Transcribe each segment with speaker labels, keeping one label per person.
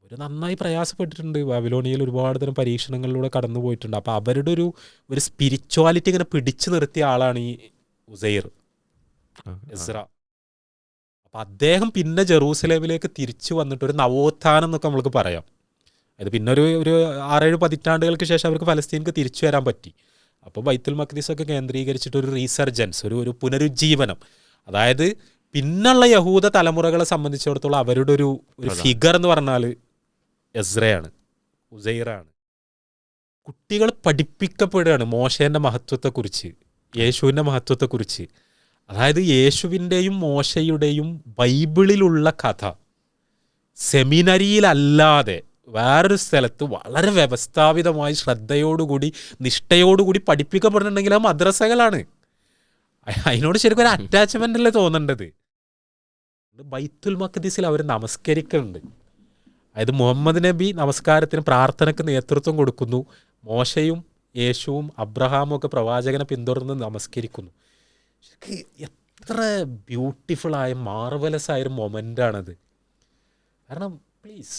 Speaker 1: അവർ നന്നായി പ്രയാസപ്പെട്ടിട്ടുണ്ട്. ബാബിലോണിയയിൽ ഒരുപാട് തരം പരീക്ഷണങ്ങളിലൂടെ കടന്നു പോയിട്ടുണ്ട്. അപ്പോൾ അവരുടെ ഒരു സ്പിരിച്വാലിറ്റി ഇങ്ങനെ പിടിച്ചു നിർത്തിയ ആളാണ് ഈ ഉസൈർ, എസ്ര. അപ്പം അദ്ദേഹം പിന്നെ ജെറൂസലേമിലേക്ക് തിരിച്ചു വന്നിട്ട് ഒരു നവോത്ഥാനം എന്നൊക്കെ നമ്മൾക്ക് പറയാം. അത് പിന്നെ ഒരു 6-7 പതിറ്റാണ്ടുകൾക്ക് ശേഷം അവർക്ക് ഫലസ്തീനിക്ക് തിരിച്ചു വരാൻ പറ്റി. അപ്പോൾ ബൈത്തുൽ മഖ്ദിസൊക്കെ കേന്ദ്രീകരിച്ചിട്ട് ഒരു റീസർജൻസ്, ഒരു പുനരുജ്ജീവനം. അതായത് പിന്നുള്ള യഹൂദ തലമുറകളെ സംബന്ധിച്ചിടത്തോളം അവരുടെ ഒരു ഫിഗർ എന്ന് പറഞ്ഞാൽ എസ്രയാണ്, ഉസൈറാണ്. കുട്ടികൾ പഠിപ്പിക്കപ്പെടുകയാണ് മോശേൻ്റെ മഹത്വത്തെക്കുറിച്ച്, യേശുവിൻ്റെ മഹത്വത്തെക്കുറിച്ച്. അതായത് യേശുവിൻ്റെയും മോശയുടെയും ബൈബിളിലുള്ള കഥ സെമിനറിയിലല്ലാതെ വേറൊരു സ്ഥലത്ത് വളരെ വ്യവസ്ഥാപിതമായി ശ്രദ്ധയോടുകൂടി നിഷ്ഠയോടുകൂടി പഠിപ്പിക്കപ്പെടുന്നുണ്ടെങ്കിൽ അത് മദ്രസകളാണ്. അതിനോട് ശരിക്കും ഒരു അറ്റാച്ച്മെൻ്റ് അല്ലേ തോന്നേണ്ടത്. ബൈത്തുൽ മഖ്ദിസിൽ അവർ നമസ്കരിക്കുന്നുണ്ട്. അതായത് മുഹമ്മദ് നബി നമസ്കാരത്തിന് പ്രാർത്ഥനയ്ക്ക് നേതൃത്വം കൊടുക്കുന്നു. മോശയും യേശുവും അബ്രഹാമും ഒക്കെ പ്രവാചകനെ പിന്തുടർന്ന് നമസ്കരിക്കുന്നു. ശരിക്കും എത്ര ബ്യൂട്ടിഫുള്ളായ മാർവലസ് ആയൊരു മൊമെൻ്റാണത്. കാരണം പ്ലീസ്,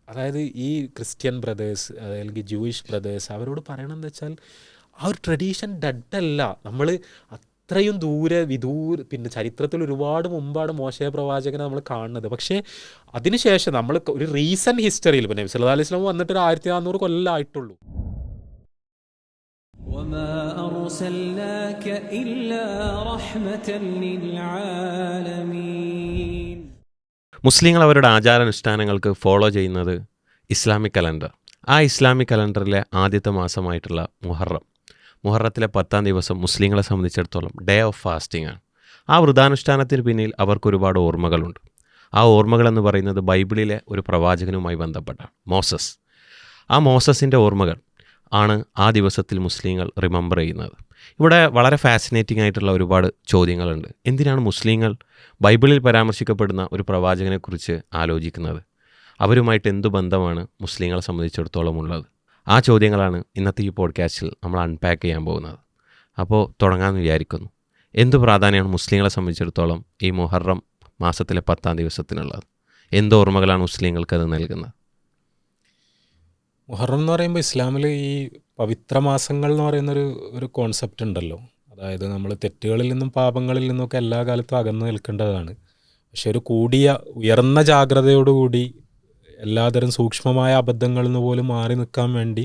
Speaker 1: അതായത് ഈ ക്രിസ്ത്യൻ ബ്രദേഴ്സ് അല്ലെങ്കിൽ ജൂയിഷ് ബ്രദേഴ്സ് അവരോട് പറയണമെന്ന് വെച്ചാൽ ആ ഒരു ട്രഡീഷൻ ഡെഡല്ല. നമ്മൾ അത്രയും പിന്നെ ചരിത്രത്തിൽ ഒരുപാട് മുമ്പാണ് മോശ പ്രവാചകനെ നമ്മൾ കാണുന്നത്. പക്ഷേ അതിനുശേഷം നമ്മൾ ഒരു റീസെൻറ്റ് ഹിസ്റ്ററിയിൽ പിന്നെ നബി സല്ലല്ലാഹു അലൈഹി വസല്ലം വന്നിട്ട് 1400 കൊല്ലമായിട്ടുള്ളൂ.
Speaker 2: وما أرسلناك إلا رحمة للعالمين.
Speaker 3: മുസ്ലിങ്ങൾ അവരുടെ ആചാരാനുഷ്ഠാനങ്ങൾക്ക് ഫോളോ ചെയ്യുന്നത് ഇസ്ലാമിക് കലണ്ടർ. ആ ഇസ്ലാമിക് കലണ്ടറിലെ ആദ്യത്തെ മാസമായിട്ടുള്ള മുഹറത്തിലെ 10-ാം ദിവസം മുസ്ലിങ്ങളെ സംബന്ധിച്ചിടത്തോളം ഡേ ഓഫ് ഫാസ്റ്റിംഗ് ആണ്. ആ വ്രതാനുഷ്ഠാനത്തിന് പിന്നിൽ അവർക്കൊരുപാട് ഓർമ്മകളുണ്ട്. ആ ഓർമ്മകളെന്ന് പറയുന്നത് ബൈബിളിലെ ഒരു പ്രവാചകനുമായി ബന്ധപ്പെട്ട മോസസ്. ആ മോസസിൻ്റെ ഓർമ്മകൾ ആണ് ആ ദിവസത്തിൽ മുസ്ലിങ്ങൾ റിമെമ്പർ ചെയ്യുന്നത്. ഇവിടെ വളരെ ഫാസിനേറ്റിംഗ് ആയിട്ടുള്ള ഒരുപാട് ചോദ്യങ്ങളുണ്ട്. എന്തിനാണ് മുസ്ലിങ്ങൾ ബൈബിളിൽ പരാമർശിക്കപ്പെടുന്ന ഒരു പ്രവാചകനെക്കുറിച്ച് ആലോചിക്കുന്നത്? അവരുമായിട്ട് എന്തു ബന്ധമാണ് മുസ്ലിങ്ങളെ സംബന്ധിച്ചിടത്തോളം ഉള്ളത്? ആ ചോദ്യങ്ങളാണ് ഇന്നത്തെ ഈ പോഡ്കാസ്റ്റിൽ നമ്മൾ അൺപാക്ക് ചെയ്യാൻ പോകുന്നത്. അപ്പോൾ തുടങ്ങാമെന്ന് വിചാരിക്കുന്നു. എന്ത് പ്രാധാന്യമാണ് മുസ്ലിങ്ങളെ സംബന്ധിച്ചിടത്തോളം ഈ മുഹറം മാസത്തിലെ 10-ാം ദിവസത്തിനുള്ളത്? എന്ത് ഓർമ്മകളാണ് മുസ്ലിങ്ങൾക്ക് അത് നൽകുന്നത്?
Speaker 1: മുഹറം എന്ന് പറയുമ്പോൾ ഇസ്ലാമിൽ ഈ പവിത്രമാസങ്ങൾ എന്ന് പറയുന്നൊരു കോൺസെപ്റ്റ് ഉണ്ടല്ലോ. അതായത് നമ്മൾ തെറ്റുകളിൽ നിന്നും പാപങ്ങളിൽ നിന്നൊക്കെ എല്ലാ കാലത്തും അകന്നു നിൽക്കേണ്ടതാണ്. പക്ഷെ ഒരു ഉയർന്ന ജാഗ്രതയോടുകൂടി എല്ലാതരം സൂക്ഷ്മമായ അബദ്ധങ്ങളിൽ നിന്ന് പോലും മാറി നിൽക്കാൻ വേണ്ടി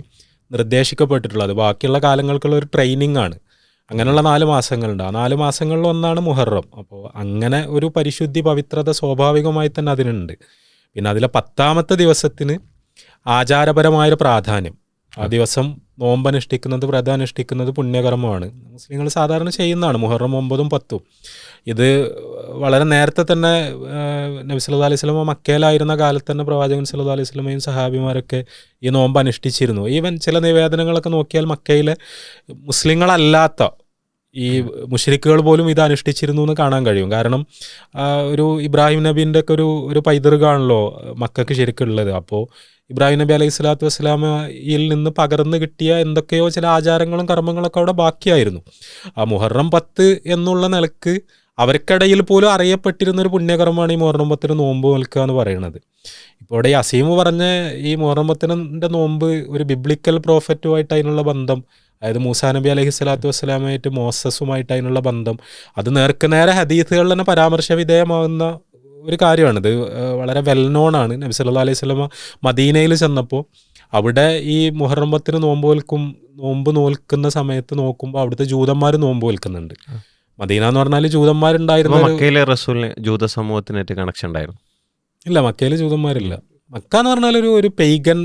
Speaker 1: നിർദ്ദേശിക്കപ്പെട്ടിട്ടുള്ളത്. ബാക്കിയുള്ള കാലങ്ങൾക്കുള്ള ഒരു ട്രെയിനിങ് ആണ്. അങ്ങനെയുള്ള 4 മാസങ്ങളുണ്ട്. ആ 4 മാസങ്ങളിൽ ഒന്നാണ് മുഹറം. അപ്പോൾ അങ്ങനെ ഒരു പരിശുദ്ധി, പവിത്രത സ്വാഭാവികമായി തന്നെ അതിനുണ്ട്. പിന്നെ അതിലെ 10-ാമത്തെ ദിവസത്തിന് ആചാരപരമായൊരു പ്രാധാന്യം. ആ ദിവസം നോമ്പനുഷ്ഠിക്കുന്നത്, വ്രതം അനുഷ്ഠിക്കുന്നത് പുണ്യകർമ്മമാണ്. മുസ്ലിങ്ങൾ സാധാരണ ചെയ്യുന്നതാണ് മുഹറം 9-ഉം 10-ഉം. ഇത് വളരെ നേരത്തെ തന്നെ നബി സല്ലല്ലാഹു അലൈഹി വസല്ലം മക്കയിലായിരുന്ന കാലത്ത് തന്നെ പ്രവാചകൻ സല്ലല്ലാഹു അലൈഹി വസല്ലമയും സഹാബിമാരൊക്കെ ഈ നോമ്പ് അനുഷ്ഠിച്ചിരുന്നു. ഈവൻ ചില നിവേദനങ്ങളൊക്കെ നോക്കിയാൽ മക്കയിലെ മുസ്ലിങ്ങളല്ലാത്ത ഈ മുശ്രിക്കുകൾ പോലും ഇത് അനുഷ്ഠിച്ചിരുന്നു എന്ന് കാണാൻ കഴിയും. കാരണം ഒരു ഇബ്രാഹിം നബീൻ്റെ ഒക്കെ ഒരു പൈതൃകമാണല്ലോ മക്കൾക്ക് ശരിക്കുള്ളത്. അപ്പോൾ ഇബ്രാഹിം നബി അലൈഹി സ്വലാത്തു വസ്സലാമയിൽ നിന്ന് പകർന്നു കിട്ടിയ എന്തൊക്കെയോ ചില ആചാരങ്ങളും കർമ്മങ്ങളൊക്കെ അവിടെ ബാക്കിയായിരുന്നു. ആ മുഹറം 10 എന്നുള്ള നിലക്ക് അവർക്കിടയിൽ പോലും അറിയപ്പെട്ടിരുന്നൊരു പുണ്യകർമ്മമാണ് ഈ മുഹറം 10 നോമ്പ് നിൽക്കുക എന്ന് പറയുന്നത്. ഇപ്പോൾ ഇവിടെ ഈ അസീം പറഞ്ഞ ഈ മുഹറം 10 നോമ്പ് ഒരു ബിബ്ലിക്കൽ പ്രോഫറ്റുമായിട്ട് അതിനുള്ള ബന്ധം, അതായത് മൂസാ നബി അലൈഹി സ്വലാത്തു വസ്സലാമായിട്ട് മോസസുമായിട്ട് അതിനുള്ള ബന്ധം, അത് നേർക്കുനേരെ ഹദീസുകളിൽ തന്നെ പരാമർശ വിധേയമാകുന്ന ഒരു കാര്യമാണ്. ഇത് വളരെ വെൽ നോൺ ആണ്. നബി സല്ലല്ലാഹു അലൈഹി വസല്ലം മദീനയിൽ ചെന്നപ്പോൾ അവിടെ ഈ മുഹറം 10 നോമ്പ് നോൽക്കുന്ന സമയത്ത് നോക്കുമ്പോൾ അവിടുത്തെ ജൂതന്മാർ നോമ്പ് നോൽക്കുന്നുണ്ട്. മദീന എന്ന് പറഞ്ഞാൽ ജൂതന്മാരുണ്ടായിരുന്നു.
Speaker 3: മക്കയിലെ റസൂലിന് ജൂത സമൂഹത്തിനായിട്ട് കണക്ഷൻ ഉണ്ടായിരുന്നു? ഇല്ല,
Speaker 1: മക്കയിൽ ജൂതന്മാരില്ല. മക്ക എന്ന് പറഞ്ഞാൽ ഒരു പെയ്ഗൻ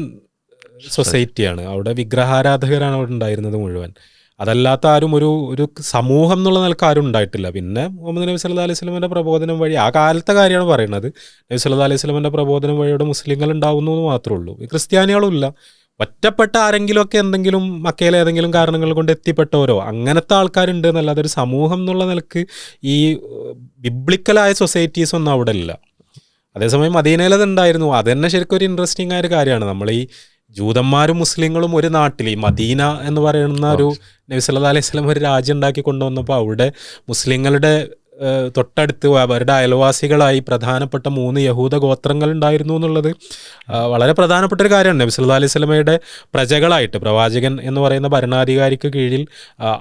Speaker 1: സൊസൈറ്റിയാണ്. അവിടെ വിഗ്രഹാരാധകരാണ് അവിടെ ഉണ്ടായിരുന്നത് മുഴുവൻ. അതല്ലാത്ത ആരും ഒരു സമൂഹം എന്നുള്ള നിലക്ക് ആരും ഉണ്ടായിട്ടില്ല. പിന്നെ മുഹമ്മദ് നബി സല്ലല്ലാഹു അലൈഹി വസല്ലമയുടെ പ്രബോധനം വഴി, ആ കാലത്തെ കാര്യമാണ് പറയുന്നത്, നബി സല്ലല്ലാഹു അലൈഹി വസല്ലമയുടെ പ്രബോധനം വഴിയുടെ മുസ്ലിങ്ങൾ ഉണ്ടാവുന്നു എന്ന് മാത്രമേ ഉള്ളൂ. ക്രിസ്ത്യാനികളും ഇല്ല. ഒറ്റപ്പെട്ട ആരെങ്കിലുമൊക്കെ എന്തെങ്കിലും മക്കയിലെ ഏതെങ്കിലും കാരണങ്ങൾ കൊണ്ട് എത്തിപ്പെട്ടവരോ അങ്ങനത്തെ ആൾക്കാരുണ്ട് എന്നല്ലാതെ ഒരു സമൂഹം എന്നുള്ള നിലക്ക് ഈ ബിബ്ലിക്കലായ സൊസൈറ്റീസ് ഒന്നും അവിടെ ഇല്ല. അതേസമയം മദീനയിലത് ഉണ്ടായിരുന്നു. അത് തന്നെ ശരിക്കും ഒരു ഇൻട്രസ്റ്റിംഗ് ആയ ഒരു കാര്യമാണ്. നമ്മൾ ഈ ജൂതന്മാരും മുസ്ലിങ്ങളും ഒരു നാട്ടിൽ, ഈ മദീന എന്ന് പറയുന്ന ഒരു നബി സല്ലല്ലാഹു അലൈഹി വസല്ലം ഒരു രാജ്യം ഉണ്ടാക്കി കൊണ്ടുവന്നപ്പോൾ അവിടെ മുസ്ലിങ്ങളുടെ തൊട്ടടുത്ത് അവരുടെ അയൽവാസികളായി പ്രധാനപ്പെട്ട 3 യഹൂദ ഗോത്രങ്ങൾ ഉണ്ടായിരുന്നു എന്നുള്ളത് വളരെ പ്രധാനപ്പെട്ട ഒരു കാര്യമാണ്. നബി സല്ലല്ലാഹു അലൈഹി വസല്ലമയുടെ പ്രജകളായിട്ട് പ്രവാചകൻ എന്ന് പറയുന്ന ഭരണാധികാരിക്ക് കീഴിൽ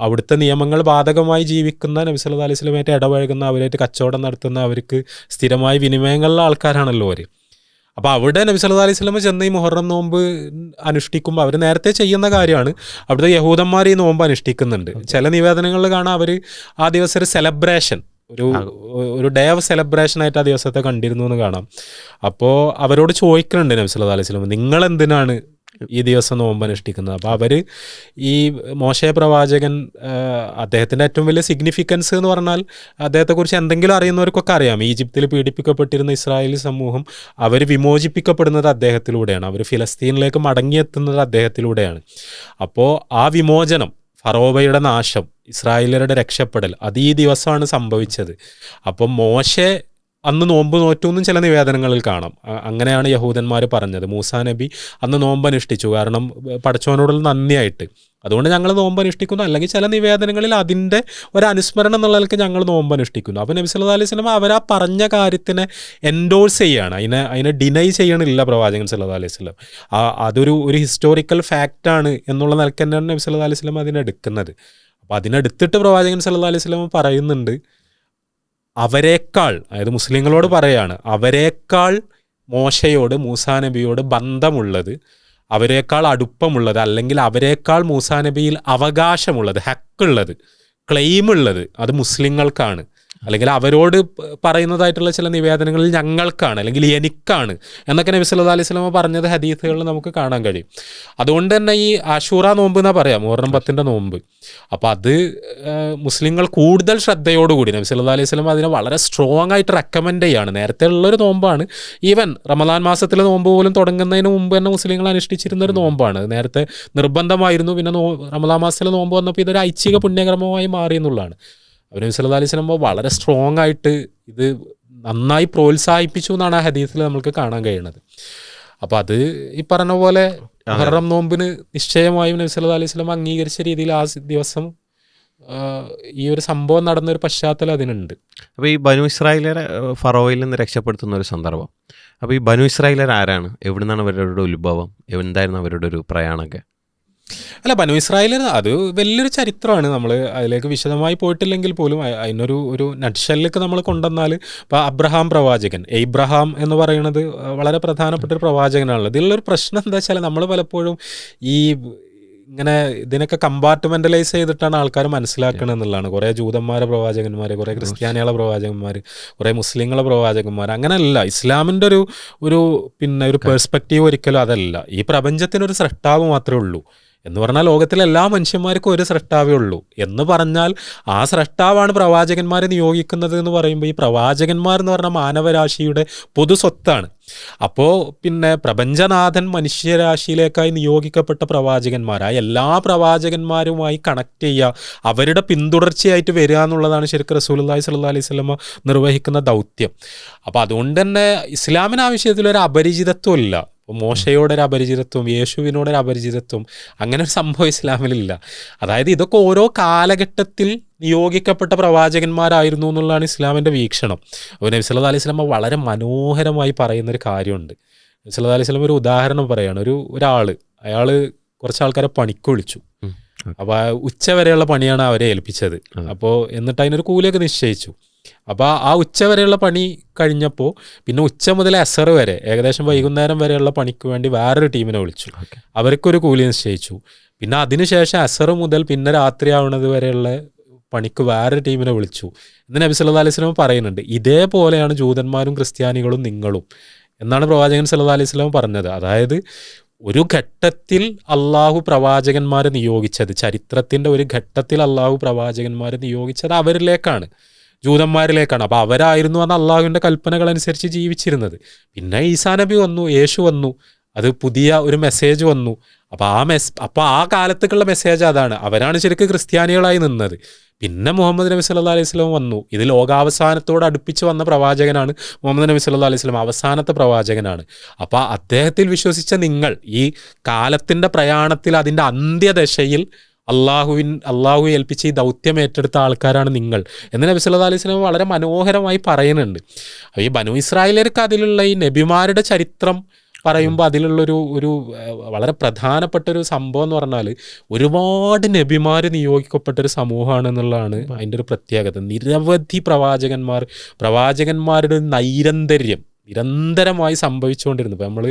Speaker 1: അവിടുത്തെ നിയമങ്ങൾ ബാധകമായി ജീവിക്കുന്ന, നബി സല്ലല്ലാഹു അലൈഹി വസല്ലമയായിട്ട് ഇടപഴകുന്ന, അവരായിട്ട് കച്ചവടം നടത്തുന്ന, അവർക്ക് സ്ഥിരമായ വിനിമയങ്ങളുള്ള ആൾക്കാരാണല്ലോ അവർ. അപ്പോൾ അവിടെ നബി സല്ലല്ലാഹു അലൈഹി വസല്ലം ചെന്ന് ഈ മുഹറം നോമ്പ് അനുഷ്ഠിക്കുമ്പോൾ അവർ നേരത്തെ ചെയ്യുന്ന കാര്യമാണ്. അവിടുത്തെ യഹൂദന്മാർ ഈ നോമ്പ് അനുഷ്ഠിക്കുന്നുണ്ട്. ചില നിവേദനങ്ങളിൽ കാണാം അവർ ആ ദിവസം ഒരു സെലിബ്രേഷൻ, ഒരു ഡേ ഓഫ് സെലിബ്രേഷൻ ആയിട്ട് ആ ദിവസത്തെ കണ്ടിരുന്നു എന്ന് കാണാം. അപ്പോൾ അവരോട് ചോദിക്കുന്നുണ്ട് നബി സല്ലല്ലാഹു അലൈഹി വസല്ലം, നിങ്ങൾ എന്തിനാണ് ഈ ദിവസം നോമ്പ് അനുഷ്ഠിക്കുന്നത്? അപ്പോൾ അവർ ഈ മോശെ പ്രവാചകൻ, അദ്ദേഹത്തിൻ്റെ ഏറ്റവും വലിയ സിഗ്നിഫിക്കൻസ് എന്ന് പറഞ്ഞാൽ അദ്ദേഹത്തെക്കുറിച്ച് എന്തെങ്കിലും അറിയുന്നവർക്കൊക്കെ അറിയാം. ഈജിപ്തിൽ പീഡിപ്പിക്കപ്പെട്ടിരുന്ന ഇസ്രായേലി സമൂഹം അവർ വിമോചിപ്പിക്കപ്പെടുന്നത് അദ്ദേഹത്തിലൂടെയാണ്. അവർ ഫിലസ്തീനിലേക്ക് മടങ്ങിയെത്തുന്നത് അദ്ദേഹത്തിലൂടെയാണ്. അപ്പോൾ ആ വിമോചനം, ഫറോവയുടെ നാശം, ഇസ്രായേലരുടെ രക്ഷപ്പെടൽ, അത് ഈ ദിവസമാണ് സംഭവിച്ചത്. അപ്പം മോശെ അന്ന് നോമ്പ് നോറ്റൂന്നും ചില നിവേദനങ്ങളിൽ കാണാം. അങ്ങനെയാണ് യഹൂദന്മാർ പറഞ്ഞത്. മൂസാ നബി അന്ന് നോമ്പ് അനുഷ്ഠിച്ചു, കാരണം പടച്ചവനോടുള്ള നന്ദിയായിട്ട്. അതുകൊണ്ട് ഞങ്ങൾ നോമ്പ് അനുഷ്ഠിക്കുന്നു. അല്ലെങ്കിൽ ചില നിവേദനങ്ങളിൽ അതിൻ്റെ ഒരു അനുസ്മരണം എന്നുള്ളതിലേക്ക് ഞങ്ങൾ നോമ്പ് അനുഷ്ഠിക്കുന്നു. അപ്പോൾ നബി സല്ലല്ലാഹു അലൈഹി വസല്ലം അവരാ പറഞ്ഞ കാര്യത്തിനെ എൻഡോഴ്സ് ചെയ്യാണ്, അതിനെ ഡിനൈ ചെയ്യണില്ല പ്രവാചകൻ സല്ലല്ലാഹു അലൈഹി വസല്ലം. അതൊരു ഹിസ്റ്റോറിക്കൽ ഫാക്റ്റാണ് എന്നുള്ള നിലയ്ക്ക് തന്നെയാണ് നബി സല്ലല്ലാഹു അലൈഹി വസല്ലം അതിനെടുക്കുന്നത്. അപ്പോൾ അതിനെടുത്തിട്ട് പ്രവാചകൻ സല്ലല്ലാഹു അലൈഹി വസല്ലം പറയുന്നുണ്ട്, അവരേക്കാൾ, അതായത് മുസ്ലിങ്ങളോട് പറയാണ്, അവരേക്കാൾ മോശയോട്, മൂസാ നബിയോട് ബന്ധമുള്ളത്, അവരേക്കാൾ അടുപ്പമുള്ളത്, അല്ലെങ്കിൽ അവരേക്കാൾ മൂസാ നബിയിൽ അവകാശമുള്ളത്, ഹക്കുള്ളത്, ക്ലെയിമുള്ളത് അത് മുസ്ലിങ്ങൾക്കാണ്. അല്ലെങ്കിൽ അവരോട് പറയുന്നതായിട്ടുള്ള ചില നിവേദനങ്ങളിൽ ഞങ്ങൾക്കാണ്, അല്ലെങ്കിൽ എനിക്കാണ് എന്നൊക്കെ നബി സല്ലല്ലാഹു അലൈഹി വസല്ലം പറഞ്ഞത് ഹദീസുകളിൽ നമുക്ക് കാണാൻ കഴിയും. അതുകൊണ്ട് തന്നെ ഈ ആശൂറ നോമ്പ് എന്നാ പറയാം, മുഹറം 10 നോമ്പ്. അപ്പോൾ അത് മുസ്ലിങ്ങൾ കൂടുതൽ ശ്രദ്ധയോടുകൂടി, നബി സല്ലല്ലാഹു അലൈഹി വസല്ലം അതിനെ വളരെ സ്ട്രോങ് ആയിട്ട് റെക്കമെൻഡ് ചെയ്യാണ്. നേരത്തെ ഉള്ളൊരു നോമ്പാണ്. ഈവൻ റമദാൻ മാസത്തിലെ നോമ്പ് പോലും തുടങ്ങുന്നതിന് മുമ്പ് തന്നെ മുസ്ലിങ്ങൾ അനുഷ്ഠിച്ചിരുന്നൊരു നോമ്പാണ്. നേരത്തെ നിർബന്ധമായിരുന്നു. പിന്നെ റമദാൻ മാസത്തിലെ നോമ്പ് വന്നപ്പോൾ ഇതൊരു ഐച്ഛിക പുണ്യകർമ്മമായി മാറി എന്നുള്ളതാണ്. നബി സല്ലല്ലാഹു അലൈഹി വസല്ലം വളരെ സ്ട്രോങ് ആയിട്ട് ഇത് നന്നായി പ്രോത്സാഹിപ്പിച്ചു എന്നാണ് ആ ഹദീസിൽ നമുക്ക് കാണാൻ കഴിയുന്നത്. അപ്പോൾ അത് ഈ പറഞ്ഞ പോലെ മുഹറം നോമ്പിന് നിശ്ചയമായും നബി സല്ലല്ലാഹു അലൈഹി വസല്ലം അംഗീകരിച്ച രീതിയിൽ ആ ദിവസം ഈ ഒരു സംഭവം നടന്നൊരു പശ്ചാത്തലം അതിനുണ്ട്.
Speaker 3: അപ്പോൾ ഈ ബനു ഇസ്രായേലരെ ഫറോയിൽ നിന്ന് രക്ഷപ്പെടുത്തുന്ന ഒരു സന്ദർഭം. അപ്പോൾ ഈ ബനു ഇസ്രായേലർ ആരാണ്? എവിടുന്നാണ് അവരുടെ ഉത്ഭവം? എന്തായിരുന്നു അവരുടെ ഒരു പ്രയാണമൊക്കെ?
Speaker 1: അല്ല, ബനു ഇസ്രായേൽ അത് വലിയൊരു ചരിത്രമാണ്. നമ്മൾ അതിലേക്ക് വിശദമായി പോയിട്ടില്ലെങ്കിൽ പോലും അതിനൊരു നട്ട്ഷെല്ലിലേക്ക് നമ്മൾ കൊണ്ടുവന്നാൽ, ഇപ്പോൾ അബ്രഹാം പ്രവാചകൻ, എബ്രഹാം എന്ന് പറയുന്നത് വളരെ പ്രധാനപ്പെട്ട ഒരു പ്രവാചകനാണല്ലോ. ഇതിലുള്ളൊരു പ്രശ്നം എന്താ വെച്ചാൽ നമ്മൾ പലപ്പോഴും ഇങ്ങനെ ഇതിനൊക്കെ കമ്പാർട്ട്മെൻ്റലൈസ് ചെയ്തിട്ടാണ് ആൾക്കാർ മനസ്സിലാക്കണം എന്നുള്ളതാണ്. കുറേ ജൂതന്മാരെ പ്രവാചകന്മാർ, കുറേ ക്രിസ്ത്യാനികളെ പ്രവാചകന്മാർ, കുറേ മുസ്ലിങ്ങളെ പ്രവാചകന്മാർ. അങ്ങനെയല്ല ഇസ്ലാമിൻ്റെ ഒരു പെർസ്പെക്റ്റീവ് ഒരിക്കലും അതല്ല. ഈ പ്രപഞ്ചത്തിനൊരു സ്രഷ്ടാവ് മാത്രമേ ഉള്ളൂ എന്ന് പറഞ്ഞാൽ ലോകത്തിലെ എല്ലാ മനുഷ്യന്മാർക്കും ഒരു സ്രഷ്ടാവേ ഉള്ളൂ എന്ന് പറഞ്ഞാൽ ആ സ്രഷ്ടാവാണ് പ്രവാചകന്മാരെ നിയോഗിക്കുന്നത് എന്ന് പറയുമ്പോൾ ഈ പ്രവാചകന്മാർ എന്ന് പറഞ്ഞാൽ മാനവരാശിയുടെ പൊതു സ്വത്താണ്. അപ്പോൾ പ്രപഞ്ചനാഥൻ മനുഷ്യരാശിയിലേക്കായി നിയോഗിക്കപ്പെട്ട പ്രവാചകന്മാരായ എല്ലാ പ്രവാചകന്മാരുമായി കണക്ട് ചെയ്യുക, അവരുടെ പിന്തുടർച്ചയായിട്ട് വരിക എന്നുള്ളതാണ് ശരിക്കും റസൂലുള്ളാഹി സ്വല്ലല്ലാഹു അലൈഹി വസല്ലം നിർവഹിക്കുന്ന ദൗത്യം. അപ്പോൾ അതുകൊണ്ട് തന്നെ ഇസ്ലാമിന് ആ വിഷയത്തിലൊരു അപരിചിതത്വം ഇല്ല. അപ്പോൾ മോശയോടൊരു അപരിചിതത്വം, യേശുവിനോടൊരു അപരിചിതത്വം, അങ്ങനെ ഒരു സംഭവം ഇസ്ലാമിലില്ല. അതായത് ഇതൊക്കെ ഓരോ കാലഘട്ടത്തിൽ നിയോഗിക്കപ്പെട്ട പ്രവാചകന്മാരായിരുന്നു എന്നുള്ളതാണ് ഇസ്ലാമിൻ്റെ വീക്ഷണം. അപ്പോൾ നബി സല്ലല്ലാഹു അലൈഹി വസല്ലം വളരെ മനോഹരമായി പറയുന്നൊരു കാര്യമുണ്ട്. നബി സല്ലല്ലാഹു അലൈഹി വസല്ലം ഒരു ഉദാഹരണം പറയാണ്. അയാൾ കുറച്ച് ആൾക്കാരെ പണിക്ക് വിളിച്ചു. അപ്പോൾ ഉച്ചവരെയുള്ള പണിയാണ് അവരെ ഏൽപ്പിച്ചത്. അപ്പോൾ എന്നിട്ട് അതിനൊരു കൂലിയൊക്കെ നിശ്ചയിച്ചു. അപ്പോൾ ആ ഉച്ച വരെയുള്ള പണി കഴിഞ്ഞപ്പോൾ പിന്നെ ഉച്ച മുതൽ അസർ വരെ, ഏകദേശം വൈകുന്നേരം വരെയുള്ള പണിക്ക് വേണ്ടി വേറൊരു ടീമിനെ വിളിച്ചു. അവർക്കൊരു കൂലി നിശ്ചയിച്ചു. പിന്നെ അതിനുശേഷം അസർ മുതൽ പിന്നെ രാത്രി ആവുന്നത് വരെയുള്ള പണിക്ക് വേറൊരു ടീമിനെ വിളിച്ചു എന്ന് നബി സല്ലല്ലാഹു അലൈഹി വസല്ലം പറയുന്നുണ്ട്. ഇതേപോലെയാണ് ജൂതന്മാരും ക്രിസ്ത്യാനികളും നിങ്ങളും എന്നാണ് പ്രവാചകൻ സല്ലല്ലാഹു അലൈഹി വസല്ലം പറഞ്ഞത്. അതായത് ഒരു ഘട്ടത്തിൽ അള്ളാഹു പ്രവാചകന്മാരെ നിയോഗിച്ചത്, ചരിത്രത്തിൻ്റെ ഒരു ഘട്ടത്തിൽ അള്ളാഹു പ്രവാചകന്മാരെ നിയോഗിച്ചത് അവരിലേക്കാണ്, ജൂതന്മാരിലേക്കാണ്. അപ്പോൾ അവരായിരുന്നു അന്ന് അള്ളാഹുവിൻ്റെ കൽപ്പനകളനുസരിച്ച് ജീവിച്ചിരുന്നത്. പിന്നെ ഈസാ നബി വന്നു, യേശു വന്നു, അത് പുതിയ ഒരു മെസ്സേജ് വന്നു. അപ്പോൾ ആ കാലത്തേക്കുള്ള മെസ്സേജ് അതാണ്. അവരാണ് ശരിക്കും ക്രിസ്ത്യാനികളായി നിന്നത്. പിന്നെ മുഹമ്മദ് നബി സല്ലല്ലാഹു അലൈഹി വസല്ലം വന്നു. ഇത് ലോകാവസാനത്തോട് അടുപ്പിച്ച് വന്ന പ്രവാചകനാണ് മുഹമ്മദ് നബി സല്ലല്ലാഹു അലൈഹി വസല്ലം, അവസാനത്തെ പ്രവാചകനാണ്. അപ്പോൾ അദ്ദേഹത്തിൽ വിശ്വസിച്ച നിങ്ങൾ ഈ കാലത്തിൻ്റെ പ്രയാണത്തിൽ അതിൻ്റെ അന്ത്യദശയിൽ അള്ളാഹു ഏൽപ്പിച്ച് ഈ ദൗത്യം ഏറ്റെടുത്ത ആൾക്കാരാണ് നിങ്ങൾ എന്ന് നബി സല്ലല്ലാഹു അലൈഹി വസല്ലം വളരെ മനോഹരമായി പറയുന്നുണ്ട്. അപ്പോൾ ഈ ബനു ഇസ്രായേലർക്ക് അതിലുള്ള ഈ നബിമാരുടെ ചരിത്രം പറയുമ്പോൾ അതിലുള്ളൊരു വളരെ പ്രധാനപ്പെട്ട ഒരു സംഭവം എന്ന് പറഞ്ഞാൽ ഒരുപാട് നബിമാർ നിയോഗിക്കപ്പെട്ടൊരു സമൂഹമാണെന്നുള്ളതാണ് അതിൻ്റെ ഒരു പ്രത്യേകത. നിരവധി പ്രവാചകന്മാരുടെ നിരന്തരമായി സംഭവിച്ചുകൊണ്ടിരുന്നു. ഇപ്പോൾ നമ്മൾ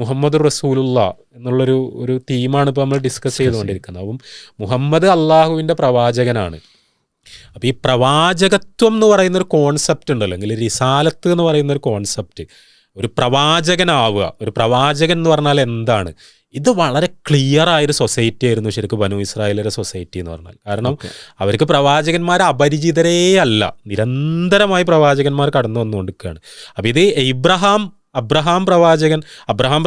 Speaker 1: മുഹമ്മദ് റസൂലുള്ള എന്നുള്ളൊരു തീമാണ് ഇപ്പോൾ നമ്മൾ ഡിസ്കസ് ചെയ്തുകൊണ്ടിരിക്കുന്നത്. അപ്പം മുഹമ്മദ് അള്ളാഹുവിൻ്റെ പ്രവാചകനാണ്. അപ്പോൾ ഈ പ്രവാചകത്വം എന്ന് പറയുന്നൊരു കോൺസെപ്റ്റ് ഉണ്ടല്ലോ, അല്ലെങ്കിൽ റിസാലത്ത് എന്ന് പറയുന്നൊരു കോൺസെപ്റ്റ്, ഒരു പ്രവാചകനാവുക, ഒരു പ്രവാചകൻ എന്ന് പറഞ്ഞാൽ എന്താണ്, ഇത് വളരെ ക്ലിയർ ആയൊരു സൊസൈറ്റി ആയിരുന്നു ശരിക്കും ബനു ഇസ്രായേലിൻ്റെ സൊസൈറ്റി എന്ന് പറഞ്ഞാൽ. കാരണം അവർക്ക് പ്രവാചകന്മാർ അപരിചിതരേ അല്ല, നിരന്തരമായി പ്രവാചകന്മാർ കടന്നു വന്നുകൊണ്ടിരിക്കുകയാണ്. അപ്പോൾ ഇത് അബ്രഹാം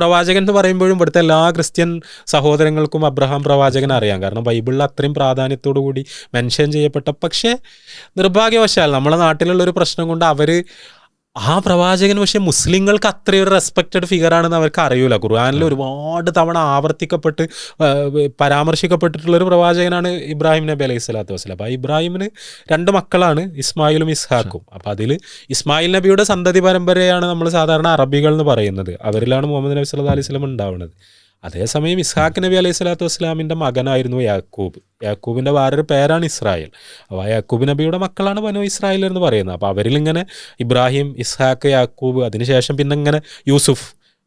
Speaker 1: പ്രവാചകൻ എന്ന് പറയുമ്പോഴും ഇവിടുത്തെ എല്ലാ ക്രിസ്ത്യൻ സഹോദരങ്ങൾക്കും അബ്രഹാം പ്രവാചകൻ അറിയാം. കാരണം ബൈബിളിൽ അത്രയും പ്രാധാന്യത്തോടു കൂടി മെൻഷൻ ചെയ്യപ്പെട്ട, പക്ഷേ നിർഭാഗ്യവശാൽ നമ്മുടെ നാട്ടിലുള്ളൊരു പ്രശ്നം കൊണ്ട് ആ പ്രവാചകൻ പക്ഷേ മുസ്ലിങ്ങൾക്ക് അത്രയൊരു റെസ്പെക്റ്റഡ് ഫിഗറാണെന്ന് അവർക്ക് അറിയില്ല. ഖുർആനിൽ ഒരുപാട് തവണ പരാമർശിക്കപ്പെട്ടിട്ടുള്ളൊരു പ്രവാചകനാണ് ഇബ്രാഹിം നബി അലൈഹി സ്വലാത്തു വസ്സലാം. അപ്പോൾ ഇബ്രാഹിമിന് 2 മക്കളാണ്, ഇസ്മായിലും ഇസ്ഹാക്കും. അപ്പോൾ അതിൽ ഇസ്മായിൽ നബിയുടെ സന്തതി പരമ്പരയാണ് നമ്മൾ സാധാരണ അറബികൾ എന്ന് പറയുന്നത്. അവരിലാണ് മുഹമ്മദ് നബി സല്ലല്ലാഹു അലൈഹി വസല്ലം ഉണ്ടാവുന്നത്. അതേസമയം ഇസ്ഹാഖ് നബി അലൈഹി സ്വലാത്തു വസ്സലാമിൻ്റെ മകനായിരുന്നു യാക്കൂബിൻ്റെ വേറൊരു പേരാണ് ഇസ്രായേൽ. അപ്പോൾ ആ യാക്കൂബ് നബിയുടെ മക്കളാണ് ബനു ഇസ്രായേൽ എന്ന് പറയുന്നത്. അപ്പോൾ അവരിലിങ്ങനെ ഇബ്രാഹിം, ഇസ്ഹാഖ്, യാക്കൂബ്, അതിനുശേഷം പിന്നെ ഇങ്ങനെ യൂസുഫ്,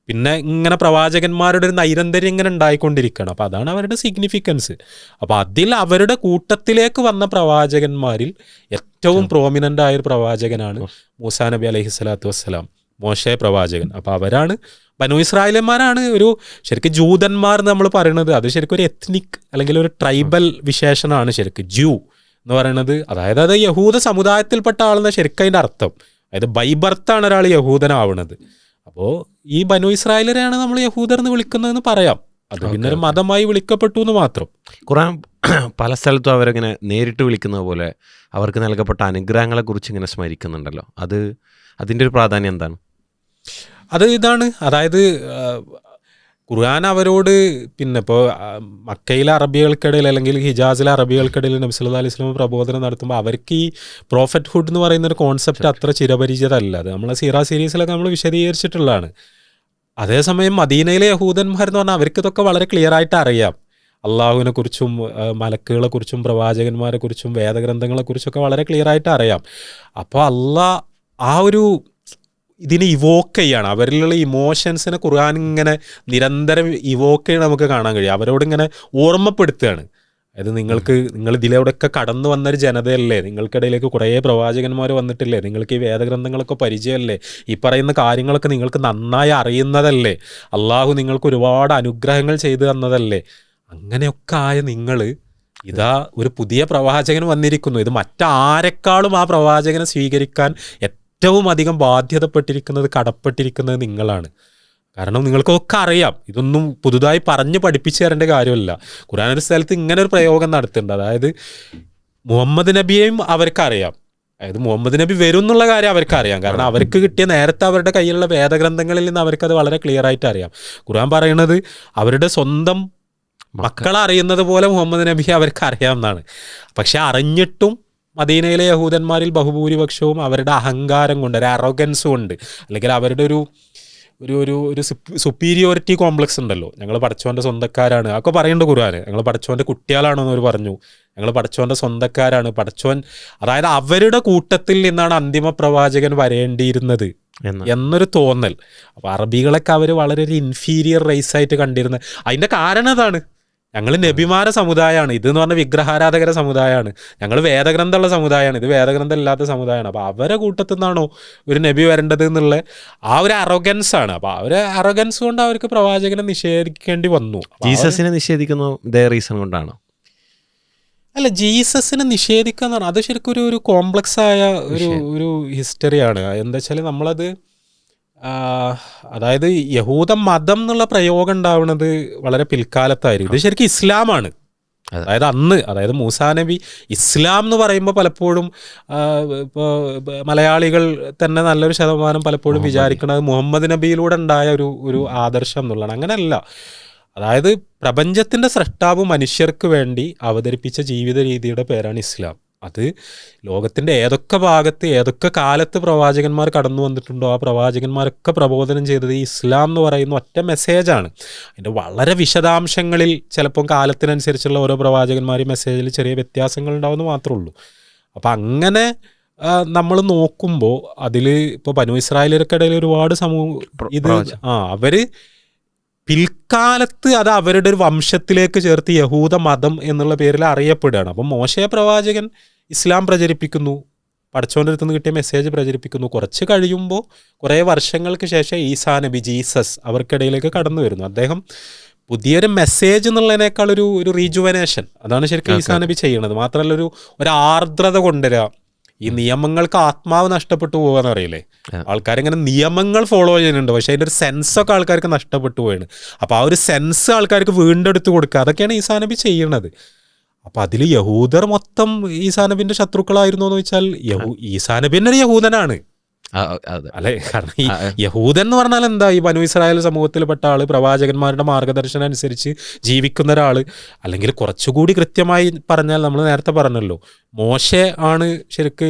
Speaker 1: പിന്നെ ഇങ്ങനെ പ്രവാചകന്മാരുടെ ഒരു നൈരന്തര്യം ഇങ്ങനെ ഉണ്ടായിക്കൊണ്ടിരിക്കുകയാണ്. അപ്പോൾ അതാണ് അവരുടെ സിഗ്നിഫിക്കൻസ്. അപ്പോൾ അതിൽ അവരുടെ കൂട്ടത്തിലേക്ക് വന്ന പ്രവാചകന്മാരിൽ ഏറ്റവും പ്രോമിനൻ്റ് ആയൊരു പ്രവാചകനാണ് മൂസാ നബി അലൈഹി സ്വലാത്തു വസ്സലാം, മോശെ പ്രവാചകൻ. അപ്പോൾ അവരാണ് ബനു ഇസ്രായേലന്മാരാണ് ശരിക്കും ജൂതന്മാർ എന്ന് നമ്മൾ പറയുന്നത്. അത് ശരിക്കും ഒരു എത്നിക് അല്ലെങ്കിൽ ഒരു ട്രൈബൽ വിശേഷണമാണ് ശരിക്കും ജൂ എന്ന് പറയുന്നത്. അതായത് അത് യഹൂദ സമുദായത്തിൽപ്പെട്ട ആളെന്ന ശരിക്കും അതിൻ്റെ അർത്ഥം. അതായത് ബൈബർത്താണ് ഒരാൾ യഹൂദനാവുന്നത്. അപ്പോൾ ഈ ബനു ഇസ്രായേലരെയാണ് നമ്മൾ യഹൂദർ എന്ന് വിളിക്കുന്നതെന്ന് പറയാം. അത് പിന്നെ ഒരു മതമായി വിളിക്കപ്പെട്ടു എന്ന് മാത്രം.
Speaker 3: ഖുർആൻ പല സ്ഥലത്തും അവരങ്ങനെ നേരിട്ട് വിളിക്കുന്നത് പോലെ അവർക്ക് നൽകപ്പെട്ട അനുഗ്രഹങ്ങളെക്കുറിച്ച് ഇങ്ങനെ സ്മരിക്കുന്നുണ്ടല്ലോ. അതിൻ്റെ ഒരു പ്രാധാന്യം എന്താണ്?
Speaker 1: അത് ഇതാണ്, അതായത് ഖുർആൻ അവരോട് പിന്നെ ഇപ്പോൾ മക്കയിലെ അറബികൾക്കിടയിൽ അല്ലെങ്കിൽ ഹിജാസിലെ അറബികൾക്കിടയിൽ നബി സല്ലല്ലാഹു അലൈഹി വസല്ലം പ്രബോധനം നടത്തുമ്പോൾ അവർക്ക് ഈ പ്രോഫറ്റ്ഹുഡ് എന്ന് പറയുന്നൊരു കോൺസെപ്റ്റ് അത്ര ചിരപരിചിതമല്ല. അത് നമ്മളെ സീറ സീരീസിലൊക്കെ നമ്മൾ വിശദീകരിച്ചിട്ടുള്ളതാണ്. അതേസമയം മദീനയിലെ യഹൂദന്മാർ എന്ന് പറഞ്ഞാൽ അവർക്ക് ഇതൊക്കെ വളരെ ക്ലിയർ ആയിട്ട് അറിയാം. അള്ളാഹുവിനെ കുറിച്ചും മലക്കുകളെക്കുറിച്ചും പ്രവാചകന്മാരെക്കുറിച്ചും വേദഗ്രന്ഥങ്ങളെക്കുറിച്ചൊക്കെ വളരെ ക്ലിയർ ആയിട്ട് അറിയാം. അപ്പോൾ അള്ളാഹ് ആ ഒരു ഇതിനെ ഇവോക്ക് ചെയ്യാണ്, അവരിലുള്ള ഇമോഷൻസിനെ ഖുർആൻ ഇങ്ങനെ നിരന്തരം ഇവോക്ക് ചെയ്യണം നമുക്ക് കാണാൻ കഴിയും. അവരോടിങ്ങനെ ഓർമ്മപ്പെടുത്തുകയാണ്. അതായത് നിങ്ങൾ ഇതിലൂടെയൊക്കെ കടന്നു വന്നൊരു ജനതയല്ലേ, നിങ്ങൾക്കിടയിലേക്ക് കുറേ പ്രവാചകന്മാർ വന്നിട്ടില്ലേ, നിങ്ങൾക്ക് ഈ വേദഗ്രന്ഥങ്ങളൊക്കെ പരിചയമല്ലേ, ഈ പറയുന്ന കാര്യങ്ങളൊക്കെ നിങ്ങൾക്ക് നന്നായി അറിയുന്നതല്ലേ, അള്ളാഹു നിങ്ങൾക്ക് ഒരുപാട് അനുഗ്രഹങ്ങൾ ചെയ്തു തന്നതല്ലേ, അങ്ങനെയൊക്കെ ആയ നിങ്ങൾ ഇതാ ഒരു പുതിയ പ്രവാചകൻ വന്നിരിക്കുന്നു. ഇത് മറ്റാരെക്കാളും ആ പ്രവാചകനെ സ്വീകരിക്കാൻ ഏറ്റവും അധികം ബാധ്യതപ്പെട്ടിരിക്കുന്നത്, കടപ്പെട്ടിരിക്കുന്നത് നിങ്ങളാണ്. കാരണം നിങ്ങൾക്കൊക്കെ അറിയാം, ഇതൊന്നും പുതുതായി പറഞ്ഞ് പഠിപ്പിച്ചു തരേണ്ട കാര്യമല്ല. ഖുർആൻ ഒരു സ്ഥലത്ത് ഇങ്ങനെ ഒരു പ്രയോഗം നടത്തുന്നുണ്ട്. അതായത് മുഹമ്മദ് നബിയെയും അവർക്കറിയാം, അതായത് മുഹമ്മദ് നബി വരും എന്നുള്ള കാര്യം അവർക്കറിയാം. കാരണം അവർക്ക് കിട്ടിയ നേരത്തെ അവരുടെ കയ്യിലുള്ള വേദഗ്രന്ഥങ്ങളിൽ നിന്ന് അവർക്കത് വളരെ ക്ലിയർ ആയിട്ട് അറിയാം. ഖുർആൻ പറയുന്നത് അവരുടെ സ്വന്തം മക്കളെ അറിയുന്നത് പോലെ മുഹമ്മദ് നബിയെ അവർക്ക് അറിയാമെന്നാണ്. പക്ഷെ അറിഞ്ഞിട്ടും മദീനയിലെ യഹൂദന്മാരിൽ ബഹുഭൂരിപക്ഷവും അവരുടെ അഹങ്കാരം കൊണ്ട്, ഒരു അറോഗൻസ് കൊണ്ട്, അല്ലെങ്കിൽ അവരുടെ ഒരു സുപ്പീരിയോറിറ്റി കോംപ്ലക്സ് ഉണ്ടല്ലോ, ഞങ്ങൾ പടച്ചോൻ്റെ സ്വന്തക്കാരാണ് അതൊക്കെ പറയുന്നുണ്ട് ഖുർആൻ. ഞങ്ങൾ പടച്ചോൻ്റെ കുട്ടികളാണെന്ന് അവർ പറഞ്ഞു, ഞങ്ങൾ പടച്ചോൻ്റെ സ്വന്തക്കാരാണ്, പടച്ചോൻ, അതായത് അവരുടെ കൂട്ടത്തിൽ നിന്നാണ് അന്തിമ പ്രവാചകൻ വരേണ്ടിയിരുന്നത് എന്നൊരു തോന്നൽ. അപ്പോൾ അറബികളൊക്കെ അവർ വളരെ ഒരു ഇൻഫീരിയർ റേസായിട്ട് കണ്ടിരുന്നത്. അതിൻ്റെ കാരണം അതാണ്, ഞങ്ങൾ നബിമാരെ സമുദായമാണ്, ഇതെന്ന് പറഞ്ഞാൽ വിഗ്രഹാരാധകര സമുദായമാണ്, ഞങ്ങൾ വേദഗ്രന്ഥമുള്ള സമുദായമാണ്, ഇത് വേദഗ്രന്ഥം ഇല്ലാത്ത സമുദായമാണ്. അപ്പോൾ അവരെ കൂട്ടത്തിൽ നിന്നാണോ ഒരു നബി വരേണ്ടത് എന്നുള്ള ആ ഒരു അറോഗൻസാണ്. അപ്പോൾ ആ ഒരു അറോഗൻസ് കൊണ്ട് അവർക്ക് പ്രവാചകനെ നിഷേധിക്കേണ്ടി വന്നു.
Speaker 3: ജീസസിനെ നിഷേധിക്കുന്ന ഇതേ റീസൺ കൊണ്ടാണോ?
Speaker 1: അല്ല, ജീസസിനെ നിഷേധിക്കുക എന്ന് പറഞ്ഞാൽ അത് ശരിക്കും ഒരു കോംപ്ലക്സ് ആയ ഒരു ഹിസ്റ്ററിയാണ്. എന്താ വെച്ചാൽ നമ്മളത് അതായത് യഹൂദ മതം എന്നുള്ള പ്രയോഗം ഉണ്ടാവുന്നത് വളരെ പിൽക്കാലത്തായിരിക്കും. ഇത് ശരിക്കും ഇസ്ലാമാണ്. അതായത് മൂസാ നബി ഇസ്ലാം എന്ന് പറയുമ്പോൾ പലപ്പോഴും ഇപ്പോൾ മലയാളികൾ തന്നെ നല്ലൊരു ശതമാനം പലപ്പോഴും വിചാരിക്കുന്നത് മുഹമ്മദ് നബിയിലൂടെ ഉണ്ടായ ഒരു ആദർശം എന്നുള്ളതാണ്. അങ്ങനെയല്ല. അതായത് പ്രപഞ്ചത്തിൻ്റെ സൃഷ്ടാവ് മനുഷ്യർക്ക് വേണ്ടി അവതരിപ്പിച്ച ജീവിത രീതിയുടെ പേരാണ് ഇസ്ലാം. അത് ലോകത്തിൻ്റെ ഏതൊക്കെ ഭാഗത്ത് ഏതൊക്കെ കാലത്ത് പ്രവാചകന്മാർ കടന്നു വന്നിട്ടുണ്ടോ ആ പ്രവാചകന്മാരൊക്കെ പ്രബോധനം ചെയ്തത് ഈ ഇസ്ലാം എന്ന് പറയുന്ന ഒറ്റ മെസ്സേജാണ്. അതിൻ്റെ വളരെ വിശദാംശങ്ങളിൽ ചിലപ്പം കാലത്തിനനുസരിച്ചുള്ള ഓരോ പ്രവാചകന്മാരും മെസ്സേജിൽ ചെറിയ വ്യത്യാസങ്ങൾ ഉണ്ടാവുമെന്ന് മാത്രമേ ഉള്ളൂ. അപ്പം അങ്ങനെ നമ്മൾ നോക്കുമ്പോൾ അതിൽ ഇപ്പോൾ ബനൂ ഇസ്രായേലിയർക്കിടയിൽ ഒരുപാട് ഇത് അവർ പിൽക്കാലത്ത് അത് അവരുടെ ഒരു വംശത്തിലേക്ക് ചേർത്ത് യഹൂദ മതം എന്നുള്ള പേരിൽ അറിയപ്പെടുകയാണ്. അപ്പം മോശെ പ്രവാചകൻ ഇസ്ലാം പ്രചരിപ്പിക്കുന്നു, പടച്ചോൻ്റെ അടുത്ത് നിന്ന് കിട്ടിയ മെസ്സേജ് പ്രചരിപ്പിക്കുന്നു. കുറച്ച് കഴിയുമ്പോൾ കുറേ വർഷങ്ങൾക്ക് ശേഷം ഈസാ നബി ജീസസ് അവർക്കിടയിലേക്ക് കടന്നു വരുന്നു. അദ്ദേഹം പുതിയൊരു മെസ്സേജ് എന്നുള്ളതിനേക്കാൾ ഒരു റീജുവനേഷൻ അതാണ് ശരിക്കും ഈസാ നബി ചെയ്യണത്. മാത്രമല്ല ഒരു ആർദ്രത കൊണ്ടുവരിക. ഈ നിയമങ്ങൾക്ക് ആത്മാവ് നഷ്ടപ്പെട്ടു പോകാന്ന് അറിയില്ലേ, ആൾക്കാരിങ്ങനെ നിയമങ്ങൾ ഫോളോ ചെയ്യുന്നുണ്ട്, പക്ഷെ അതിൻ്റെ ഒരു സെൻസൊക്കെ ആൾക്കാർക്ക് നഷ്ടപ്പെട്ടു പോയാണ്. അപ്പോൾ ആ ഒരു സെൻസ് ആൾക്കാർക്ക് വീണ്ടെടുത്ത് കൊടുക്കുക, അതൊക്കെയാണ് ഈസാ നബി ചെയ്യണത്. അപ്പം അതിൽ യഹൂദർ മൊത്തം ഈസാ നബിൻ്റെ ശത്രുക്കളായിരുന്നു എന്ന് വെച്ചാൽ ഈസാ നബി ഒരു യഹൂദനാണ് അല്ലെ. കാരണം ഈ യഹൂദൻ എന്ന് പറഞ്ഞാൽ എന്താ, ഈ ബനൂ ഇസ്രായേൽ സമൂഹത്തിൽപ്പെട്ട ആള്, പ്രവാചകന്മാരുടെ മാർഗദർശനം അനുസരിച്ച് ജീവിക്കുന്ന ഒരാൾ. അല്ലെങ്കിൽ കുറച്ചുകൂടി കൃത്യമായി പറഞ്ഞാൽ നമ്മൾ നേരത്തെ പറഞ്ഞല്ലോ, മോശെ ആണ് ശരിക്ക്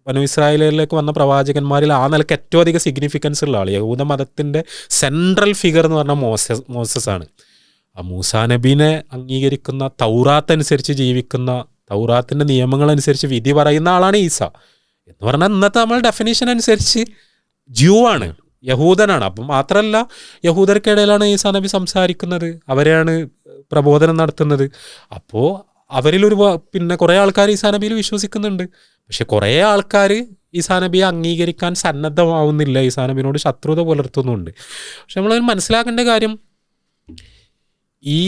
Speaker 1: ബനൂ ഇസ്രായേലിലേക്ക് വന്ന പ്രവാചകന്മാരിൽ ആ നിലക്ക് ഏറ്റവും അധികം സിഗ്നിഫിക്കൻസ് ഉള്ള ആൾ. യഹൂദ മതത്തിൻ്റെ സെൻട്രൽ ഫിഗർ എന്ന് പറഞ്ഞാൽ മോസസ് ആണ്. ആ മൂസാ നബീനെ അംഗീകരിക്കുന്ന, തൗറാത്ത് അനുസരിച്ച് ജീവിക്കുന്ന, തൗറാത്തിൻ്റെ നിയമങ്ങളനുസരിച്ച് വിധി പറയുന്ന ആളാണ് ഈസ എന്ന് പറഞ്ഞാൽ ഇന്നത്തെ നമ്മൾ ഡെഫിനേഷൻ അനുസരിച്ച് ജ്യൂ ആണ്, യഹൂദനാണ്. അപ്പം മാത്രമല്ല യഹൂദർക്കിടയിലാണ് ഈസാ നബി സംസാരിക്കുന്നത്, അവരെയാണ് പ്രബോധനം നടത്തുന്നത്. അപ്പോൾ അവരിലൊരു പിന്നെ കുറേ ആൾക്കാർ ഈസാ നബിയിൽ വിശ്വസിക്കുന്നുണ്ട്, പക്ഷെ കുറേ ആൾക്കാർ ഈസാ നബിയെ അംഗീകരിക്കാൻ സന്നദ്ധമാവുന്നില്ല, ഈസാ നബിനോട് ശത്രുത പുലർത്തുന്നുണ്ട്. പക്ഷെ നമ്മൾ മനസ്സിലാക്കേണ്ട കാര്യം, ഈ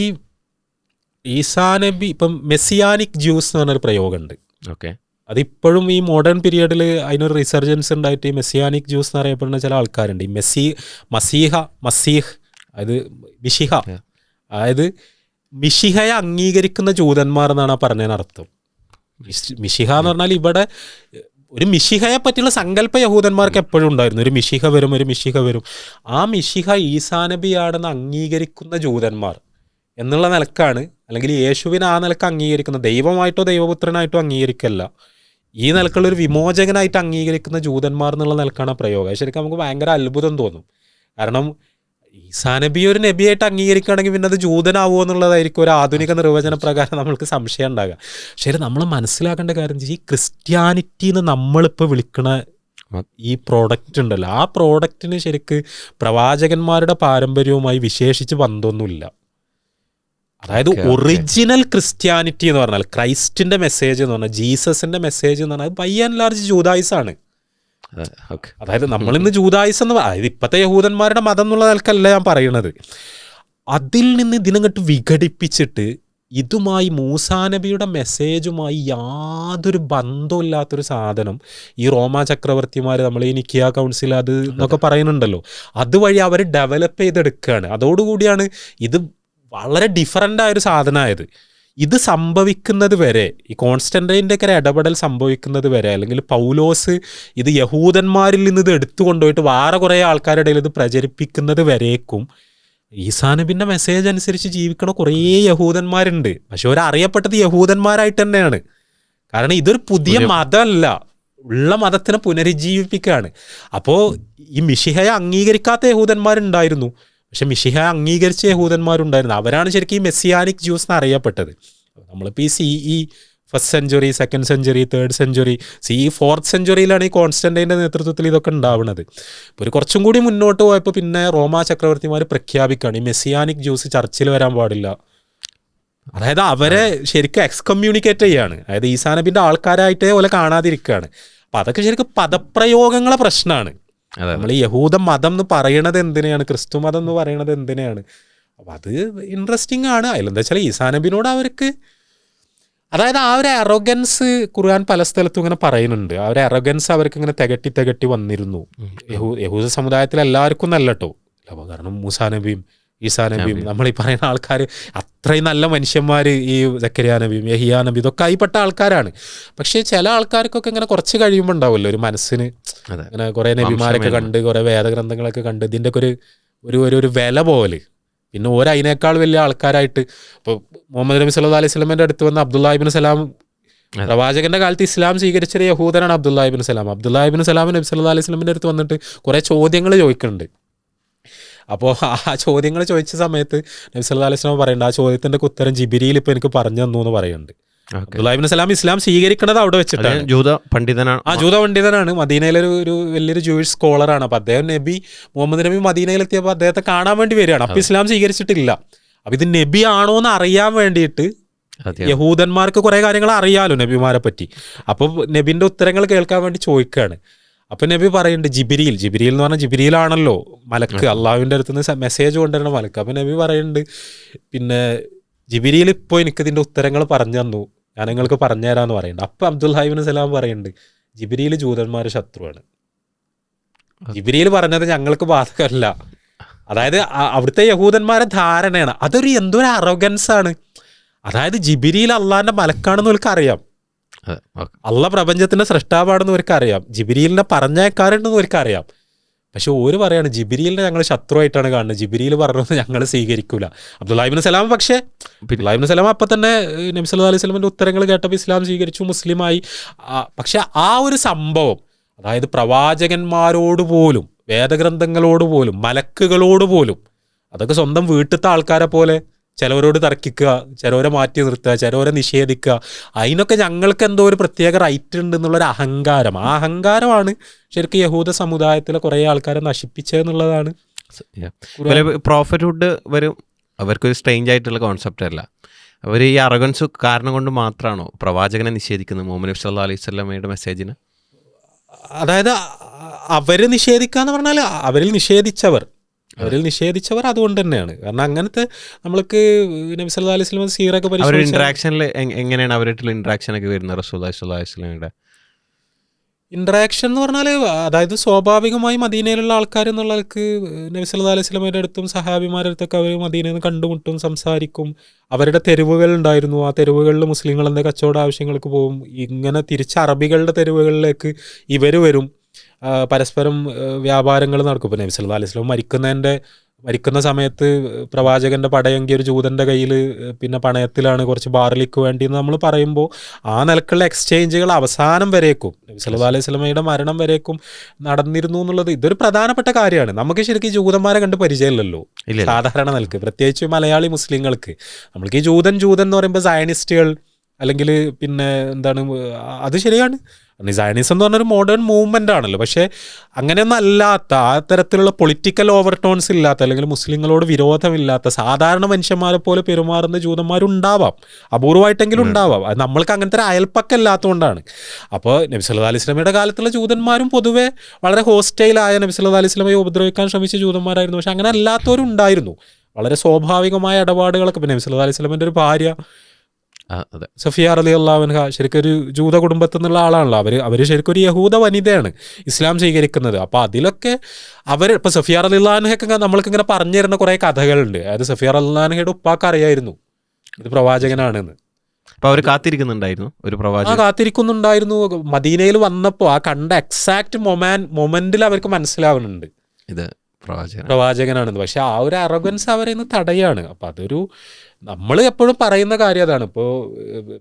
Speaker 1: ഈസാ നബി ഇപ്പം മെസ്സിയാനിക് ജ്യൂസ് എന്ന് പറഞ്ഞൊരു പ്രയോഗമുണ്ട്.
Speaker 3: ഓക്കെ,
Speaker 1: അതിപ്പോഴും ഈ മോഡേൺ പീരിയഡിൽ അതിനൊരു റിസർജൻസ് ഉണ്ടായിട്ട് ഈ മെസ്സിയാനിക് ജ്യൂസ് എന്ന് അറിയപ്പെടുന്ന ചില ആൾക്കാരുണ്ട്. ഈ മസീഹ് അതായത് മിഷിഹ, അതായത് മിഷിഹയെ അംഗീകരിക്കുന്ന ജൂതന്മാർ എന്നാണ് ആ പറഞ്ഞതിനർത്ഥം. മിഷിഹ എന്ന് പറഞ്ഞാൽ ഇവിടെ ഒരു മിഷിഹയെ പറ്റിയുള്ള സങ്കല്പ യഹൂദന്മാർക്ക് എപ്പോഴും ഉണ്ടായിരുന്നു. ഒരു മിഷിഹ വരും. ആ മിഷിഹ ഈസാ നബിയാണെന്ന് അംഗീകരിക്കുന്ന ജൂതന്മാർ എന്നുള്ള നിലക്കാണ്, അല്ലെങ്കിൽ യേശുവിനെ ആ നിലക്ക് അംഗീകരിക്കുന്ന, ദൈവമായിട്ടോ ദൈവപുത്രനായിട്ടോ അംഗീകരിക്കല്ല, ഈ നിലക്കുള്ളൊരു വിമോചകനായിട്ട് അംഗീകരിക്കുന്ന ജൂതന്മാർ എന്നുള്ള നിലക്കാണ് പ്രയോഗം. ശരിക്കും നമുക്ക് ഭയങ്കര അത്ഭുതം തോന്നും. കാരണം ഈസാ നബി ഒരു നബിയായിട്ട് അംഗീകരിക്കുകയാണെങ്കിൽ പിന്നെ അത് ജൂതനാവുമോ എന്നുള്ളതായിരിക്കും ഒരു ആധുനിക നിർവചന പ്രകാരം നമ്മൾക്ക് സംശയം ഉണ്ടാകുക. പക്ഷേ നമ്മൾ മനസ്സിലാക്കേണ്ട കാര്യം, ഈ ക്രിസ്ത്യാനിറ്റിന്ന് നമ്മളിപ്പോൾ വിളിക്കണ ഈ പ്രോഡക്റ്റ് ഉണ്ടല്ലോ, ആ പ്രോഡക്റ്റിന് ശരിക്ക് പ്രവാചകന്മാരുടെ പാരമ്പര്യവുമായി വിശേഷിച്ച് ബന്ധമൊന്നുമില്ല. അതായത് ഒറിജിനൽ ക്രിസ്ത്യാനിറ്റി എന്ന് പറഞ്ഞാൽ, ക്രൈസ്റ്റിൻ്റെ മെസ്സേജ് എന്ന് പറഞ്ഞാൽ, ജീസസിൻ്റെ മെസ്സേജ് എന്ന് പറഞ്ഞാൽ ബൈ ആൻഡ് ലാർജ് ജൂദായിസാണ്. അതായത് നമ്മളിന്ന് ജൂദായിസ് എന്ന് അതായത് ഇപ്പോഴത്തെ യഹൂദന്മാരുടെ മതം എന്നുള്ള നിലക്കല്ല ഞാൻ പറയണത്. അതിൽ നിന്ന് ഇതിനങ്ങോട്ട് വിഘടിപ്പിച്ചിട്ട് ഇതുമായി മൂസാ നബിയുടെ മെസ്സേജുമായി യാതൊരു ബന്ധമില്ലാത്തൊരു സാധനം ഈ റോമാ ചക്രവർത്തിമാർ, നമ്മൾ ഈ നിക്കിയ കൗൺസിൽ അത് എന്നൊക്കെ പറയുന്നുണ്ടല്ലോ, അതുവഴി അവർ ഡെവലപ്പ് ചെയ്തെടുക്കുകയാണ്. അതോടുകൂടിയാണ് ഇത് വളരെ ഡിഫറൻ്റ് ആയൊരു സാധനമായത്. ഇത് സംഭവിക്കുന്നത് വരെ, ഈ കോൺസ്റ്റന്റൈൻ്റെ ഒക്കെ ഇടപെടൽ സംഭവിക്കുന്നത് വരെ, അല്ലെങ്കിൽ പൗലോസ് ഇത് യഹൂദന്മാരിൽ നിന്ന് ഇത് എടുത്തുകൊണ്ടുപോയിട്ട് വേറെ കുറേ ആൾക്കാരുടെ ഇടയിൽ ഇത് പ്രചരിപ്പിക്കുന്നത് വരേക്കും ഈസാ നബിൻ്റെ മെസ്സേജ് അനുസരിച്ച് ജീവിക്കണ കുറേ യഹൂദന്മാരുണ്ട്. പക്ഷെ അവരറിയപ്പെട്ടത് യഹൂദന്മാരായിട്ട് തന്നെയാണ്. കാരണം ഇതൊരു പുതിയ മതമല്ല, ഉള്ള മതത്തിനെ പുനരുജ്ജീവിപ്പിക്കുകയാണ്. അപ്പോൾ ഈ മിശിഹയെ അംഗീകരിക്കാത്ത യഹൂദന്മാരുണ്ടായിരുന്നു, പക്ഷെ മിശിഹയെ അംഗീകരിച്ച യഹൂദന്മാരുണ്ടായിരുന്നു. അവരാണ് ശരിക്കും ഈ മെസ്സിയാനിക് ജ്യൂസ് എന്ന് അറിയപ്പെട്ടത്. നമ്മളിപ്പോൾ ഈ CE first century, second century, third century, CE fourth സെഞ്ച്വറിയിലാണ് ഈ കോൺസ്റ്റന്റൈൻ്റെ നേതൃത്വത്തിൽ ഇതൊക്കെ ഉണ്ടാവുന്നത്. ഇപ്പോൾ ഒരു കുറച്ചും കൂടി മുന്നോട്ട് പോയപ്പോൾ പിന്നെ റോമാ ചക്രവർത്തിമാർ പ്രഖ്യാപിക്കുകയാണ് ഈ മെസ്സിയാനിക് ജ്യൂസ് ചർച്ചിൽ വരാൻ പാടില്ല. അതായത് അവരെ ശരിക്കും എക്സ്കമ്മ്യൂണിക്കേറ്റ് ചെയ്യാണ്. അതായത് ഈസാ നബിൻ്റെ ആൾക്കാരായിട്ടേ പോലെ കാണാതിരിക്കുകയാണ്. അപ്പം അതൊക്കെ ശരിക്കും പദപ്രയോഗങ്ങളെ പ്രശ്നമാണ്. നമ്മൾ ഈ യഹൂദ മതം എന്ന് പറയണത് എന്തിനെയാണ്, ക്രിസ്തു മതം എന്ന് പറയണത് എന്തിനെയാണ്. അപ്പം അത് ഇൻട്രസ്റ്റിംഗ് ആണ്. അതിലെന്താ വെച്ചാൽ ഈസാ നബിനോട് അവർക്ക്, അതായത് ആ ഒരു അറോഗൻസ് ഖുർആൻ പല സ്ഥലത്തും ഇങ്ങനെ പറയുന്നുണ്ട്. ആ ഒരു അറോഗൻസ് അവർക്ക് ഇങ്ങനെ തികട്ടി വന്നിരുന്നു. യഹൂദ സമുദായത്തിൽ എല്ലാവർക്കും നല്ല കേട്ടോ, കാരണം മൂസാ നബിയും ഈസാ നബിയും നമ്മൾ ഈ പറയുന്ന ആൾക്കാർ അത്രയും നല്ല മനുഷ്യന്മാർ, ഈ സക്കരിയ നബിയും യഹിയാ നബി ഇതൊക്കെ ആയിപ്പെട്ട ആൾക്കാരാണ്. പക്ഷേ ചില ആൾക്കാർക്കൊക്കെ ഇങ്ങനെ കുറച്ച് കഴിയുമ്പോൾ ഉണ്ടാവുമല്ലോ ഒരു മനസ്സിന്, ഇങ്ങനെ കുറേ നബിമാരൊക്കെ കണ്ട് കുറേ വേദഗ്രന്ഥങ്ങളൊക്കെ കണ്ട് ഇതിൻ്റെയൊക്കെ ഒരു വില പോലെ പിന്നെ അതിനേക്കാൾ വലിയ ആൾക്കാരായിട്ട് ഇപ്പോൾ മുഹമ്മദ് നബി സല്ലല്ലാഹു അലൈഹി വസല്ലമയുടെ അടുത്ത് വന്ന അബ്ദുല്ലാഹി ഇബ്നു സലാം, പ്രവാചകന്റെ കാലത്ത് ഇസ്ലാം സ്വീകരിച്ചൊരു യഹൂദനാണ് അബ്ദുല്ലാഹി ഇബ്നു സലാം. അബ്ദുല്ലാഹി ഇബ്നു സലാം നബി സല്ലല്ലാഹു അലൈഹി വസല്ലമയുടെ അടുത്ത് വന്നിട്ട് കുറേ ചോദ്യങ്ങൾ ചോദിക്കുന്നുണ്ട്. അപ്പോൾ ആ ചോദ്യങ്ങൾ ചോദിച്ച സമയത്ത് നബി സല്ലല്ലാഹു അലൈഹി വസല്ലം പറയുന്നുണ്ട്, ആ ചോദ്യത്തിൻ്റെ ഉത്തരം ജിബ്രീൽ ഇപ്പോൾ എനിക്ക് പറഞ്ഞു തന്നു എന്ന് പറയുന്നുണ്ട്. അബ്ദുല്ലാഹി ഇബ്നു സലാം ഇസ്ലാം സ്വീകരിക്കുന്നത് അവിടെ വെച്ചിട്ടാണ്.
Speaker 3: ജൂത പണ്ഡിതനാണ്.
Speaker 1: ജൂത പണ്ഡിതനാണ്, മദീനയിലെ ഒരു വലിയൊരു ജൂയിഷ് സ്കോളറാണ്. അപ്പോൾ അദ്ദേഹം മുഹമ്മദ് നബി മദീനയിലെത്തിയപ്പോൾ അദ്ദേഹത്തെ കാണാൻ വേണ്ടി വരികയാണ്. അപ്പോൾ ഇസ്ലാം സ്വീകരിച്ചിട്ടില്ല. അപ്പോൾ ഇത് നബി ആണോ എന്ന് അറിയാൻ വേണ്ടിയിട്ട് യഹൂദന്മാർക്ക് കുറേ കാര്യങ്ങൾ അറിയാലോ നബിമാരെ പറ്റി. അപ്പോൾ നബിൻ്റെ ഉത്തരങ്ങൾ കേൾക്കാൻ വേണ്ടി ചോദിക്കുകയാണ്. അപ്പം നബി പറയുന്നുണ്ട് ജിബ്രീൽ എന്ന് പറഞ്ഞാൽ ജിബ്രീലാണല്ലോ മലക്ക്, അള്ളാഹുവിൻ്റെ അടുത്ത് നിന്ന് മെസ്സേജ് കൊണ്ടുവരുന്ന മലക്ക്. അപ്പം നബി പറയുന്നുണ്ട്, പിന്നെ ജിബ്രീൽ ഇപ്പോൾ എനിക്കിതിൻ്റെ ഉത്തരങ്ങൾ പറഞ്ഞു തന്നു, ഞാൻ നിങ്ങൾക്ക് പറഞ്ഞു തരാമെന്ന് പറയുന്നുണ്ട്. അപ്പം അബ്ദുല്ലാഹി ഇബ്നു സലാം പറയുന്നുണ്ട്, ജിബ്രീൽ ജൂതന്മാരുടെ ശത്രുവാണ്, ജിബ്രീൽ പറഞ്ഞത് ഞങ്ങൾക്ക് ബാധകമല്ല. അതായത് അവിടുത്തെ യഹൂദന്മാരെ ധാരണയാണ്. അതൊരു എന്തൊരു അറോഗൻസാണ്. അതായത് ജിബ്രീൽ അള്ളാഹിൻ്റെ മലക്കാണെന്ന് ഇവർക്ക് അറിയാം, അള്ളാഹ് പ്രപഞ്ചത്തിൻ്റെ സൃഷ്ടാവാണെന്ന് ഇവർക്ക് അറിയാം, ജിബ്രീലിനെ പറഞ്ഞേക്കാറുണ്ടെന്ന് ഇവർക്ക് അറിയാം. പക്ഷെ ഓര് പറയാണ് ജിബ്രീലിനെ ഞങ്ങൾ ശത്രുവായിട്ടാണ് കാണുന്നത്, ജിബ്രീൽ പറഞ്ഞത് ഞങ്ങൾ സ്വീകരിക്കൂല. അബ്ദുല്ലാഹി ഇബ്നു സലാം പക്ഷേ അബ്ദുല്ലാഹി ഇബ്നു സലാം അപ്പം തന്നെ നബി സല്ലല്ലാഹു അലൈഹി വസല്ലമയുടെ ഉത്തരങ്ങൾ കേട്ടപ്പോൾ ഇസ്ലാം സ്വീകരിച്ചു, മുസ്ലിമായി. പക്ഷെ ആ ഒരു സംഭവം, അതായത് പ്രവാചകന്മാരോട് പോലും, വേദഗ്രന്ഥങ്ങളോട് പോലും, മലക്കുകളോട് പോലും, അതൊക്കെ സ്വന്തം വീട്ടിലത്തെ ആൾക്കാരെ പോലെ ചിലവരോട് തർക്കിക്കുക, ചിലവരെ മാറ്റി നിർത്തുക, ചിലവരെ നിഷേധിക്കുക, അതിനൊക്കെ ഞങ്ങൾക്ക് എന്തോ ഒരു പ്രത്യേക റൈറ്റ് ഉണ്ട് എന്നുള്ളൊരു അഹങ്കാരം. ആ അഹങ്കാരമാണ് ശരിക്കും യഹൂദ സമുദായത്തിലെ കുറേ ആൾക്കാരെ നശിപ്പിച്ചതെന്നുള്ളതാണ്.
Speaker 3: പ്രോഫറ്റ്ഹുഡ് വരും അവർക്കൊരു സ്ട്രേഞ്ച് ആയിട്ടുള്ള കോൺസെപ്റ്റ് അല്ല. അവർ ഈ അറഗൻസ് കാരണം കൊണ്ട് മാത്രമാണോ പ്രവാചകനെ നിഷേധിക്കുന്നത്, മുഹമ്മദ് നബി സല്ലല്ലാഹു അലൈഹി വസല്ലമയുടെ മെസ്സേജിന്?
Speaker 1: അതായത് അവർ നിഷേധിക്കുക എന്ന് പറഞ്ഞാൽ അവരിൽ നിഷേധിച്ചവർ അതുകൊണ്ട് തന്നെയാണ്. കാരണം അങ്ങനത്തെ നമ്മൾക്ക് നബി സല്ലല്ലാഹു അലൈഹി വസല്ലം സീറൊക്കെ
Speaker 3: പരിശോധിച്ചാൽ ഇന്ററാക്ഷനിൽ എങ്ങനെയാണ് അവരായിട്ടുള്ള ഇന്ററാക്ഷൻ ഒക്കെ വരുന്നത്? റസൂലുള്ളാഹി സ്വല്ലല്ലാഹു അലൈഹി വസല്ലമയുടെ
Speaker 1: ഇൻട്രാക്ഷൻ എന്ന് പറഞ്ഞാൽ, അതായത് സ്വാഭാവികമായി മദീനയിലുള്ള ആൾക്കാർ എന്നുള്ളവർക്ക് നബി സല്ലല്ലാഹു അലൈഹി വസല്ലമയുടെ അടുത്തും സഹാബിമാരുടെ അടുത്തൊക്കെ അവർ മദീനയിൽ നിന്ന് കണ്ടുമുട്ടും, സംസാരിക്കും. അവരുടെ തെരുവുകൾ ഉണ്ടായിരുന്നു, ആ തെരുവുകളിൽ മുസ്ലിങ്ങൾ എന്താ കച്ചവട ആവശ്യങ്ങൾക്ക് പോകും. ഇങ്ങനെ തിരിച്ച് അറബികളുടെ തെരുവുകളിലേക്ക് ഇവർ വരും, പരസ്പരം വ്യാപാരങ്ങൾ നടക്കും. ഇപ്പോൾ നബി സല്ലല്ലാഹു അലൈഹി വസല്ലം മരിക്കുന്ന സമയത്ത് പ്രവാചകൻ്റെ പടയെങ്കിൽ ഒരു ജൂതൻ്റെ കയ്യിൽ പിന്നെ പണയത്തിലാണ് കുറച്ച് ബാർലിക്ക് വേണ്ടിയെന്ന് നമ്മൾ പറയുമ്പോൾ ആ നിലക്കുള്ള എക്സ്ചേഞ്ചുകൾ അവസാനം വരേക്കും, നബി സല്ലല്ലാഹു അലൈഹി വസല്ലമയുടെ മരണം വരേക്കും നടന്നിരുന്നു എന്നുള്ളത് ഇതൊരു പ്രധാനപ്പെട്ട കാര്യമാണ്. നമുക്ക് ശരിക്കും ജൂതന്മാരെ കണ്ട് പരിചയമില്ലല്ലോ സാധാരണ നിലക്ക്, പ്രത്യേകിച്ച് മലയാളി മുസ്ലിങ്ങൾക്ക്. നമ്മൾക്ക് ഈ ജൂതൻ എന്ന് പറയുമ്പോൾ സയനിസ്റ്റുകൾ അല്ലെങ്കിൽ പിന്നെ എന്താണ്, അത് ശരിയാണ്, സയനിസം എന്ന് പറഞ്ഞൊരു മോഡേൺ മൂവ്മെൻ്റ് ആണല്ലോ. പക്ഷേ അങ്ങനെയൊന്നും അല്ലാത്ത, ആ തരത്തിലുള്ള പൊളിറ്റിക്കൽ ഓവർടോൺസ് ഇല്ലാത്ത, അല്ലെങ്കിൽ മുസ്ലിങ്ങളോട് വിരോധമില്ലാത്ത സാധാരണ മനുഷ്യന്മാരെ പോലെ പെരുമാറുന്ന ജൂതന്മാരുണ്ടാവാം, അപൂർവമായിട്ടെങ്കിലും ഉണ്ടാവാം. അത് നമ്മൾക്ക് അങ്ങനത്തെ ഒരു അയൽപ്പക്കം ഇല്ലാത്തതുകൊണ്ടാണ്. അപ്പോൾ നബി സല്ലല്ലാഹു അലൈഹി വസല്ലമയുടെ കാലത്തുള്ള ജൂതന്മാരും പൊതുവെ വളരെ ഹോസ്റ്റൈലായ, നബി സല്ലല്ലാഹു അലൈഹി വസല്ലമയെ ഉപദ്രവിക്കാൻ ശ്രമിച്ച ജൂതന്മാരായിരുന്നു. പക്ഷെ അങ്ങനെ അല്ലാത്തവരും ഉണ്ടായിരുന്നു, വളരെ സ്വാഭാവികമായ ഇടപാടുകളൊക്കെ. പിന്നെ നബി സല്ലല്ലാഹു അലൈഹി വസല്ലമയുടെ ഒരു ഭാര്യ സഫിയ റളിയല്ലാഹു അൻഹ ശരിക്കും ഒരു ജൂത കുടുംബത്തിൽ നിന്നുള്ള ആളാണല്ലോ. അവർ ശരിക്കും ഒരു യഹൂദ വനിതയാണ് ഇസ്ലാം സ്വീകരിക്കുന്നത്. അപ്പോൾ അതിലൊക്കെ ഇപ്പോൾ സഫിയ റളിയല്ലാഹു അൻഹയൊക്കെ നമ്മൾക്ക് ഇങ്ങനെ പറഞ്ഞു തരുന്ന കുറേ കഥകളുണ്ട്. അതായത് സഫിയ റളിയല്ലാഹു അൻഹയുടെ ഉപ്പാക്ക് അറിയായിരുന്നു ഇത് പ്രവാചകനാണെന്ന്.
Speaker 3: അപ്പോൾ അവർ കാത്തിരിക്കുന്നുണ്ടായിരുന്നു, ഒരു പ്രവാചകൻ
Speaker 1: കാത്തിരിക്കുന്നുണ്ടായിരുന്നു. മദീനയിൽ വന്നപ്പോൾ ആ കണ്ട എക്സാക്ട് മൊമെന്റിൽ അവർക്ക് മനസ്സിലാവുന്നുണ്ട്
Speaker 3: ഇത്
Speaker 1: പ്രവാചകനാണെന്ന്. പക്ഷെ ആ ഒരു അറോഗൻസ് അവരെ ഇന്ന് തടയാണ്. അപ്പം അതൊരു നമ്മൾ എപ്പോഴും പറയുന്ന കാര്യം അതാണ്. ഇപ്പോൾ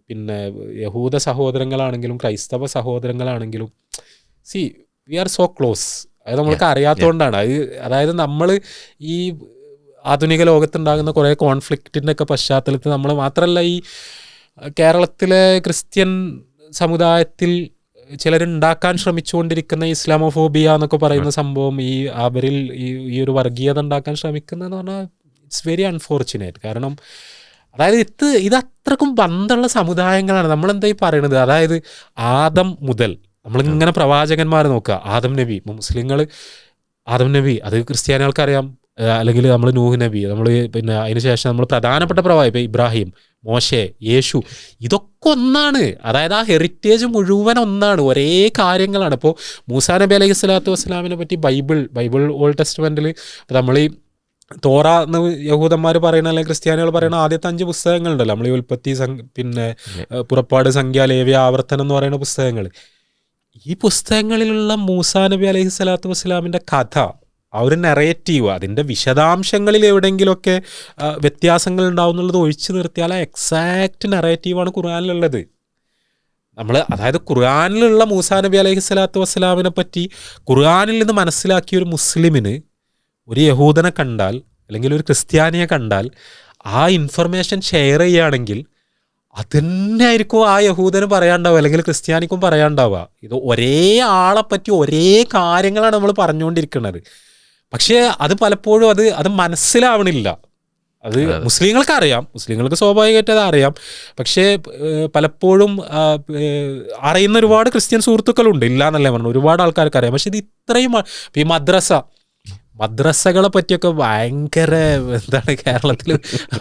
Speaker 1: പിന്നെ യഹൂദ സഹോദരങ്ങളാണെങ്കിലും ക്രൈസ്തവ സഹോദരങ്ങളാണെങ്കിലും വി ആർ സോ ക്ലോസ്. അത് നമ്മൾക്ക് അറിയാത്തതുകൊണ്ടാണ്. അതായത് നമ്മൾ ഈ ആധുനിക ലോകത്തുണ്ടാകുന്ന കുറേ കോൺഫ്ലിക്റ്റിൻ്റെ ഒക്കെ പശ്ചാത്തലത്തിൽ നമ്മൾ മാത്രമല്ല, ഈ കേരളത്തിലെ ക്രിസ്ത്യൻ സമുദായത്തിൽ ചിലരുണ്ടാക്കാൻ ശ്രമിച്ചുകൊണ്ടിരിക്കുന്ന ഇസ്ലാമോഫോബിയ എന്നൊക്കെ പറയുന്ന സംഭവം, അവരിൽ ഈ ഒരു വർഗീയത ഉണ്ടാക്കാൻ ശ്രമിക്കുന്നതെന്ന് പറഞ്ഞാൽ ഇറ്റ്സ് വെരി അൺഫോർച്ചുനേറ്റ്. കാരണം അതായത് ഇത് അത്രക്കും ബന്ധമുള്ള സമുദായങ്ങളാണ്. നമ്മളെന്താ ഈ പറയണത്? അതായത് ആദം മുതൽ നമ്മളിങ്ങനെ പ്രവാചകന്മാരെ നോക്കുക. ആദം നബി, മുസ്ലിങ്ങൾ ആദം നബി, അത് ക്രിസ്ത്യാനികൾക്കറിയാം. അല്ലെങ്കിൽ നമ്മൾ നൂഹ് നബി, നമ്മൾ പിന്നെ അതിന് ശേഷം നമ്മൾ പ്രധാനപ്പെട്ട പ്രവാചകൻ ഇബ്രാഹിം, മോശെ, യേശു, ഇതൊക്കെ ഒന്നാണ്. അതായത് ആ ഹെറിറ്റേജ് മുഴുവൻ ഒന്നാണ്, ഒരേ കാര്യങ്ങളാണ്. ഇപ്പോൾ മൂസാ നബി അലൈഹി സ്വലാത്തു വസ്സലാമിനെ പറ്റി ബൈബിൾ ഓൾഡ് ടെസ്റ്റ്മെൻറ്റിൽ നമ്മൾ ഈ തോറ എന്ന് യഹൂദന്മാർ പറയുന്ന അല്ലെങ്കിൽ ക്രിസ്ത്യാനികൾ പറയുന്ന ആദ്യത്തെ 5 പുസ്തകങ്ങളുണ്ടല്ലോ, നമ്മൾ ഈ ഉൽപ്പത്തി, പിന്നെ പുറപ്പാട്, സംഖ്യ, ലേവ്യ, ആവർത്തനം എന്ന് പറയുന്ന പുസ്തകങ്ങൾ. ഈ പുസ്തകങ്ങളിലുള്ള മൂസാ നബി അലൈഹി സ്വലാത്തു വസ്സലാമിൻ്റെ കഥ, ആ ഒരു നെറേറ്റീവ്, അതിൻ്റെ വിശദാംശങ്ങളിൽ എവിടെയെങ്കിലുമൊക്കെ വ്യത്യാസങ്ങൾ ഉണ്ടാവും എന്നുള്ളത് ഒഴിച്ചു നിർത്തിയാൽ ആ എക്സാക്റ്റ് നെറേറ്റീവാണ് ഖുർആനിലുള്ളത്. അതായത് ഖുർആനിലുള്ള മൂസാ നബി അലൈഹി സ്വലാത്തു വസ്സലാമിനെ പറ്റി ഖുർആനിൽ നിന്ന് മനസ്സിലാക്കിയ ഒരു മുസ്ലിമിന് ഒരു യഹൂദനെ കണ്ടാൽ അല്ലെങ്കിൽ ഒരു ക്രിസ്ത്യാനിയെ കണ്ടാൽ ആ ഇൻഫർമേഷൻ ഷെയർ ചെയ്യുകയാണെങ്കിൽ അതന്നെ ആയിരിക്കും ആ യഹൂദന് പറയാണ്ടാവുക അല്ലെങ്കിൽ ക്രിസ്ത്യാനിക്കും പറയാണ്ടാവുക. ഇത് ഒരേ ആളെപ്പറ്റി ഒരേ കാര്യങ്ങളാണ് നമ്മൾ പറഞ്ഞുകൊണ്ടിരിക്കുന്നത്. പക്ഷേ അത് പലപ്പോഴും അത് മനസ്സിലാവണില്ല. അത് മുസ്ലിങ്ങൾക്ക് അറിയാം, മുസ്ലിങ്ങൾക്ക് സ്വാഭാവികമായിട്ട് അത് അറിയാം. പക്ഷേ പലപ്പോഴും അറിയുന്ന ഒരുപാട് ക്രിസ്ത്യൻ സുഹൃത്തുക്കളുണ്ട്, ഇല്ല എന്നല്ലേ പറഞ്ഞു, ഒരുപാട് ആൾക്കാർക്ക് അറിയാം. പക്ഷെ ഇത് ഇത്രയും ഈ മദ്രസകളെ പറ്റിയൊക്കെ ഭയങ്കര കേരളത്തിൽ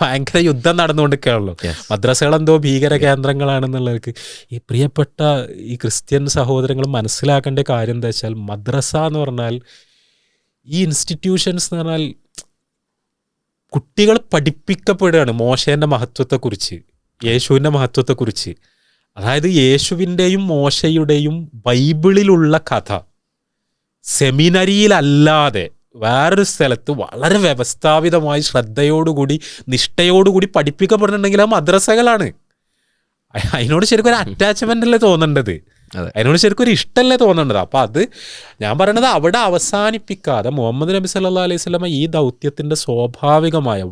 Speaker 1: ഭയങ്കര യുദ്ധം നടന്നുകൊണ്ടിരിക്കുകയാണല്ലോ. മദ്രസകളെന്തോ ഭീകര കേന്ദ്രങ്ങളാണെന്നുള്ളവർക്ക് ഈ പ്രിയപ്പെട്ട ഈ ക്രിസ്ത്യൻ സഹോദരങ്ങൾ മനസ്സിലാക്കേണ്ട കാര്യം എന്താ വെച്ചാൽ, മദ്രസ എന്ന് പറഞ്ഞാൽ, ഈ ഇൻസ്റ്റിറ്റ്യൂഷൻസ് എന്ന് പറഞ്ഞാൽ കുട്ടികൾ പഠിപ്പിക്കപ്പെടുകയാണ് മോശേൻ്റെ മഹത്വത്തെക്കുറിച്ച്, യേശുവിൻ്റെ മഹത്വത്തെക്കുറിച്ച്. അതായത് യേശുവിൻ്റെയും മോശയുടെയും ബൈബിളിലുള്ള കഥ സെമിനറിയിലല്ലാതെ വേറൊരു സ്ഥലത്ത് വളരെ വ്യവസ്ഥാപിതമായി ശ്രദ്ധയോടുകൂടി നിഷ്ഠയോടുകൂടി പഠിപ്പിക്കപ്പെടുന്നുണ്ടെങ്കിൽ ആ മദ്രസകളാണ്. അതിനോട് ശരിക്കും ഒരു അറ്റാച്ച്മെൻ്റ് അല്ലേ തോന്നേണ്ടത്, അതിനോട് ശരിക്കും ഒരു ഇഷ്ടമല്ലേ തോന്നേണ്ടത്. അപ്പം അത് ഞാൻ പറയണത് അവിടെ അവസാനിപ്പിക്കാതെ മുഹമ്മദ് നബി സല്ലല്ലാഹു അലൈഹി വസല്ലമ ഈ ദൗത്യത്തിൻ്റെ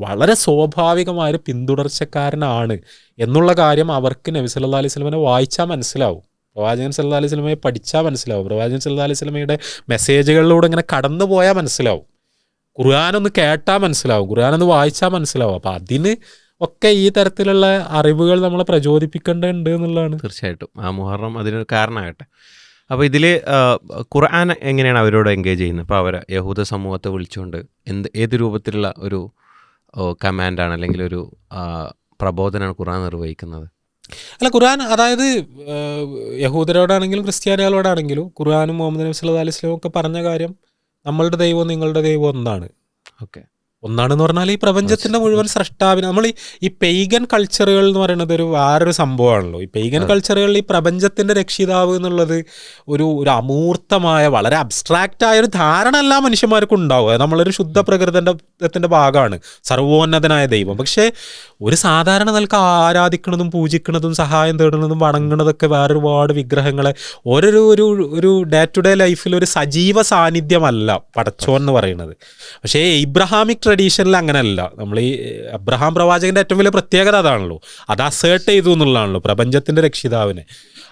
Speaker 1: വളരെ സ്വാഭാവികമായൊരു പിന്തുടർച്ചക്കാരനാണ് എന്നുള്ള കാര്യം അവർക്ക് നബി സല്ലല്ലാഹു അലൈഹി വസല്ലമനെ വായിച്ചാൽ മനസ്സിലാവും, പ്രവാചകൻ സല്ലല്ലാഹു അലൈഹി വസല്ലമയെ പഠിച്ചാൽ മനസ്സിലാവും, പ്രവാചകൻ സല്ലല്ലാഹു അലൈഹി വസല്ലമയുടെ മെസ്സേജുകളിലൂടെ ഇങ്ങനെ കടന്നു പോയാൽ മനസ്സിലാവും, ഖുർആനൊന്ന് കേട്ടാൽ മനസ്സിലാവും, ഖുർആനൊന്ന് വായിച്ചാൽ മനസ്സിലാവും. അപ്പം അതിന് ഒക്കെ ഈ തരത്തിലുള്ള അറിവുകൾ നമ്മളെ പ്രചോദിപ്പിക്കേണ്ടതുണ്ട് എന്നുള്ളതാണ്.
Speaker 3: തീർച്ചയായിട്ടും ആ മുഹറം അതിനൊരു കാരണമാകട്ടെ. അപ്പോൾ ഇതിൽ ഖുർആൻ എങ്ങനെയാണ് അവരോട് എൻഗേജ് ചെയ്യുന്നത്? ഇപ്പോൾ അവർ യഹൂദ സമൂഹത്തെ വിളിച്ചുകൊണ്ട് ഏത് രൂപത്തിലുള്ള ഒരു കമാൻഡാണ് അല്ലെങ്കിൽ ഒരു പ്രബോധനമാണ് ഖുർആൻ നിർവഹിക്കുന്നത്?
Speaker 1: അല്ല, ഖുർആൻ അതായത് യഹൂദരോടാണെങ്കിലും ക്രിസ്ത്യാനികളോടാണെങ്കിലും ഖുർആനും മുഹമ്മദ് നബി സല്ലല്ലാഹു അലൈഹി വസല്ലം ഒക്കെ പറഞ്ഞ കാര്യം, നമ്മളുടെ ദൈവവും നിങ്ങളുടെ ദൈവവും ഒന്നാണ്.
Speaker 3: ഓക്കെ,
Speaker 1: ഒന്നാണെന്ന് പറഞ്ഞാൽ ഈ പ്രപഞ്ചത്തിൻ്റെ മുഴുവൻ സ്രഷ്ടാവിന് നമ്മൾ ഈ പെയ്ഗൻ കൾച്ചറുകൾ എന്ന് പറയുന്നത് വേറൊരു സംഭവമാണല്ലോ. ഈ പെയ്ഗൻ കൾച്ചറുകളിൽ ഈ പ്രപഞ്ചത്തിൻ്റെ രക്ഷിതാവ് എന്നുള്ളത് ഒരു അമൂർത്തമായ വളരെ അബ്സ്ട്രാക്റ്റായ ഒരു ധാരണ എല്ലാ മനുഷ്യന്മാർക്കും ഉണ്ടാവുക. നമ്മളൊരു ശുദ്ധ പ്രകൃതത്തിൻ്റെ ഭാഗമാണ് സർവോന്നതനായ ദൈവം. പക്ഷേ ഒരു സാധാരണ നിലക്ക് ആരാധിക്കുന്നതും പൂജിക്കുന്നതും സഹായം തേടുന്നതും വണങ്ങുന്നതൊക്കെ വേറൊരുപാട് വിഗ്രഹങ്ങളെ ഒരു ഡേ ടു ഡേ ലൈഫിൽ ഒരു സജീവ സാന്നിധ്യമല്ല പടച്ചോൻ എന്ന് പറയുന്നത്. പക്ഷേ ഇബ്രാഹാമിക് ട്രഡീഷനിൽ അങ്ങനെയല്ല. നമ്മൾ ഈ അബ്രഹാം പ്രവാചകൻ്റെ ഏറ്റവും വലിയ പ്രത്യേകത അതാണല്ലോ, അത് അസേർട്ട് ചെയ്തു എന്നുള്ളതാണല്ലോ പ്രപഞ്ചത്തിൻ്റെ രക്ഷിതാവിനെ.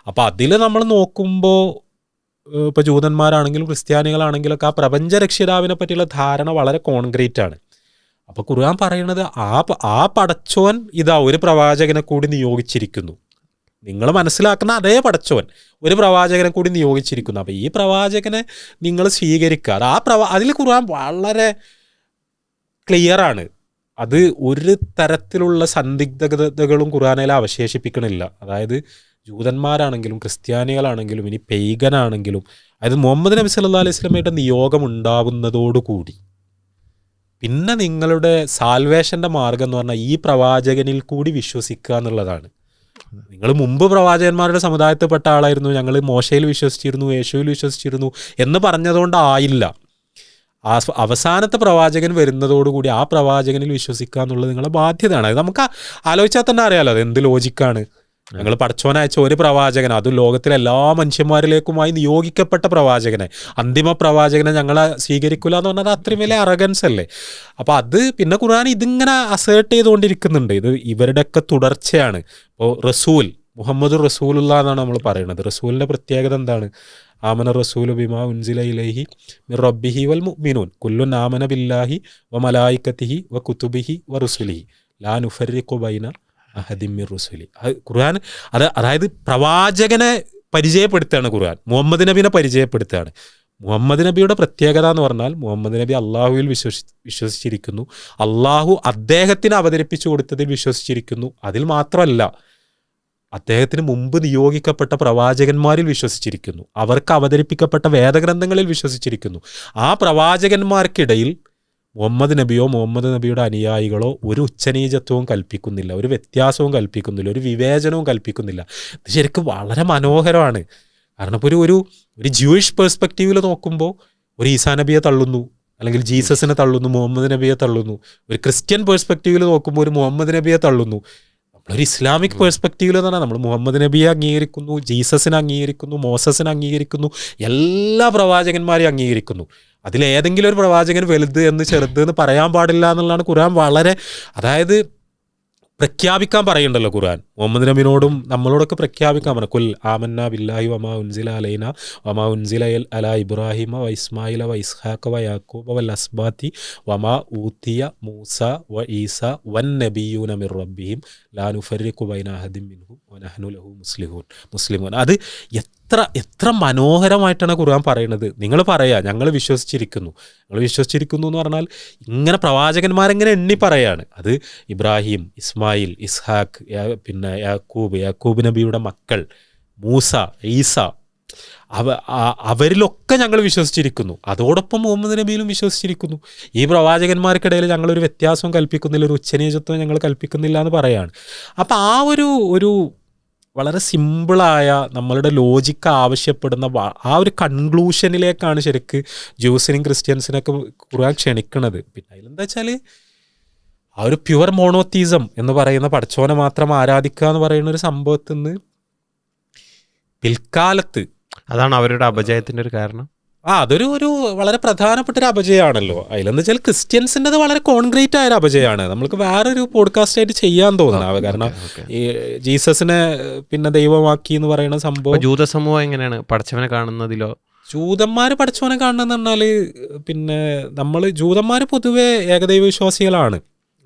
Speaker 1: അപ്പോൾ അതിൽ നമ്മൾ നോക്കുമ്പോൾ ഇപ്പോൾ ജൂതന്മാരാണെങ്കിലും ക്രിസ്ത്യാനികളാണെങ്കിലൊക്കെ ആ പ്രപഞ്ച രക്ഷിതാവിനെ പറ്റിയുള്ള ധാരണ വളരെ കോൺക്രീറ്റ് ആണ്. അപ്പോൾ ഖുർആൻ പറയുന്നത് ആ പടച്ചോൻ ഇതാ ഒരു പ്രവാചകനെ കൂടി നിയോഗിച്ചിരിക്കുന്നു. നിങ്ങൾ മനസ്സിലാക്കുന്ന അതേ പടച്ചോൻ ഒരു പ്രവാചകനെ കൂടി നിയോഗിച്ചിരിക്കുന്നു. അപ്പോൾ ഈ പ്രവാചകനെ നിങ്ങൾ സ്വീകരിക്കുക. അതിൽ ഖുർആൻ വളരെ ക്ലിയറാണ്. അത് ഒരു തരത്തിലുള്ള സന്ദിഗ്ധതകളും ഖുർആനിൽ അവശേഷിപ്പിക്കണില്ല. അതായത് ജൂതന്മാരാണെങ്കിലും ക്രിസ്ത്യാനികളാണെങ്കിലും ഇനി പെയ്ഗനാണെങ്കിലും, അതായത് മുഹമ്മദ് നബി സല്ലല്ലാഹു അലൈഹി വസല്ലമയുടെ നിയോഗം ഉണ്ടാവുന്നതോടുകൂടി പിന്നെ നിങ്ങളുടെ സാൽവേഷൻ്റെ മാർഗം എന്ന് പറഞ്ഞാൽ ഈ പ്രവാചകനിൽ കൂടി വിശ്വസിക്കുക എന്നുള്ളതാണ്. നിങ്ങൾ മുമ്പ് പ്രവാചകന്മാരുടെ സമുദായത്തിൽപ്പെട്ട ആളായിരുന്നു, ഞങ്ങൾ മോശയിൽ വിശ്വസിച്ചിരുന്നു, യേശുവിൽ വിശ്വസിച്ചിരുന്നു എന്ന് പറഞ്ഞതുകൊണ്ടായില്ല. അവസാനത്തെ പ്രവാചകൻ വരുന്നതോടുകൂടി ആ പ്രവാചകനിൽ വിശ്വസിക്കുക എന്നുള്ളത് നിങ്ങളുടെ ബാധ്യതയാണ്. അത് നമുക്ക് ആലോചിച്ചാൽ തന്നെ അറിയാലോ അത് എന്ത് ലോജിക്കാണ്. ഞങ്ങൾ പടച്ചോനയച്ച ഒരു പ്രവാചകനെ, അതും ലോകത്തിലെ എല്ലാ മനുഷ്യന്മാരിലേക്കുമായി നിയോഗിക്കപ്പെട്ട പ്രവാചകനെ, അന്തിമ പ്രവാചകനെ ഞങ്ങളെ സ്വീകരിക്കില്ല എന്ന് പറഞ്ഞാൽ അത്രയും വലിയ അറഗൻസ് അല്ലേ. അപ്പോൾ അത് പിന്നെ ഖുർആൻ ഇതിങ്ങനെ അസേർട്ട് ചെയ്തുകൊണ്ടിരിക്കുന്നുണ്ട്. ഇത് ഇവരുടെയൊക്കെ തുടർച്ചയാണ്. ഇപ്പോൾ റസൂൽ മുഹമ്മദ് റസൂലുള്ള എന്നാണ് നമ്മൾ പറയുന്നത്. റസൂലിൻ്റെ പ്രത്യേകത എന്താണ്? ആമന റസൂലു ബിമാ ഉൻസില ഇലൈഹി മിർ റബ്ബിഹി വൽ മുഅ്മിനൂൻ കുല്ലുൻ ആമന ബില്ലാഹി വ മലായികതിഹി വ കുതുബിഹി വ റുസുലിഹി ലാ നുഫർരിഖു ബൈന അഹദിൻ മിർ റുസുലി. ഖുർആൻ അതായത് പ്രവാചകനെ പരിചയപ്പെടുത്തുകയാണ് ഖുർആൻ, മുഹമ്മദ് നബിനെ പരിചയപ്പെടുത്തുകയാണ്. മുഹമ്മദ് നബിയുടെ പ്രത്യേകത എന്ന് പറഞ്ഞാൽ മുഹമ്മദ് നബി അള്ളാഹുവിൽ വിശ്വസിച്ചിരിക്കുന്നു, അള്ളാഹു അദ്ദേഹത്തിന് അവതരിപ്പിച്ചു കൊടുത്തതിൽ വിശ്വസിച്ചിരിക്കുന്നു. അതിൽ മാത്രമല്ല, അദ്ദേഹത്തിന് മുമ്പ് നിയോഗിക്കപ്പെട്ട പ്രവാചകന്മാരിൽ വിശ്വസിച്ചിരിക്കുന്നു, അവർക്ക് അവതരിപ്പിക്കപ്പെട്ട വേദഗ്രന്ഥങ്ങളിൽ വിശ്വസിച്ചിരിക്കുന്നു. ആ പ്രവാചകന്മാർക്കിടയിൽ മുഹമ്മദ് നബിയോ മുഹമ്മദ് നബിയുടെ അനുയായികളോ ഒരു ഉച്ചനീചത്വവും കൽപ്പിക്കുന്നില്ല, ഒരു വ്യത്യാസവും കൽപ്പിക്കുന്നില്ല, ഒരു വിവേചനവും കൽപ്പിക്കുന്നില്ല. ഇത് ശരിക്കും വളരെ മനോഹരമാണ്. കാരണം ഇപ്പോൾ ഒരു ജൂയിഷ് പെർസ്പെക്റ്റീവിൽ നോക്കുമ്പോൾ ഒരു ഈസാ നബിയെ തള്ളുന്നു, അല്ലെങ്കിൽ ജീസസിനെ തള്ളുന്നു, മുഹമ്മദ് നബിയെ തള്ളുന്നു. ഒരു ക്രിസ്ത്യൻ പേഴ്സ്പെക്റ്റീവിൽ നോക്കുമ്പോൾ ഒരു മുഹമ്മദ് നബിയെ തള്ളുന്നു. നമ്മളൊരു ഇസ്ലാമിക് പേഴ്സ്പെക്റ്റീവിൽ എന്ന് പറഞ്ഞാൽ നമ്മൾ മുഹമ്മദ് നബിയെ അംഗീകരിക്കുന്നു, ജീസസിനെ അംഗീകരിക്കുന്നു, മോസസിനെ അംഗീകരിക്കുന്നു, എല്ലാ പ്രവാചകന്മാരെയും അംഗീകരിക്കുന്നു. അതിലേതെങ്കിലും ഒരു പ്രവാചകൻ വലുത് എന്ന് ചെറുത് എന്ന് പറയാൻ പാടില്ല എന്നുള്ളതാണ് ഖുർആൻ വളരെ, അതായത് പ്രഖ്യാപിക്കാൻ പറയുന്നുണ്ടല്ലോ ഖുർആൻ. മുഹമ്മദ് നബിനോടും നമ്മളോടൊക്കെ പ്രഖ്യാപിക്കാൻ പറഞ്ഞു, കുൽ ആമന്ന ബില്ലാഹി വമാ ഉൻസില അലൈന വമാ ഉൻസില അലാ ഇബ്രാഹിമ വ ഇസ്മായില വ ഇസ്ഹാഖ വ യാക്കൂബ വൽ അസ്ബാത്തി വമാ ഊത്തിയ മൂസ വ ഈസ വൻ നബിയൂന മിർ റബ്ബിഹിം ലാ നുഫർരിഖു ബൈന അഹദിൻ മിൻഹും വ നഹ്നു ലഹു മുസ്ലിമൂൻ. അത് എത്ര മനോഹരമായിട്ടാണ് ഖുർആൻ പറയുന്നത്. നിങ്ങൾ പറയാ ഞങ്ങൾ വിശ്വസിച്ചിരിക്കുന്നു എന്ന് പറഞ്ഞാൽ ഇങ്ങനെ പ്രവാചകന്മാരെങ്ങനെ എണ്ണി പറയാണ്. അത് ഇബ്രാഹിം, ഇസ്മായിൽ, ഇസ്ഹാഖ്, പിന്നെ യാക്കൂബ് നബിയുടെ മക്കൾ, മൂസ, ഈസ, അവരിലൊക്കെ ഞങ്ങൾ വിശ്വസിച്ചിരിക്കുന്നു. അതോടൊപ്പം മുഹമ്മദ് നബിയിലും വിശ്വസിച്ചിരിക്കുന്നു. ഈ പ്രവാചകന്മാർക്കിടയിൽ ഞങ്ങളൊരു വ്യത്യാസവും കൽപ്പിക്കുന്നില്ല, ഒരു ഉച്ചനീചത്വം ഞങ്ങൾ കൽപ്പിക്കുന്നില്ല എന്ന് പറയാണ്. അപ്പം ആ ഒരു വളരെ സിമ്പിളായ നമ്മളുടെ ലോജിക്ക് ആവശ്യപ്പെടുന്ന ആ ഒരു കൺക്ലൂഷനിലേക്കാണ് ശരിക്ക് ജ്യൂസിനും ക്രിസ്ത്യൻസിനൊക്കെ ഖുർആൻ ക്ഷണിക്കുന്നത്. പിന്നെ അതിലെന്താ വെച്ചാൽ ആ ഒരു പ്യുവർ മോണോത്തീസം എന്ന് പറയുന്ന പടച്ചോനെ മാത്രം ആരാധിക്കുക എന്ന് പറയുന്ന ഒരു സംഭവത്തിൽ നിന്ന് പിൽക്കാലത്ത്
Speaker 3: അതാണ് അവരുടെ അപജയത്തിൻ്റെ ഒരു കാരണം.
Speaker 1: അതൊരു വളരെ പ്രധാനപ്പെട്ട ഒരു അപജയമാണല്ലോ. അതിലെന്ന് വെച്ചാൽ ക്രിസ്ത്യൻസിൻ്റെത് വളരെ കോൺക്രീറ്റ് ആയൊരു അപജയമാണ്. നമ്മൾക്ക് വേറൊരു പോഡ്കാസ്റ്റ് ആയിട്ട് ചെയ്യാൻ തോന്നുന്നത്. കാരണം ഈ ജീസസിനെ പിന്നെ ദൈവമാക്കി എന്ന് പറയുന്ന സംഭവം,
Speaker 3: ജൂത സമൂഹം എങ്ങനെയാണ് പടച്ചവനെ കാണുന്നതിലോ?
Speaker 1: ജൂതന്മാർ പടച്ചവനെ കാണുന്നതെന്ന് പറഞ്ഞാൽ പിന്നെ ജൂതന്മാർ പൊതുവെ ഏകദൈവ വിശ്വാസികളാണ്.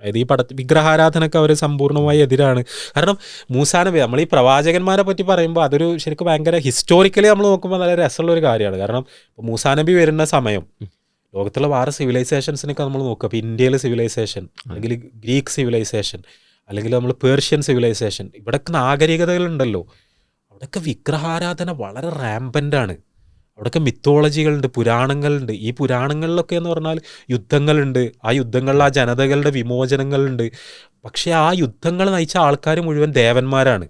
Speaker 1: അതായത് ഈ വിഗ്രഹാരാധനക്ക് അവർ സമ്പൂർണ്ണമായി എതിരാണ്. കാരണം മൂസാ നബി, നമ്മൾ ഈ പ്രവാചകന്മാരെ പറ്റി പറയുമ്പോൾ അതൊരു ശരിക്കും ഭയങ്കര ഹിസ്റ്റോറിക്കലി നമ്മൾ നോക്കുമ്പോൾ നല്ല രസമുള്ള ഒരു കാര്യമാണ്. കാരണം മൂസാ നബി വരുന്ന സമയം ലോകത്തുള്ള വേറെ സിവിലൈസേഷൻസിനൊക്കെ നമ്മൾ നോക്കുക. ഇപ്പോൾ ഇന്ത്യയിലെ സിവിലൈസേഷൻ, അല്ലെങ്കിൽ ഗ്രീക്ക് സിവിലൈസേഷൻ, അല്ലെങ്കിൽ നമ്മൾ പേർഷ്യൻ സിവിലൈസേഷൻ, ഇവിടെയൊക്കെ നാഗരികതകളുണ്ടല്ലോ. അവിടെയൊക്കെ വിഗ്രഹാരാധന വളരെ റാമ്പൻ്റാണ്. അവിടെയൊക്കെ മിത്തോളജികളുണ്ട്, പുരാണങ്ങളുണ്ട്. ഈ പുരാണങ്ങളിലൊക്കെ എന്ന് പറഞ്ഞാൽ യുദ്ധങ്ങളുണ്ട്. ആ യുദ്ധങ്ങളിൽ ആ ജനതകളുടെ വിമോചനങ്ങളുണ്ട്. പക്ഷേ ആ യുദ്ധങ്ങൾ നയിച്ച ആൾക്കാർ മുഴുവൻ ദേവന്മാരാണ്,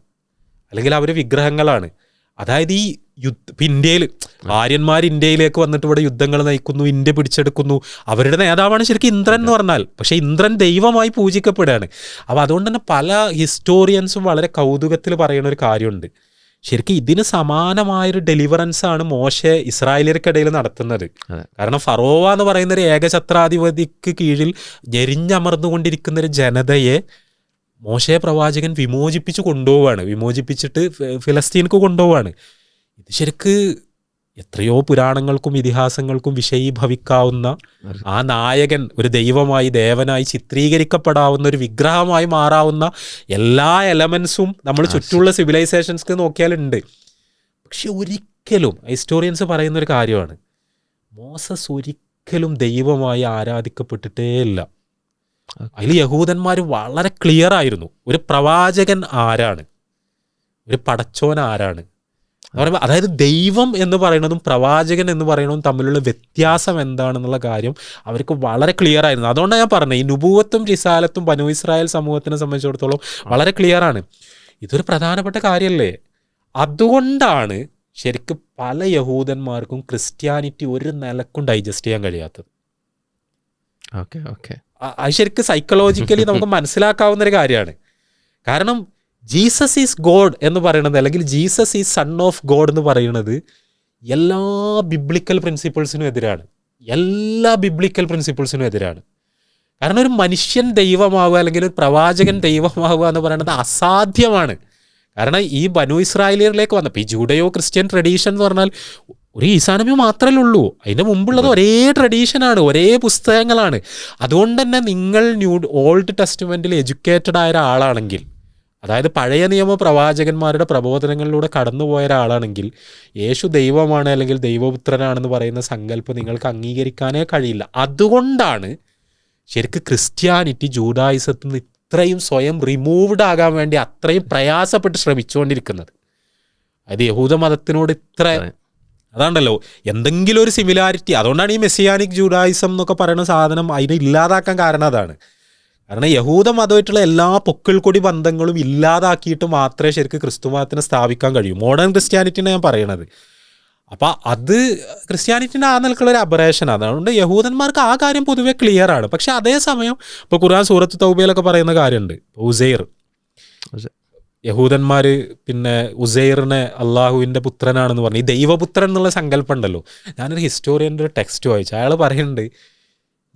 Speaker 1: അല്ലെങ്കിൽ അവർ വിഗ്രഹങ്ങളാണ്. അതായത് ഈ ഇന്ത്യയിൽ ആര്യന്മാർ ഇന്ത്യയിലേക്ക് വന്നിട്ട് ഇവിടെ യുദ്ധങ്ങൾ നയിക്കുന്നു, ഇന്ത്യ പിടിച്ചെടുക്കുന്നു. അവരുടെ നേതാവാണ് ശരിക്കും ഇന്ദ്രൻ എന്ന് പറഞ്ഞാൽ. പക്ഷേ ഇന്ദ്രൻ ദൈവമായി പൂജിക്കപ്പെടുകയാണ്. അപ്പോൾ അതുകൊണ്ട് തന്നെ പല ഹിസ്റ്റോറിയൻസും വളരെ കൗതുകത്തിൽ പറയുന്ന ഒരു കാര്യമുണ്ട്. ശരിക്കും ഇതിന് സമാനമായൊരു ഡെലിവറൻസാണ് മോശെ ഇസ്രായേലിയർക്കിടയിൽ നടത്തുന്നത്. കാരണം ഫറോവ എന്ന് പറയുന്ന ഒരു ഏകഛത്രാധിപതിക്ക് കീഴിൽ ഞെരിഞ്ഞമർന്നുകൊണ്ടിരിക്കുന്ന ഒരു ജനതയെ മോശെ പ്രവാചകൻ വിമോചിപ്പിച്ചിട്ട് ഫിലസ്തീൻക്ക് കൊണ്ടുപോവാണ്. ഇത് ശരിക്ക് എത്രയോ പുരാണങ്ങൾക്കും ഇതിഹാസങ്ങൾക്കും വിഷയീഭവിക്കാവുന്ന ആ നായകൻ ഒരു ദൈവമായി, ദേവനായി ചിത്രീകരിക്കപ്പെടാവുന്ന ഒരു വിഗ്രഹമായി മാറാവുന്ന എല്ലാ എലമെൻസും നമ്മൾ ചുറ്റുമുള്ള സിവിലൈസേഷൻസ് നോക്കിയാലുണ്ട്. പക്ഷെ ഒരിക്കലും ഹിസ്റ്റോറിയൻസ് പറയുന്നൊരു കാര്യമാണ്, മോസസ് ഒരിക്കലും ദൈവമായി ആരാധിക്കപ്പെട്ടിട്ടേ ഇല്ല. അതിൽ യഹൂദന്മാർ വളരെ ക്ലിയർ ആയിരുന്നു, ഒരു പ്രവാചകൻ ആരാണ്, ഒരു പടച്ചോൻ ആരാണ് എന്ന് പറയുമ്പോൾ. അതായത് ദൈവം എന്ന് പറയുന്നതും പ്രവാചകൻ എന്ന് പറയുന്നതും തമ്മിലുള്ള വ്യത്യാസം എന്താണെന്നുള്ള കാര്യം അവർക്ക് വളരെ ക്ലിയർ ആയിരുന്നു. അതുകൊണ്ടാണ് ഞാൻ പറഞ്ഞത്, ഈ നുബുവത്തും റിസാലത്തും ബനൂ ഇസ്രായേൽ സമൂഹത്തിനെ സംബന്ധിച്ചിടത്തോളം വളരെ ക്ലിയർ ആണ്. ഇതൊരു പ്രധാനപ്പെട്ട കാര്യമല്ലേ. അതുകൊണ്ടാണ് ശരിക്കും പല യഹൂദന്മാർക്കും ക്രിസ്ത്യാനിറ്റി ഒരു നിലക്കും ഡൈജസ്റ്റ് ചെയ്യാൻ കഴിയാത്തത്. അത് ശരിക്കും സൈക്കോളജിക്കലി നമുക്ക് മനസ്സിലാക്കാവുന്നൊരു കാര്യമാണ്. കാരണം ജീസസ് ഈസ് ഗോഡ് എന്ന് പറയുന്നത്, അല്ലെങ്കിൽ Jesus is son of God എന്ന് പറയുന്നത് എല്ലാ ബിബ്ലിക്കൽ പ്രിൻസിപ്പിൾസിനും എതിരാണ്. കാരണം ഒരു മനുഷ്യൻ ദൈവമാവുക അല്ലെങ്കിൽ ഒരു പ്രവാചകൻ ദൈവമാവുക എന്ന് പറയുന്നത് അസാധ്യമാണ്. കാരണം ഈ ബനൂ ഇസ്രായേലിയറിലേക്ക് വന്നപ്പോൾ ഈ ജൂഡയോ ക്രിസ്ത്യൻ ട്രഡീഷൻ എന്ന് പറഞ്ഞാൽ ഒരു ഈസാ നബി മാത്രമേ ഉള്ളൂ. അതിൻ്റെ മുമ്പുള്ളത് ഒരേ ട്രഡീഷനാണ്, ഒരേ പുസ്തകങ്ങളാണ്. അതുകൊണ്ട് തന്നെ നിങ്ങൾ ഓൾഡ് ടെസ്റ്റ്മെൻറ്റിൽ എഡ്യൂക്കേറ്റഡ് ആയ ഒരാളാണെങ്കിൽ, അതായത് പഴയ നിയമ പ്രവാചകന്മാരുടെ പ്രബോധനങ്ങളിലൂടെ കടന്നുപോയ ഒരാളാണെങ്കിൽ, യേശു ദൈവമാണ് അല്ലെങ്കിൽ ദൈവപുത്രനാണെന്ന് പറയുന്ന സങ്കല്പം നിങ്ങൾക്ക് അംഗീകരിക്കാനേ കഴിയില്ല. അതുകൊണ്ടാണ് ശരിക്കും ക്രിസ്ത്യാനിറ്റി ജൂഡായിസത്തിൽ നിന്ന് ഇത്രയും സ്വയം റിമൂവ്ഡ് ആകാൻ വേണ്ടി അത്രയും പ്രയാസപ്പെട്ട് ശ്രമിച്ചുകൊണ്ടിരിക്കുന്നത്. അത് യഹൂദ മതത്തിനോട് ഇത്ര അതാണ്ടല്ലോ എന്തെങ്കിലും ഒരു സിമിലാരിറ്റി. അതുകൊണ്ടാണ് ഈ മെസ്സിയാനിക് ജൂഡായിസം എന്നൊക്കെ പറയുന്ന സാധനം അതിനെ ഇല്ലാതാക്കാൻ കാരണം അതാണ്. കാരണം യഹൂദ മതമായിട്ടുള്ള എല്ലാ പൊക്കിൾക്കൊടി ബന്ധങ്ങളും ഇല്ലാതാക്കിയിട്ട് മാത്രമേ ശരിക്കും ക്രിസ്തു മതത്തിനെ സ്ഥാപിക്കാൻ കഴിയൂ. മോഡേൺ ക്രിസ്ത്യാനിറ്റിനെ ഞാൻ പറയണത്. അപ്പം അത് ക്രിസ്ത്യാനിറ്റിൻ്റെ ആ നിലക്കുള്ള ഒരു അബറേഷനാണ്. അതുകൊണ്ട് യഹൂദന്മാർക്ക് ആ കാര്യം പൊതുവെ ക്ലിയർ ആണ്. പക്ഷെ അതേസമയം ഇപ്പോൾ ഖുർആൻ സൂറത്ത് തൗബയിലൊക്കെ പറയുന്ന കാര്യമുണ്ട്. ഉസൈർ, യഹൂദന്മാർ പിന്നെ ഉസൈറിനെ അള്ളാഹുവിൻ്റെ പുത്രനാണെന്ന് പറഞ്ഞു. ഈ ദൈവപുത്രൻ എന്നുള്ള സങ്കല്പം ഉണ്ടല്ലോ. ഞാനൊരു ഹിസ്റ്റോറിയൻ്റെ ഒരു ടെക്സ്റ്റ് വായിച്ചു. അയാൾ പറയുന്നുണ്ട്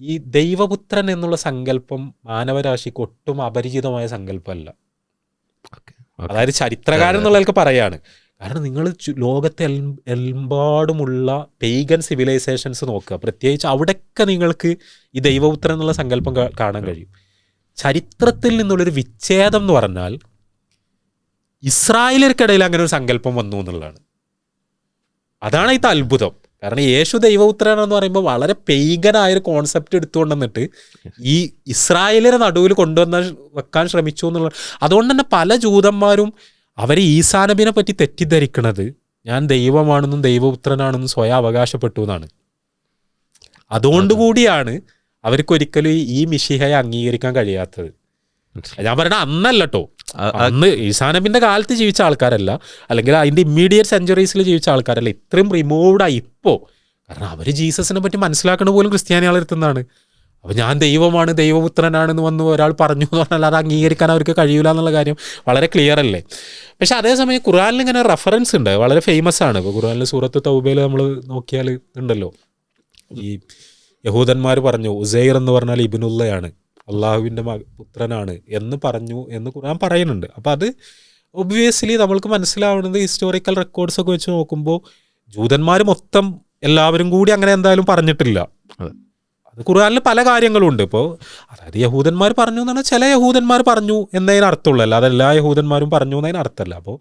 Speaker 1: ഈ ദൈവപുത്രൻ എന്നുള്ള സങ്കല്പം മാനവരാശിക്ക് ഒട്ടും അപരിചിതമായ സങ്കല്പമല്ല. അതായത് ചരിത്രകാരൻ എന്നുള്ളവർക്ക് പറയാണ്. കാരണം നിങ്ങൾ ലോകത്തെ എമ്പാടുമുള്ള പെയ്ഗൻ സിവിലൈസേഷൻസ് നോക്കുക, പ്രത്യേകിച്ച് അവിടെയൊക്കെ നിങ്ങൾക്ക് ഈ ദൈവപുത്രൻ എന്നുള്ള സങ്കല്പം കാണാൻ കഴിയും. ചരിത്രത്തിൽ നിന്നുള്ളൊരു വിച്ഛേദം എന്ന് പറഞ്ഞാൽ ഇസ്രായേലർക്കിടയിൽ അങ്ങനെ ഒരു സങ്കല്പം വന്നു എന്നുള്ളതാണ്. അതാണ് ഇത് അത്ഭുതം. കാരണം യേശു ദൈവപുത്രനെന്ന് പറയുമ്പോൾ വളരെ പെയ്ഗനായൊരു കോൺസെപ്റ്റ് എടുത്തുകൊണ്ടുവന്നിട്ട് ഈ ഇസ്രായേലിന്റെ നടുവിൽ വെക്കാൻ ശ്രമിച്ചു എന്നുള്ളത്. അതുകൊണ്ട് തന്നെ പല ജൂതന്മാരും അവർ ഈസാ നബിനെ പറ്റി തെറ്റിദ്ധരിക്കണത് ഞാൻ ദൈവമാണെന്നും ദൈവപുത്രനാണെന്നും സ്വയം അവകാശപ്പെട്ടു എന്നാണ്. അതുകൊണ്ടുകൂടിയാണ് അവർക്കൊരിക്കലും ഈ മിശിഹയെ അംഗീകരിക്കാൻ കഴിയാത്തത്. ഞാൻ പറയണ അന്നല്ല കേട്ടോ, അന്ന് ഈസാ നബിന്റെ കാലത്ത് ജീവിച്ച ആൾക്കാരല്ല, അല്ലെങ്കിൽ അതിന്റെ ഇമ്മീഡിയറ്റ് സെഞ്ചുറീസിൽ ജീവിച്ച ആൾക്കാരല്ല, ഇത്രയും റിമൂവ്ഡായി ഇപ്പോൾ. കാരണം അവർ ജീസസിനെ പറ്റി മനസ്സിലാക്കണ പോലും ക്രിസ്ത്യാനികളെടുത്തുനിന്നാണ്. അപ്പോൾ ഞാൻ ദൈവമാണ് ദൈവപുത്രനാണെന്ന് വന്ന് ഒരാൾ പറഞ്ഞു എന്ന് പറഞ്ഞാൽ അത് അംഗീകരിക്കാൻ അവർക്ക് കഴിയില്ല എന്നുള്ള കാര്യം വളരെ ക്ലിയർ അല്ലേ. പക്ഷെ അതേസമയം ഖുർആനിൽ ഇങ്ങനെ റെഫറൻസ് ഉണ്ട്, വളരെ ഫേമസ് ആണ്. ഇപ്പോൾ ഖുർആനിൽ സൂറത്ത് തൗബയിൽ നമ്മൾ നോക്കിയാൽ ഉണ്ടല്ലോ, ഈ യഹൂദന്മാർ പറഞ്ഞു ഉസൈർ എന്ന് പറഞ്ഞാൽ ഇബ്നുള്ളയാണ്, അള്ളാഹുവിൻ്റെ പുത്രനാണ് എന്ന് പറഞ്ഞു എന്ന് ഖുർആൻ പറയുന്നുണ്ട്. അപ്പോൾ അത് ഒബ്വിയസ്ലി നമ്മൾക്ക് മനസ്സിലാവുന്നത് ഹിസ്റ്റോറിക്കൽ റെക്കോർഡ്സൊക്കെ വെച്ച് നോക്കുമ്പോൾ ജൂതന്മാർ മൊത്തം എല്ലാവരും കൂടി അങ്ങനെ എന്തായാലും പറഞ്ഞിട്ടില്ല. അത് ഖുർആനിൽ പല കാര്യങ്ങളും ഉണ്ട്. ഇപ്പോൾ അതായത് യഹൂദന്മാർ പറഞ്ഞു എന്ന് പറഞ്ഞാൽ ചില യഹൂദന്മാർ പറഞ്ഞു എന്നതിന് അർത്ഥമുള്ളൂ, അല്ലാതെ എല്ലാ യഹൂദന്മാരും പറഞ്ഞു എന്നതിന് അർത്ഥമല്ല. അപ്പോൾ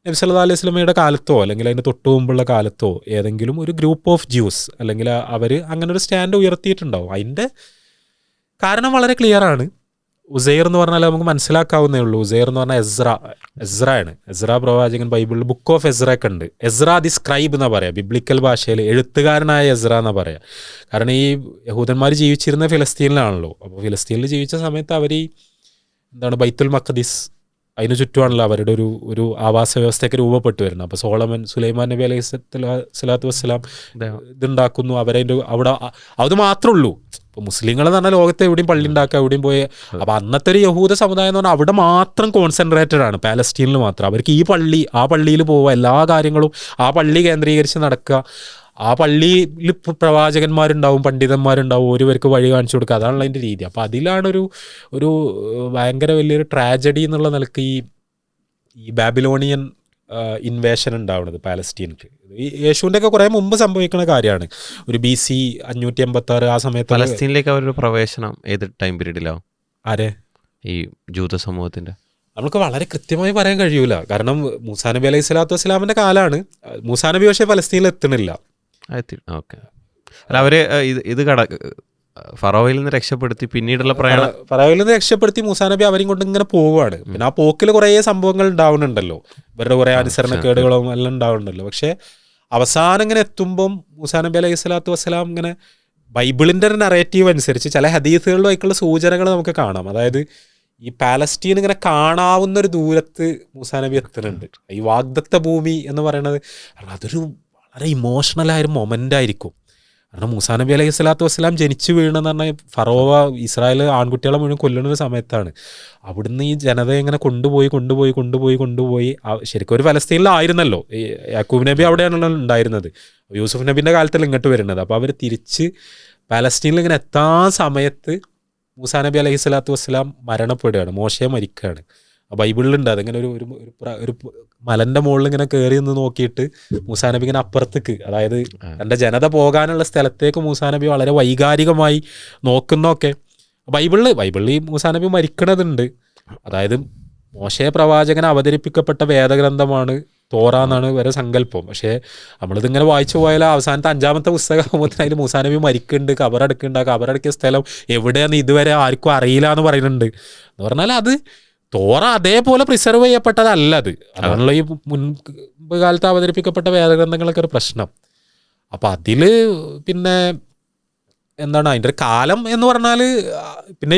Speaker 1: നബി സല്ലല്ലാഹു അലൈഹി വസല്ലമയുടെ കാലത്തോ അല്ലെങ്കിൽ അതിന് തൊട്ടു മുമ്പുള്ള കാലത്തോ ഏതെങ്കിലും ഒരു ഗ്രൂപ്പ് ഓഫ് ജ്യൂസ് അല്ലെങ്കിൽ അവർ അങ്ങനെ ഒരു സ്റ്റാൻഡ് ഉയർത്തിയിട്ടുണ്ടാവും. അതിൻ്റെ കാരണം വളരെ ക്ലിയർ ആണ്. ഉസൈർ എന്ന് പറഞ്ഞാൽ നമുക്ക് മനസ്സിലാക്കാവുന്നേ ഉള്ളൂ. ഉസൈർ എന്ന് പറഞ്ഞാൽ എസ്രയാണ്. എസ്ര പ്രവാചകൻ ബൈബിളിൽ ബുക്ക് ഓഫ് എസ്ര ഒക്കെ ഉണ്ട്. എസ്ര ദി സ്ക്രൈബ് എന്നാ പറയാം, ബിബ്ലിക്കൽ ഭാഷയിൽ എഴുത്തുകാരനായ എസ്ര എന്നാ പറയാം. കാരണം ഈ യഹൂദന്മാർ ജീവിച്ചിരുന്ന ഫിലസ്തീനിലാണല്ലോ. അപ്പോൾ ഫിലസ്തീനിൽ ജീവിച്ച സമയത്ത് അവർ എന്താണ് ബൈത്തുൽ മഖ്ദിസ് അതിന് ചുറ്റുമാണല്ലോ അവരുടെ ഒരു ആവാസ വ്യവസ്ഥയൊക്കെ രൂപപ്പെട്ടു വരുന്നത്. അപ്പോൾ സുലൈമാൻ നബി അലൈഹി സ്വലാത്തു വസ്സലാം ഇതുണ്ടാക്കുന്നു, അവരതിൻ്റെ അവിടെ അത് മാത്രമേ ഉള്ളൂ. ഇപ്പോൾ മുസ്ലിങ്ങൾ എന്ന് പറഞ്ഞാൽ ലോകത്തെ എവിടെയും പള്ളി ഉണ്ടാക്കുക, എവിടെയും പോയി. അപ്പോൾ അന്നത്തെ ഒരു യഹൂദ സമുദായം എന്ന് പറഞ്ഞാൽ അവിടെ മാത്രം കോൺസെൻട്രേറ്റഡ് ആണ്, പാലസ്റ്റീനിൽ മാത്രം. അവർക്ക് ഈ പള്ളി ആ പള്ളിയിൽ പോവുക, എല്ലാ കാര്യങ്ങളും ആ പള്ളി കേന്ദ്രീകരിച്ച് നടക്കുക. ആ പള്ളിയിൽ പ്രവാചകന്മാരുണ്ടാവും, പണ്ഡിതന്മാരുണ്ടാവും, ഒരുവർക്ക് വഴി കാണിച്ചു കൊടുക്കുക. അതാണല്ലോ അതിൻ്റെ രീതി. അപ്പോൾ അതിലാണ് ഒരു ഭയങ്കര വലിയൊരു ട്രാജഡി എന്നുള്ള നിലക്ക് ഈ ബാബിലോണിയൻ ഇൻവേഷൻ ഉണ്ടാവുന്നത് പാലസ്റ്റീനിക്ക്. ഈ യേശുവിൻ്റെ ഒക്കെ കുറേ മുമ്പ് സംഭവിക്കുന്ന കാര്യമാണ്. ഒരു BC 586 ആ സമയത്ത്
Speaker 3: പലസ്തീനിലേക്ക് അവരുടെ പ്രവേശനം ഏത് ടൈം പീരീഡിലാവും?
Speaker 1: ആരെ?
Speaker 3: ഈ ജൂത സമൂഹത്തിൻ്റെ
Speaker 1: നമുക്ക് വളരെ കൃത്യമായി പറയാൻ കഴിയൂല. കാരണം മൂസാ നബി അലൈഹി സ്വലാത്തു വസ്സലാമിൻ്റെ കാലമാണ്. മൂസാ നബി പക്ഷേ പലസ്തീനിൽ എത്തണില്ല.
Speaker 3: ഓക്കെ. അല്ല അവർ ഇത് ഫറോവയിൽ നിന്ന് രക്ഷപ്പെടുത്തി പിന്നീടുള്ള
Speaker 1: ഫറോവയിൽ നിന്ന് രക്ഷപ്പെടുത്തി മൂസാ നബി അവരെയും കൊണ്ട് ഇങ്ങനെ പോവുകയാണ്. പിന്നെ ആ പോക്കിൽ കുറേ സംഭവങ്ങൾ ഉണ്ടാവുന്നുണ്ടല്ലോ, ഇവരുടെ കുറേ അനുസരണക്കേടുകളും എല്ലാം ഉണ്ടാവുന്നുണ്ടല്ലോ. പക്ഷേ അവസാനം ഇങ്ങനെ എത്തുമ്പം മൂസാ നബി അലൈഹി സ്വലാത്തു വസ്സലാം ഇങ്ങനെ ബൈബിളിൻ്റെ ഒരു നറേറ്റീവ് അനുസരിച്ച് ചില ഹദീസുകളിലേക്കുള്ള സൂചനകൾ നമുക്ക് കാണാം. അതായത് ഈ പാലസ്റ്റീൻ ഇങ്ങനെ കാണാവുന്ന ഒരു ദൂരത്ത് മൂസാ നബി എത്തുന്നുണ്ട്. ഈ വാഗ്ദത്ത ഭൂമി എന്ന് പറയുന്നത് അതൊരു വളരെ ഇമോഷണലായൊരു മൊമെൻ്റ് ആയിരിക്കും. കാരണം മൂസാ നബി അലൈഹി സ്വലാത്തു വസ്സലാം ജനിച്ചു വീണെന്ന് പറഞ്ഞാൽ ഫറോവ ഇസ്രായേൽ ആൺകുട്ടികളെ മുഴുവൻ കൊല്ലുന്ന സമയത്താണ്. അവിടുന്ന് ഈ ജനതയെ ഇങ്ങനെ കൊണ്ടുപോയി ശരിക്കും ഒരു ഫലസ്തീനിലായിരുന്നല്ലോ. യാക്കൂബ് നബി അവിടെയാണല്ലോ ഉണ്ടായിരുന്നത്. യൂസുഫ് നബിൻ്റെ കാലത്തല്ല ഇങ്ങോട്ട് വരുന്നത്. അപ്പോൾ അവർ തിരിച്ച് പാലസ്റ്റീനിൽ ഇങ്ങനെ എത്താൻ സമയത്ത് മൂസാ നബി അലൈഹി സ്വലാത്തു വസ്സലാം മരണപ്പെടുകയാണ്, മോശയെ മരിക്കുകയാണ്. ബൈബിളിലുണ്ട് അതിങ്ങനെ ഒരു മലൻ്റെ മുകളിൽ ഇങ്ങനെ കയറി നിന്ന് നോക്കിയിട്ട് മൂസാ നബി ഇങ്ങനെ അപ്പുറത്തേക്ക്, അതായത് തൻ്റെ ജനത പോകാനുള്ള സ്ഥലത്തേക്ക് മൂസാ നബി വളരെ വൈകാരികമായി നോക്കുന്നൊക്കെ ബൈബിളിൽ മൂസാ നബി മരിക്കണതുണ്ട്. അതായത് മോശെ പ്രവാചകൻ അവതരിപ്പിക്കപ്പെട്ട വേദഗ്രന്ഥമാണ് തോറ എന്നാണ് വരെ സങ്കല്പം. പക്ഷേ നമ്മളിതിങ്ങനെ വായിച്ചു പോയാൽ അവസാനത്തെ 5ാമത്തെ പുസ്തകമാകുമ്പോൾ അതിൽ മൂസാ നബി മരിക്കുന്നുണ്ട്, കബറടക്കുന്നുണ്ട്. ആ കബറടക്കിയ സ്ഥലം എവിടെയാണെന്ന് ഇതുവരെ ആർക്കും അറിയില്ല എന്ന് പറയുന്നുണ്ട്. എന്ന് പറഞ്ഞാൽ അത് തോറ അതേപോലെ പ്രിസർവ് ചെയ്യപ്പെട്ടതല്ല. അതാണല്ലോ ഈ മുൻപ് കാലത്ത് അവതരിപ്പിക്കപ്പെട്ട വേദഗ്രന്ഥങ്ങളൊക്കെ ഒരു പ്രശ്നം. അപ്പം അതിൽ പിന്നെ എന്താണ് അതിൻ്റെ ഒരു കാലം എന്ന് പറഞ്ഞാൽ പിന്നെ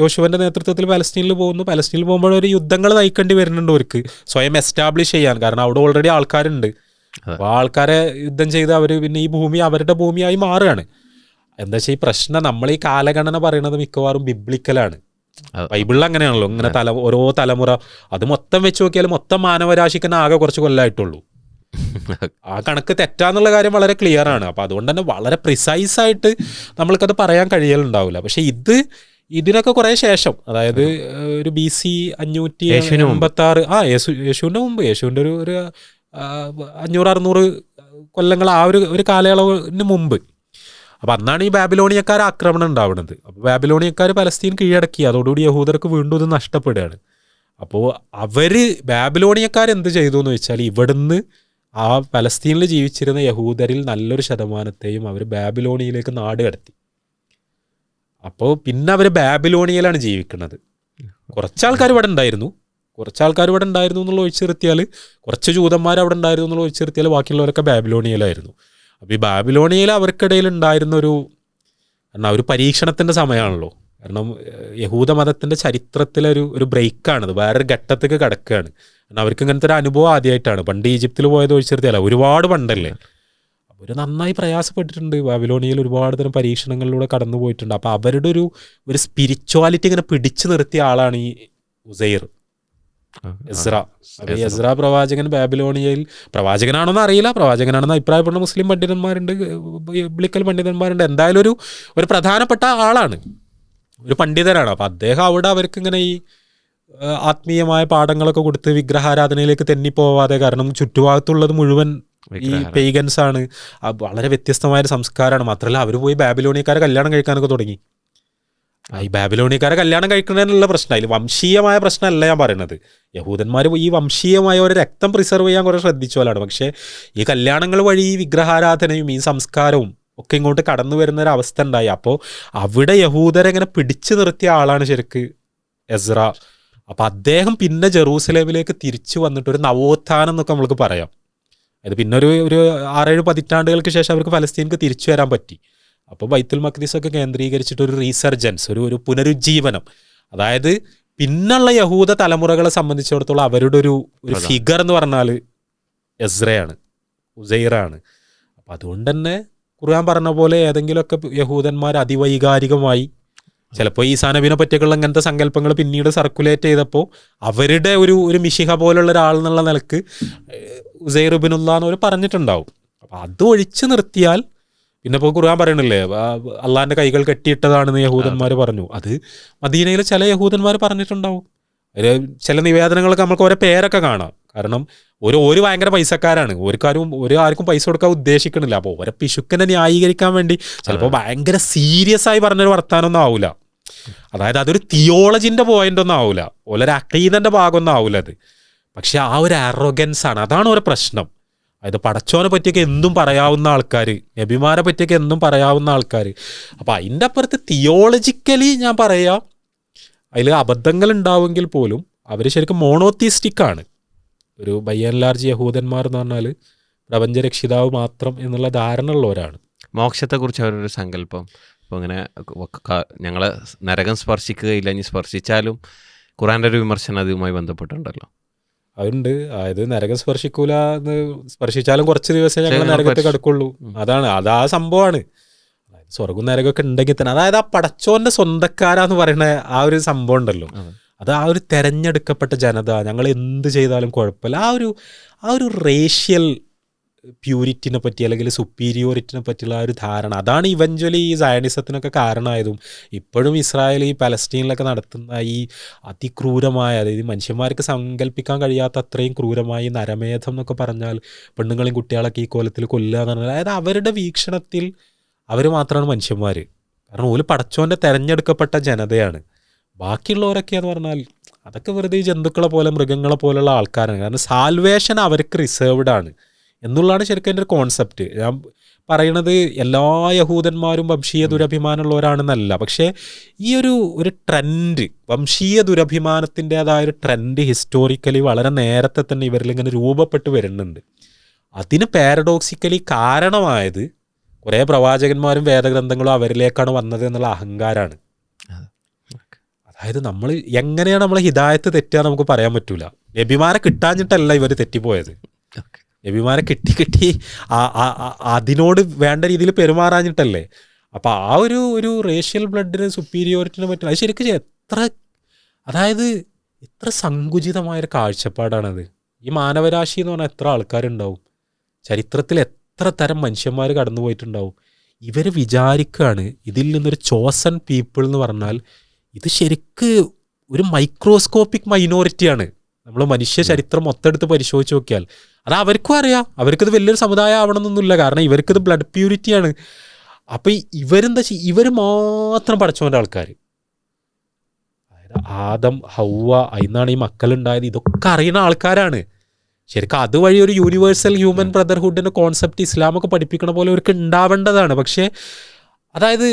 Speaker 1: യോശുവൻ്റെ നേതൃത്വത്തിൽ പാലസ്റ്റീനിൽ പോകുമ്പോൾ ഒരു യുദ്ധങ്ങൾ നയിക്കേണ്ടി വരുന്നുണ്ട് അവർക്ക് സ്വയം എസ്റ്റാബ്ലിഷ് ചെയ്യാൻ. കാരണം അവിടെ ഓൾറെഡി ആൾക്കാരുണ്ട്, അപ്പോൾ ആൾക്കാരെ യുദ്ധം ചെയ്ത് അവർ പിന്നെ ഈ ഭൂമി അവരുടെ ഭൂമിയായി മാറുകയാണ്. എന്താ വെച്ചാൽ ഈ പ്രശ്നം നമ്മൾ ഈ കാലഗണന പറയുന്നത് മിക്കവാറും ബിബ്ലിക്കലാണ്. ബൈബിളിൽ അങ്ങനെയാണല്ലോ, ഇങ്ങനെ ഓരോ തലമുറ അത് മൊത്തം വെച്ച് നോക്കിയാൽ മൊത്തം മാനവരാശിക്ക് ആകെ കുറച്ച് കൊല്ലമായിട്ടുള്ളൂ. ആ കണക്ക് തെറ്റാന്നുള്ള കാര്യം വളരെ ക്ലിയർ ആണ്. അപ്പം അതുകൊണ്ട് തന്നെ വളരെ പ്രിസൈസായിട്ട് നമ്മൾക്കത് പറയാൻ കഴിയലുണ്ടാവില്ല. പക്ഷെ ഇതിനൊക്കെ കുറേ ശേഷം, അതായത് ഒരു BC 586 യേശുവിൻ്റെ മുമ്പ്, യേശുവിൻ്റെ ഒരു 500-600 കൊല്ലങ്ങൾ ആ ഒരു കാലയളവിന് മുമ്പ്. അപ്പം അന്നാണ് ഈ ബാബിലോണിയക്കാർ ആക്രമണം ഉണ്ടാവുന്നത്. അപ്പോൾ ബാബിലോണിയക്കാർ പലസ്തീൻ കീഴടക്കി. അതോടുകൂടി യഹൂദർക്ക് വീണ്ടും ഇത് നഷ്ടപ്പെടുകയാണ്. അപ്പോൾ ബാബിലോണിയക്കാർ എന്ത് ചെയ്തു എന്ന് വെച്ചാൽ ഇവിടുന്ന് ആ പലസ്തീനിൽ ജീവിച്ചിരുന്ന യഹൂദരിൽ നല്ലൊരു ശതമാനത്തെയും അവർ ബാബിലോണിയയിലേക്ക് നാട് കടത്തി. അപ്പോൾ പിന്നെ അവർ ബാബിലോണിയയിലാണ് ജീവിക്കുന്നത്. കുറച്ചാൾക്കാർ ഇവിടെ ഉണ്ടായിരുന്നു എന്നുള്ള ഒഴിച്ചിരുത്തിയാൽ, കുറച്ച് ജൂതന്മാർ അവിടെ ഉണ്ടായിരുന്നു എന്നുള്ള ഒഴിച്ചിരുത്തിയാൽ ബാക്കിയുള്ളവരൊക്കെ ബാബിലോണിയയിലായിരുന്നു. അപ്പോൾ ഈ ബാബിലോണിയയിൽ അവർക്കിടയിൽ ഉണ്ടായിരുന്ന ഒരു പരീക്ഷണത്തിൻ്റെ സമയമാണല്ലോ. കാരണം യഹൂദ മതത്തിൻ്റെ ചരിത്രത്തിലെ ഒരു ബ്രേക്കാണിത്, വേറൊരു ഘട്ടത്തേക്ക് കിടക്കുകയാണ്. കാരണം അവർക്ക് ഇങ്ങനത്തെ ഒരു അനുഭവം ആദ്യമായിട്ടാണ്. പണ്ട് ഈജിപ്തിൽ പോയത് ഒഴിച്ചിരുത്തിയല്ല, ഒരുപാട് പണ്ടല്ലേ. അവർ നന്നായി പ്രയാസപ്പെട്ടിട്ടുണ്ട്. ബാബിലോണിയയിൽ ഒരുപാട് തരം പരീക്ഷണങ്ങളിലൂടെ കടന്നു പോയിട്ടുണ്ട്. അപ്പോൾ അവരുടെ ഒരു സ്പിരിച്വാലിറ്റി ഇങ്ങനെ പിടിച്ചു നിർത്തിയ ആളാണ് ഈ ഉസൈർ, എസ്ര. അപ്പോൾ ഈ എസ്ര പ്രവാചകൻ ബാബിലോണിയയിൽ പ്രവാചകനാണെന്ന് അറിയില്ല, പ്രവാചകനാണെന്ന് അഭിപ്രായപ്പെടുന്ന മുസ്ലിം പണ്ഡിതന്മാരുണ്ട്, ബിബ്ലിക്കൽ പണ്ഡിതന്മാരുണ്ട്. എന്തായാലും ഒരു പ്രധാനപ്പെട്ട ആളാണ്, ഒരു പണ്ഡിതനാണ്. അപ്പം അദ്ദേഹം അവിടെ അവർക്ക് ഇങ്ങനെ ഈ ആത്മീയമായ പാഠങ്ങളൊക്കെ കൊടുത്ത് വിഗ്രഹാരാധനയിലേക്ക് തെന്നിപ്പോവാതെ, കാരണം ചുറ്റുഭാഗത്തുള്ളത് മുഴുവൻ ഈ പെയ്ഗൻസ് ആണ്, വളരെ വ്യത്യസ്തമായൊരു സംസ്കാരമാണ്. മാത്രമല്ല അവർ പോയി ബാബിലോണിയക്കാരെ കല്യാണം കഴിക്കാനൊക്കെ തുടങ്ങി. ഈ ബാബിലോണിയക്കാരെ കല്യാണം കഴിക്കുന്നതിനുള്ള പ്രശ്നം, അതിൽ വംശീയമായ പ്രശ്നമല്ല ഞാൻ പറയുന്നത്. യഹൂദന്മാർ ഈ വംശീയമായ ഒരു രക്തം പ്രിസർവ് ചെയ്യാൻ കുറേ ശ്രദ്ധിച്ചോലാണ്. പക്ഷേ ഈ കല്യാണങ്ങൾ വഴി ഈ വിഗ്രഹാരാധനയും ഈ സംസ്കാരവും ഒക്കെ ഇങ്ങോട്ട് കടന്നു വരുന്നൊരവസ്ഥ ഉണ്ടായി. അപ്പോൾ അവിടെ യഹൂദരെ ഇങ്ങനെ പിടിച്ചു നിർത്തിയ ആളാണ് ശരിക്ക് എസ്ര. അപ്പം അദ്ദേഹം പിന്നെ ജെറൂസലേമിലേക്ക് തിരിച്ചു വന്നിട്ട് ഒരു നവോത്ഥാനം എന്നൊക്കെ നമ്മൾക്ക് പറയാം. അത് പിന്നെ ഒരു 6-7 പതിറ്റാണ്ടുകൾക്ക് ശേഷം അവർക്ക് ഫലസ്തീനിക്ക് തിരിച്ചു വരാൻ പറ്റി. അപ്പോൾ ബൈത്തുൽ മഖ്ദിസൊക്കെ കേന്ദ്രീകരിച്ചിട്ട് ഒരു റീസർജൻസ്, ഒരു പുനരുജ്ജീവനം. അതായത് പിന്നുള്ള യഹൂദ തലമുറകളെ സംബന്ധിച്ചിടത്തോളം അവരുടെ ഒരു ഫിഗർ എന്ന് പറഞ്ഞാൽ എസ്രയാണ്, ഉസൈറാണ്. അപ്പം അതുകൊണ്ട് തന്നെ ഖുർആൻ പറഞ്ഞ പോലെ ഏതെങ്കിലുമൊക്കെ യഹൂദന്മാർ അതിവൈകാരികമായി ചിലപ്പോൾ ഈസാ നബിനെ പറ്റിയൊക്കെയുള്ള അങ്ങനത്തെ സങ്കല്പങ്ങൾ പിന്നീട് സർക്കുലേറ്റ് ചെയ്തപ്പോൾ അവരുടെ ഒരു മിശിഹ പോലുള്ള ഒരാൾ എന്നുള്ള നിലക്ക് ഉസൈർ ഇബ്നുല്ലാ എന്നവർ പറഞ്ഞിട്ടുണ്ടാവും. അപ്പം അത് ഒഴിച്ചു നിർത്തിയാൽ പിന്നെ ഇപ്പോൾ ഖുർആൻ പറയണില്ലേ, അള്ളാഹിൻ്റെ കൈകൾ കെട്ടിയിട്ടതാണെന്ന് യഹൂദന്മാർ പറഞ്ഞു. അത് മദീനയിൽ ചില യഹൂദന്മാർ പറഞ്ഞിട്ടുണ്ടാവും. ചില നിവേദനങ്ങളൊക്കെ നമുക്ക് ഓരോ പേരൊക്കെ കാണാം. കാരണം ഒരു ഭയങ്കര പൈസക്കാരാണ്, ആർക്കും പൈസ കൊടുക്കാൻ ഉദ്ദേശിക്കണില്ല. അപ്പോൾ ഓരോ പിശുക്കനെ ന്യായീകരിക്കാൻ വേണ്ടി ചിലപ്പോൾ ഭയങ്കര സീരിയസ് ആയി പറഞ്ഞൊരു വർത്താനമൊന്നും ആവില്ല. അതായത് അതൊരു തിയോളജിൻ്റെ പോയിന്റ് ഒന്നും ആവില്ല, ഓരോ അഖീദൻ്റെ ഭാഗമൊന്നും ആവില്ല അത്. പക്ഷെ ആ ഒരു അറോഗൻസ് ആണ്, അതാണ് ഒരു പ്രശ്നം. അതായത് പടച്ചോനെ പറ്റിയൊക്കെ എന്തും പറയാവുന്ന ആൾക്കാർ, നബിമാരെ പറ്റിയൊക്കെ എന്തും പറയാവുന്ന ആൾക്കാർ. അപ്പോൾ അതിൻ്റെ അപ്പുറത്ത് തിയോളജിക്കലി ഞാൻ പറയാം, അതിൽ അബദ്ധങ്ങൾ ഉണ്ടാവുമെങ്കിൽ പോലും അവർ ശരിക്കും മോണോത്തിസ്റ്റിക്കാണ്. ഒരു ബൈ ആൻഡ് ലാർജ് യഹൂദന്മാർ എന്ന് പറഞ്ഞാൽ പ്രപഞ്ചരക്ഷിതാവ് മാത്രം എന്നുള്ള ധാരണ ഉള്ളവരാണ്.
Speaker 3: മോക്ഷത്തെക്കുറിച്ച് അവരൊരു സങ്കല്പം ഇപ്പോൾ ഇങ്ങനെ ഞങ്ങളെ നരകം സ്പർശിക്കുകയില്ല, ഇനി സ്പർശിച്ചാലും ഖുറാൻ്റെ ഒരു വിമർശനം അതുമായി ബന്ധപ്പെട്ടുണ്ടല്ലോ.
Speaker 1: അതുണ്ട്. അതായത് നരകം സ്പർശിച്ചാലും കുറച്ച് ദിവസം ഞങ്ങൾ നരകത്തെ കിടക്കുള്ളൂ. അത് ആ സംഭവമാണ്. സ്വർഗം നരകമൊക്കെ ഉണ്ടെങ്കിൽ തന്നെ, അതായത് ആ പടച്ചോന്റെ സ്വന്തക്കാരാന്ന് പറയുന്ന ആ ഒരു സംഭവം ഉണ്ടല്ലോ, അത് ആ ഒരു തെരഞ്ഞെടുക്കപ്പെട്ട ജനത, ഞങ്ങൾ എന്ത് ചെയ്താലും കുഴപ്പമില്ല, ആ ഒരു റേഷ്യൽ പ്യൂരിറ്റിനെ പറ്റി അല്ലെങ്കിൽ സുപ്പീരിയോറിറ്റിനെ പറ്റിയുള്ള ആ ഒരു ധാരണ, അതാണ് ഇവഞ്ച്വലി ഈ സയനിസത്തിനൊക്കെ കാരണമായതും. ഇപ്പോഴും ഇസ്രായേൽ ഈ പലസ്തീനിലൊക്കെ നടത്തുന്ന ഈ അതിക്രൂരമായ, അതായത് മനുഷ്യന്മാർക്ക് സങ്കല്പിക്കാൻ കഴിയാത്ത അത്രയും ക്രൂരമായി നരമേധം എന്നൊക്കെ പറഞ്ഞാൽ പെണ്ണുങ്ങളെയും കുട്ടികളൊക്കെ ഈ കോലത്തിൽ കൊല്ലുക എന്ന് പറഞ്ഞാൽ, അതായത് അവരുടെ വീക്ഷണത്തിൽ അവർ മാത്രമാണ് മനുഷ്യന്മാർ. കാരണം ഓല് പടച്ചോൻ്റെ തെരഞ്ഞെടുക്കപ്പെട്ട ജനതയാണ്. ബാക്കിയുള്ളവരൊക്കെ എന്ന് പറഞ്ഞാൽ അതൊക്കെ വെറുതെ ജന്തുക്കളെ പോലെ മൃഗങ്ങളെ പോലുള്ള ആൾക്കാരാണ്. കാരണം സാൽവേഷൻ അവർക്ക് റിസേർവ്ഡ് ആണ് എന്നുള്ളതാണ് ശരിക്കും എൻ്റെ ഒരു കോൺസെപ്റ്റ്. ഞാൻ പറയണത് എല്ലാ യഹൂദന്മാരും വംശീയ ദുരഭിമാനമുള്ളവരാണെന്നല്ല, പക്ഷേ ഈ ഒരു ട്രെൻഡ്, വംശീയ ദുരഭിമാനത്തിൻ്റെതായൊരു ട്രെൻഡ് ഹിസ്റ്റോറിക്കലി വളരെ നേരത്തെ തന്നെ ഇവരിലിങ്ങനെ രൂപപ്പെട്ട് വരുന്നുണ്ട്. അതിന് പാരഡോക്സിക്കലി കാരണമായത് കുറേ പ്രവാചകന്മാരും വേദഗ്രന്ഥങ്ങളും അവരിലേക്കാണ് വന്നത് എന്നുള്ള അഹങ്കാരമാണ്. അതായത് നമ്മൾ എങ്ങനെയാണ് നമ്മളെ ഹിദായത്ത് തെറ്റുക നമുക്ക് പറയാൻ പറ്റൂല. നബിമാരെ കിട്ടാഞ്ഞിട്ടല്ല ഇവർ തെറ്റിപ്പോയത്. നബിമാരെ കിട്ടി അതിനോട് വേണ്ട രീതിയിൽ പെരുമാറാഞ്ഞിട്ടല്ലേ. അപ്പോൾ ആ ഒരു റേഷ്യൽ ബ്ലഡിന് സുപ്പീരിയോറിറ്റിനെ പറ്റും. അത് ശരിക്കും അതായത് എത്ര സങ്കുചിതമായൊരു കാഴ്ചപ്പാടാണത്. ഈ മാനവരാശി എന്ന് പറഞ്ഞാൽ എത്ര ആൾക്കാരുണ്ടാവും, ചരിത്രത്തിൽ എത്ര തരം മനുഷ്യന്മാർ കടന്നു പോയിട്ടുണ്ടാവും. ഇവർ വിചാരിക്കുകയാണ് ഇതിൽ നിന്നൊരു ചോസൺ പീപ്പിൾ എന്ന് പറഞ്ഞാൽ ഇത് ശരിക്ക് ഒരു മൈക്രോസ്കോപ്പിക് മൈനോറിറ്റിയാണ്. നമ്മൾ മനുഷ്യ ചരിത്രം മൊത്തം പരിശോധിച്ച് നോക്കിയാൽ അത് അവർക്കും അറിയാം. അവർക്കിത് വലിയൊരു സമുദായം ആവണമെന്നൊന്നുമില്ല, കാരണം ഇവർക്കിത് ബ്ലഡ് പ്യൂരിറ്റിയാണ്. അപ്പം ഇവരെന്താ ഇവർ മാത്രം പഠിച്ചവൻ്റെ ആൾക്കാർ, അതായത് ആദം ഹൗവ, അതിന്നാണ് ഈ മക്കളുണ്ടായത്, ഇതൊക്കെ അറിയുന്ന ആൾക്കാരാണ്. ശരിക്കും അതുവഴി ഒരു യൂണിവേഴ്സൽ ഹ്യൂമൻ ബ്രദർഹുഡിൻ്റെ കോൺസെപ്റ്റ് ഇസ്ലാമൊക്കെ പഠിപ്പിക്കണ പോലെ അവർക്ക് ഉണ്ടാവേണ്ടതാണ്. പക്ഷേ അതായത്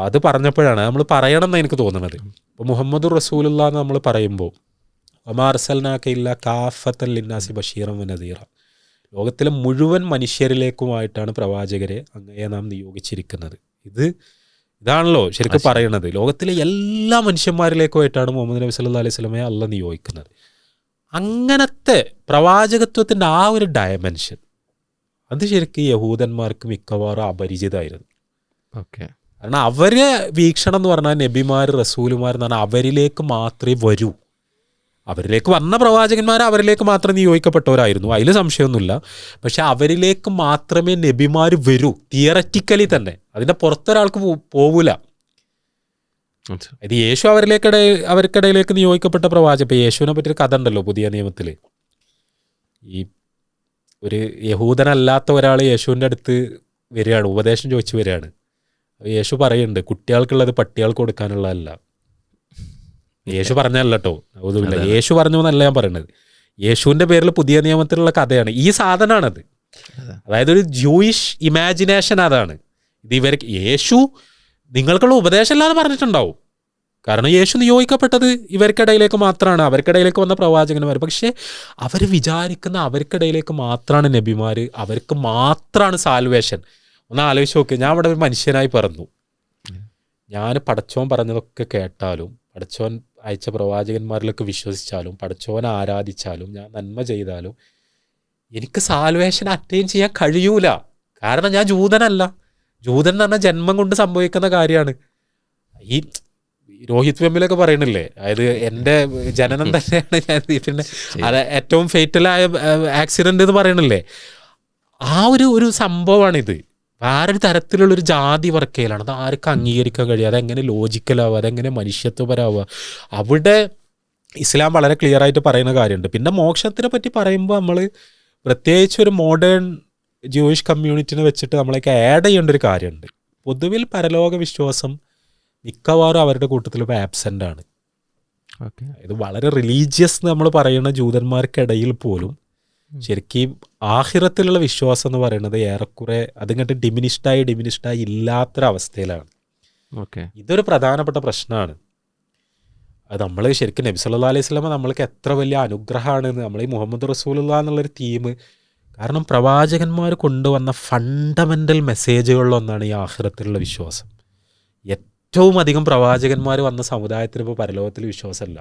Speaker 1: അത് പറഞ്ഞപ്പോഴാണ് നമ്മൾ പറയണം എന്ന് എനിക്ക് തോന്നുന്നത്. ഇപ്പോൾ മുഹമ്മദ് റസൂലുള്ള എന്ന് നമ്മൾ പറയുമ്പോൾ വമാ അർസൽനാക ഇല്ലാ കാഫത്തൻ ലിന്നാസി ബഷീറൻ വനദീറ, ലോകത്തിലെ മുഴുവൻ മനുഷ്യരിലേക്കുമായിട്ടാണ് പ്രവാചകരെ അങ്ങയെ നാം നിയോഗിച്ചിരിക്കുന്നത്. ഇതാണല്ലോ ശരിക്കും പറയണത്. ലോകത്തിലെ എല്ലാ മനുഷ്യന്മാരിലേക്കുമായിട്ടാണ് മുഹമ്മദ് നബി സല്ലല്ലാഹു അലൈഹി വസല്ലമയെ അള്ളാഹ് നിയോഗിക്കുന്നത്. അങ്ങനത്തെ പ്രവാചകത്വത്തിൻ്റെ ആ ഒരു ഡയമെൻഷൻ അത് ശരിക്കും യഹൂദന്മാർക്ക് മിക്കവാറും അപരിചിതമായിരുന്നു.
Speaker 3: ഓക്കെ.
Speaker 1: കാരണം അവരെ വീക്ഷണം എന്ന് പറഞ്ഞാൽ നബിമാർ റസൂലുമാർ എന്ന് പറഞ്ഞാൽ അവരിലേക്ക് മാത്രമേ വരൂ. അവരിലേക്ക് വന്ന പ്രവാചകന്മാർ അവരിലേക്ക് മാത്രം നിയോഗിക്കപ്പെട്ടവരായിരുന്നു, അതിൽ സംശയമൊന്നുമില്ല. പക്ഷെ അവരിലേക്ക് മാത്രമേ നബിമാർ വരൂ, തിയററ്റിക്കലി തന്നെ. അതിൻ്റെ പുറത്തൊരാൾക്ക് പോവില്ല. ഇത് യേശു അവർക്കിടയിലേക്ക് നിയോഗിക്കപ്പെട്ട പ്രവാചകൻ. ഇപ്പം യേശുവിനെ പറ്റിയൊരു കഥ ഉണ്ടല്ലോ പുതിയ നിയമത്തിൽ. ഈ ഒരു യഹൂദനല്ലാത്ത ഒരാൾ യേശുവിൻ്റെ അടുത്ത് വരികയാണ്, ഉപദേശം ചോദിച്ചു വരികയാണ്. യേശു പറയുന്നുണ്ട് കുട്ടികൾക്കുള്ളത് പട്ടികൾക്ക് കൊടുക്കാനുള്ളതല്ല. യേശു പറഞ്ഞല്ല കേട്ടോ, അതുമില്ല, യേശു പറഞ്ഞു എന്നല്ല ഞാൻ പറയുന്നത്. യേശുവിൻ്റെ പേരിൽ പുതിയ നിയമത്തിലുള്ള കഥയാണ് ഈ സാധനമാണത്. അതായത് ഒരു ജൂയിഷ് ഇമാജിനേഷൻ അതാണ്. ഇത് ഇവർക്ക് യേശു നിങ്ങൾക്കുള്ള ഉപദേശമല്ലാതെ പറഞ്ഞിട്ടുണ്ടാവും. കാരണം യേശു നിയോഗിക്കപ്പെട്ടത് ഇവർക്കിടയിലേക്ക് മാത്രമാണ്, അവർക്കിടയിലേക്ക് വന്ന പ്രവാചകന്മാർ. പക്ഷേ അവർ വിചാരിക്കുന്ന അവർക്കിടയിലേക്ക് മാത്രമാണ് നബിമാർ, അവർക്ക് മാത്രമാണ് സാൽവേഷൻ. ഒന്ന് ആലോചിച്ച് നോക്ക്, ഞാൻ ഇവിടെ ഒരു മനുഷ്യനായി പിറന്നു, ഞാൻ പടച്ചോൻ പറഞ്ഞതൊക്കെ കേട്ടാലും പടച്ചോൻ അയച്ച പ്രവാചകന്മാരിലൊക്കെ വിശ്വസിച്ചാലും പടച്ചോൻ ആരാധിച്ചാലും ഞാൻ നന്മ ചെയ്താലും എനിക്ക് സാൽവേഷൻ അറ്റൈൻ ചെയ്യാൻ കഴിയൂല. കാരണം ഞാൻ ജൂതനല്ല. ജൂതൻ എന്ന് പറഞ്ഞാൽ ജന്മം കൊണ്ട് സംഭവിക്കുന്ന കാര്യമാണ്. ഈ രോഹിത് വെമ്മിലൊക്കെ പറയണില്ലേ, അതായത് എൻ്റെ ജനനം തന്നെയാണ് ഞാൻ പിന്നെ അത് ഏറ്റവും ഫേറ്റലായ ആക്സിഡൻ്റ് എന്ന് പറയണില്ലേ, ആ ഒരു സംഭവമാണിത്. വേറൊരു തരത്തിലുള്ളൊരു ജാതി വർക്കയിലാണ്. അത് ആർക്കും അംഗീകരിക്കാൻ കഴിയുക, അതെങ്ങനെ ലോജിക്കലാവുക, അതെങ്ങനെ മനുഷ്യത്വപരമാവുക. അവിടെ ഇസ്ലാം വളരെ ക്ലിയർ ആയിട്ട് പറയുന്ന കാര്യമുണ്ട്. പിന്നെ മോക്ഷത്തിനെ പറ്റി പറയുമ്പോൾ നമ്മൾ പ്രത്യേകിച്ച് ഒരു മോഡേൺ ജൂയിഷ് കമ്മ്യൂണിറ്റിനെ വെച്ചിട്ട് നമ്മളേക്ക് ആഡ് ചെയ്യേണ്ട ഒരു കാര്യമുണ്ട്. പൊതുവിൽ പരലോക വിശ്വാസം മിക്കവാറും അവരുടെ കൂട്ടത്തിൽ ഇപ്പോൾ ആബ്സെൻ്റ് ആണ്. ഇത് വളരെ റിലീജിയസ് എന്ന് നമ്മൾ പറയുന്ന ജൂതന്മാർക്കിടയിൽ പോലും ശരിക്കും ആഖിറത്തിലുള്ള വിശ്വാസം എന്ന് പറയുന്നത് ഏറെക്കുറെ അതിങ്ങോട്ട് ഡിമിനിഷ്ഡായി ഇല്ലാത്തൊരവസ്ഥയിലാണ്. ഇതൊരു പ്രധാനപ്പെട്ട പ്രശ്നമാണ്. അത് നമ്മൾ ശരിക്കും നബി സല്ലല്ലാഹു അലൈഹി വസല്ലം നമ്മൾക്ക് എത്ര വലിയ അനുഗ്രഹമാണെന്ന് നമ്മൾ ഈ മുഹമ്മദ് റസൂലുള്ളാഹി എന്നുള്ളൊരു തീം, കാരണം പ്രവാചകന്മാർ കൊണ്ടുവന്ന ഫണ്ടമെൻ്റൽ മെസ്സേജുകളിലൊന്നാണ് ഈ ആഖിറത്തിലുള്ള വിശ്വാസം. ഏറ്റവും അധികം പ്രവാചകന്മാർ വന്ന സമുദായത്തിന് ഇപ്പോൾ പരലോകത്തിൽ വിശ്വാസമല്ല.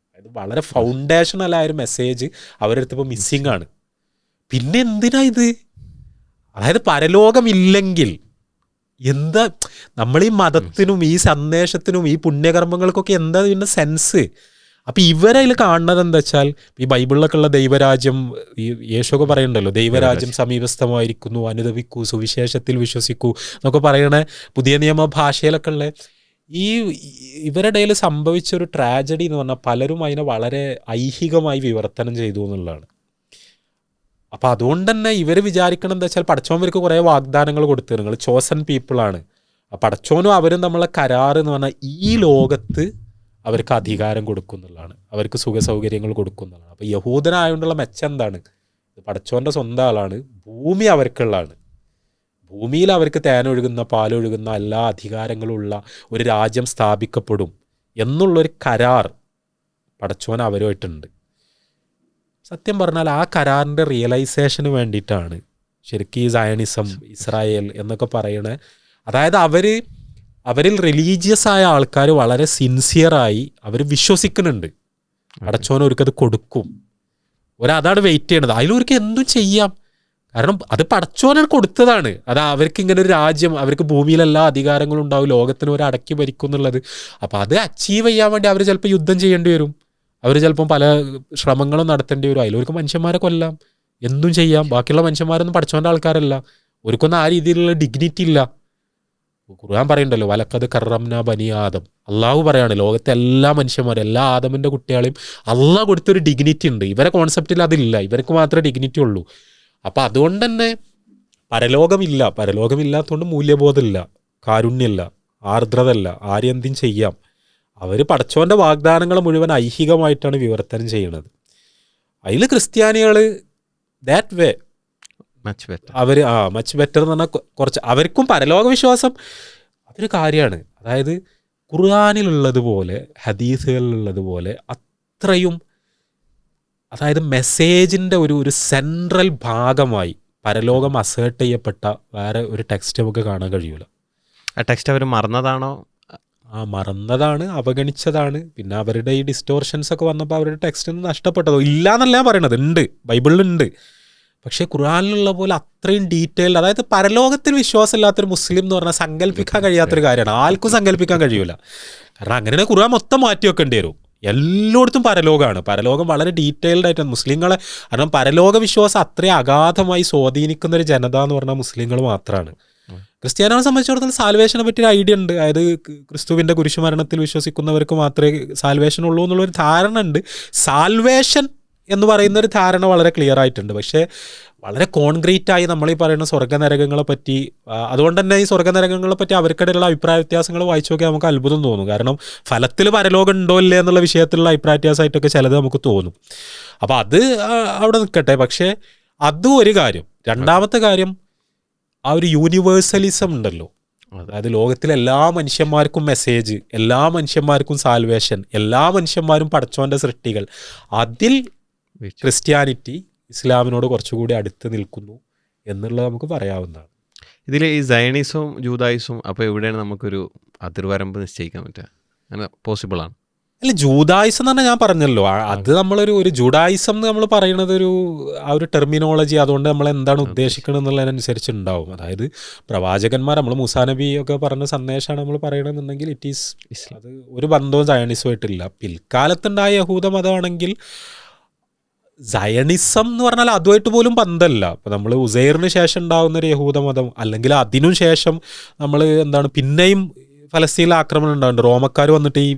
Speaker 1: അതായത് വളരെ ഫൗണ്ടേഷണലായ ഒരു മെസ്സേജ് അവരുടെ അടുത്ത് ഇപ്പോൾ മിസ്സിങ് ആണ്. പിന്നെ എന്തിനാ ഇത്? അതായത് പരലോകമില്ലെങ്കിൽ എന്താ നമ്മൾ ഈ മതത്തിനും ഈ സന്ദേശത്തിനും ഈ പുണ്യകർമ്മങ്ങൾക്കൊക്കെ എന്താ ഇതിൻ്റെ സെൻസ്? അപ്പം ഇവരതിൽ കാണുന്നത് എന്താ വെച്ചാൽ ഈ ബൈബിളിലൊക്കെ ഉള്ള ദൈവരാജ്യം, ഈ യേശുവൊക്കെ പറയുന്നുണ്ടല്ലോ ദൈവരാജ്യം സമീപസ്ഥമായിരിക്കുന്നു, അനുദപിക്കൂ, സുവിശേഷത്തിൽ വിശ്വസിക്കൂ എന്നൊക്കെ പറയണ പുതിയ നിയമ ഭാഷയിലൊക്കെ ഉള്ള ഇവരുടെ ഇടയിൽ സംഭവിച്ചൊരു ട്രാജഡി എന്ന് പറഞ്ഞാൽ പലരും അതിനെ വളരെ ഐഹികമായി വിവർത്തനം ചെയ്തു എന്നുള്ളതാണ്. അപ്പം അതുകൊണ്ട് തന്നെ ഇവർ വിചാരിക്കണം എന്താ വെച്ചാൽ പടച്ചോന്മാർക്ക് കുറേ വാഗ്ദാനങ്ങൾ കൊടുത്തു, നിങ്ങൾ ചോസൺ പീപ്പിളാണ്. പടച്ചോനും അവരും നമ്മളെ കരാറ് എന്ന് പറഞ്ഞാൽ ഈ ലോകത്ത് അവർക്ക് അധികാരം കൊടുക്കുന്നുള്ളതാണ്, അവർക്ക് സുഖസൗകര്യങ്ങൾ കൊടുക്കുന്നതാണ്. അപ്പോൾ യഹൂദനായതുകൊണ്ടുള്ള മെച്ചം എന്താണ്? പടച്ചോൻ്റെ സ്വന്തം ആളാണ്, ഭൂമി അവർക്കുള്ളതാണ്. ഭൂമിയിൽ അവർക്ക് തേനൊഴുകുന്ന പാലൊഴുകുന്ന എല്ലാ അധികാരങ്ങളുള്ള ഒരു രാജ്യം സ്ഥാപിക്കപ്പെടും എന്നുള്ളൊരു കരാർ പടച്ചോൻ അവരുമായിട്ടുണ്ട്. സത്യം പറഞ്ഞാൽ ആ കരാറിൻ്റെ റിയലൈസേഷന് വേണ്ടിയിട്ടാണ് ശരിക്കും ഈ സയണിസം, ഇസ്രായേൽ എന്നൊക്കെ പറയണ, അതായത് അവരിൽ റിലീജിയസ് ആയ ആൾക്കാർ വളരെ സിൻസിയറായി അവർ വിശ്വസിക്കുന്നുണ്ട് പടച്ചോൻ അവർക്കത് കൊടുക്കും. ഒരതാണ് വെയിറ്റ് ചെയ്യണത്. അതിലവർക്ക് എന്തും ചെയ്യാം. കാരണം അത് പടച്ചോനാണ് കൊടുത്തതാണ്. അത് അവർക്ക് ഇങ്ങനെ ഒരു രാജ്യം, അവർക്ക് ഭൂമിയിലെല്ലാ അധികാരങ്ങളും ഉണ്ടാവും, ലോകത്തിന് ഒരു അടക്കി ഭരിക്കും എന്നുള്ളത്. അപ്പോൾ അത് അച്ചീവ് ചെയ്യാൻ വേണ്ടി അവർ ചിലപ്പോൾ യുദ്ധം ചെയ്യേണ്ടി വരും, അവർ ചിലപ്പം പല ശ്രമങ്ങളും നടത്തേണ്ടി വരും. അതിലവർക്ക് മനുഷ്യന്മാരെ കൊല്ലാം, എന്തും ചെയ്യാം. ബാക്കിയുള്ള മനുഷ്യന്മാരൊന്നും പടച്ചോൻ്റെ ആൾക്കാരല്ല, അവർക്കൊന്നും ആ രീതിയിലുള്ള ഡിഗ്നിറ്റി ഇല്ല. ഖുർആൻ പറയുന്നുണ്ടല്ലോ, വലക്കത് കറംന ബനി ആദം. അള്ളാഹു പറയാണ് ലോകത്തെ എല്ലാ മനുഷ്യന്മാരും, എല്ലാ ആദമിൻ്റെ കുട്ടികളെയും അള്ളാഹ് കൊടുത്തൊരു ഡിഗ്നിറ്റി ഉണ്ട്. ഇവരെ കോൺസെപ്റ്റിൽ അതില്ല, ഇവർക്ക് മാത്രമേ ഡിഗ്നിറ്റി ഉള്ളൂ. അപ്പം അതുകൊണ്ട് തന്നെ പരലോകമില്ല. പരലോകമില്ലാത്തതുകൊണ്ട് മൂല്യബോധമില്ല, കാരുണ്യമില്ല, ആർദ്രതല്ല, ആരെന്തും ചെയ്യാം. അവർ പടച്ചോൻ്റെ വാഗ്ദാനങ്ങൾ മുഴുവൻ ഐഹികമായിട്ടാണ് വിവർത്തനം ചെയ്യണത്. അതിൽ ക്രിസ്ത്യാനികൾ ദാറ്റ് വേ അവർ മച്ച് ബെറ്റർ എന്ന് പറഞ്ഞാൽ കുറച്ച് അവർക്കും പരലോക വിശ്വാസം അതൊരു കാര്യമാണ്. അതായത് ഖുർആനിലുള്ളതുപോലെ ഹദീസുകളിലുള്ളതുപോലെ അത്രയും, അതായത് മെസ്സേജിൻ്റെ ഒരു സെൻട്രൽ ഭാഗമായി പരലോകം അസേർട്ട് ചെയ്യപ്പെട്ട വേറെ ഒരു ടെക്സ്റ്റ് നമുക്ക് കാണാൻ കഴിയൂല.
Speaker 3: ആ ടെക്സ്റ്റ് അവർ മറന്നതാണോ?
Speaker 1: മറന്നതാണ്, അവഗണിച്ചതാണ്. പിന്നെ അവരുടെ ഈ ഡിസ്റ്റോർഷൻസ് ഒക്കെ വന്നപ്പോൾ അവരുടെ ടെക്സ്റ്റ് ഒന്നും നഷ്ടപ്പെട്ടതോ ഇല്ല എന്നല്ല ഞാൻ പറയണത്, ഉണ്ട്, ബൈബിളിലുണ്ട്. പക്ഷേ ഖുർആനിലുള്ള പോലെ അത്രയും ഡീറ്റെയിൽഡ്, അതായത് പരലോകത്തിൽ വിശ്വാസമില്ലാത്തൊരു മുസ്ലിം എന്ന് പറഞ്ഞാൽ സങ്കല്പിക്കാൻ കഴിയാത്തൊരു കാര്യമാണ്. ആർക്കും സങ്കല്പിക്കാൻ കഴിയൂല. കാരണം അങ്ങനെയാണ് ഖുർആൻ മൊത്തം മാറ്റി വെക്കേണ്ടി വരും. എല്ലായിടത്തും പരലോകമാണ്. പരലോകം വളരെ ഡീറ്റെയിൽഡ് ആയിട്ടാണ് മുസ്ലിങ്ങളെ, കാരണം പരലോക വിശ്വാസം അത്രയും അഗാധമായി സ്വാധീനിക്കുന്നൊരു ജനത എന്ന് പറഞ്ഞാൽ മുസ്ലിങ്ങൾ മാത്രമാണ്. ക്രിസ്ത്യാനികളെ സംബന്ധിച്ചിടത്തോളം സാൽവേഷനെ പറ്റിയൊരു ഐഡിയ ഉണ്ട്. അതായത് ക്രിസ്തുവിൻ്റെ കുരിശുമരണത്തിൽ വിശ്വസിക്കുന്നവർക്ക് മാത്രമേ സാൽവേഷൻ ഉള്ളൂ എന്നുള്ളൊരു ധാരണ ഉണ്ട്. സാൽവേഷൻ എന്ന് പറയുന്നൊരു ധാരണ വളരെ ക്ലിയർ ആയിട്ടുണ്ട്. പക്ഷേ വളരെ കോൺക്രീറ്റായി നമ്മളീ പറയുന്ന സ്വർഗ്ഗനരകങ്ങളെ പറ്റി, അതുകൊണ്ട് തന്നെ ഈ സ്വർഗ്ഗനരകങ്ങളെ പറ്റി അവർക്കിടയിലുള്ള അഭിപ്രായ വ്യത്യാസങ്ങൾ വായിച്ചു നോക്കിയാൽ നമുക്ക് അത്ഭുതം തോന്നും. കാരണം ഫലത്തിൽ പരലോകം ഉണ്ടോ ഇല്ലേ എന്നുള്ള വിഷയത്തിലുള്ള അഭിപ്രായ വ്യത്യാസമായിട്ടൊക്കെ ചിലത് നമുക്ക് തോന്നും. അപ്പോൾ അത് അവിടെ നിൽക്കട്ടെ. പക്ഷേ അതും ഒരു കാര്യം. രണ്ടാമത്തെ കാര്യം, ആ ഒരു യൂണിവേഴ്സലിസം ഉണ്ടല്ലോ. അതായത് ലോകത്തിലെ എല്ലാ മനുഷ്യന്മാർക്കും മെസ്സേജ്, എല്ലാ മനുഷ്യന്മാർക്കും സാൽവേഷൻ, എല്ലാ മനുഷ്യന്മാരും പടച്ചോൻ്റെ സൃഷ്ടികൾ. അതിൽ ക്രിസ്ത്യാനിറ്റി ഇസ്ലാമിനോട് കുറച്ചുകൂടി അടുത്ത് നിൽക്കുന്നു എന്നുള്ളത് നമുക്ക് പറയാവുന്നതാണ്.
Speaker 3: ഇതിൽ ഈ സയണിസവും ജൂതായുസും അപ്പോൾ എവിടെയാണ് നമുക്കൊരു അതിർവരമ്പ് നിശ്ചയിക്കാൻ പറ്റുക? അങ്ങനെ പോസിബിളാണ്?
Speaker 1: അല്ല, ജൂഡായിസം എന്ന് പറഞ്ഞാൽ ഞാൻ പറഞ്ഞല്ലോ, അത് നമ്മളൊരു ജൂഡായിസം എന്ന് നമ്മൾ പറയുന്നത് ആ ഒരു ടെർമിനോളജി, അതുകൊണ്ട് നമ്മൾ എന്താണ് ഉദ്ദേശിക്കുന്നത് എന്നുള്ളതിനനുസരിച്ച് ഉണ്ടാവും. അതായത് പ്രവാചകന്മാർ, നമ്മൾ മൂസാ നബി ഒക്കെ പറഞ്ഞ സന്ദേശമാണ് നമ്മൾ പറയണമെന്നുണ്ടെങ്കിൽ ഇറ്റ് ഈസ്, അത് ഒരു ബന്ധവും സയണിസമായിട്ടില്ല. പിൽക്കാലത്തുണ്ടായ യഹൂദ മതമാണെങ്കിൽ സയണിസം എന്ന് പറഞ്ഞാൽ അതുമായിട്ട് പോലും ബന്ധമല്ല. ഇപ്പം നമ്മൾ ഉസൈറിന് ശേഷം ഉണ്ടാകുന്നൊരു യഹൂദ മതം, അല്ലെങ്കിൽ അതിനു ശേഷം നമ്മൾ എന്താണ് പിന്നെയും ഫലസ്തീനിൽ ആക്രമണം ഉണ്ടാകുന്നുണ്ട്. റോമക്കാർ വന്നിട്ട് ഈ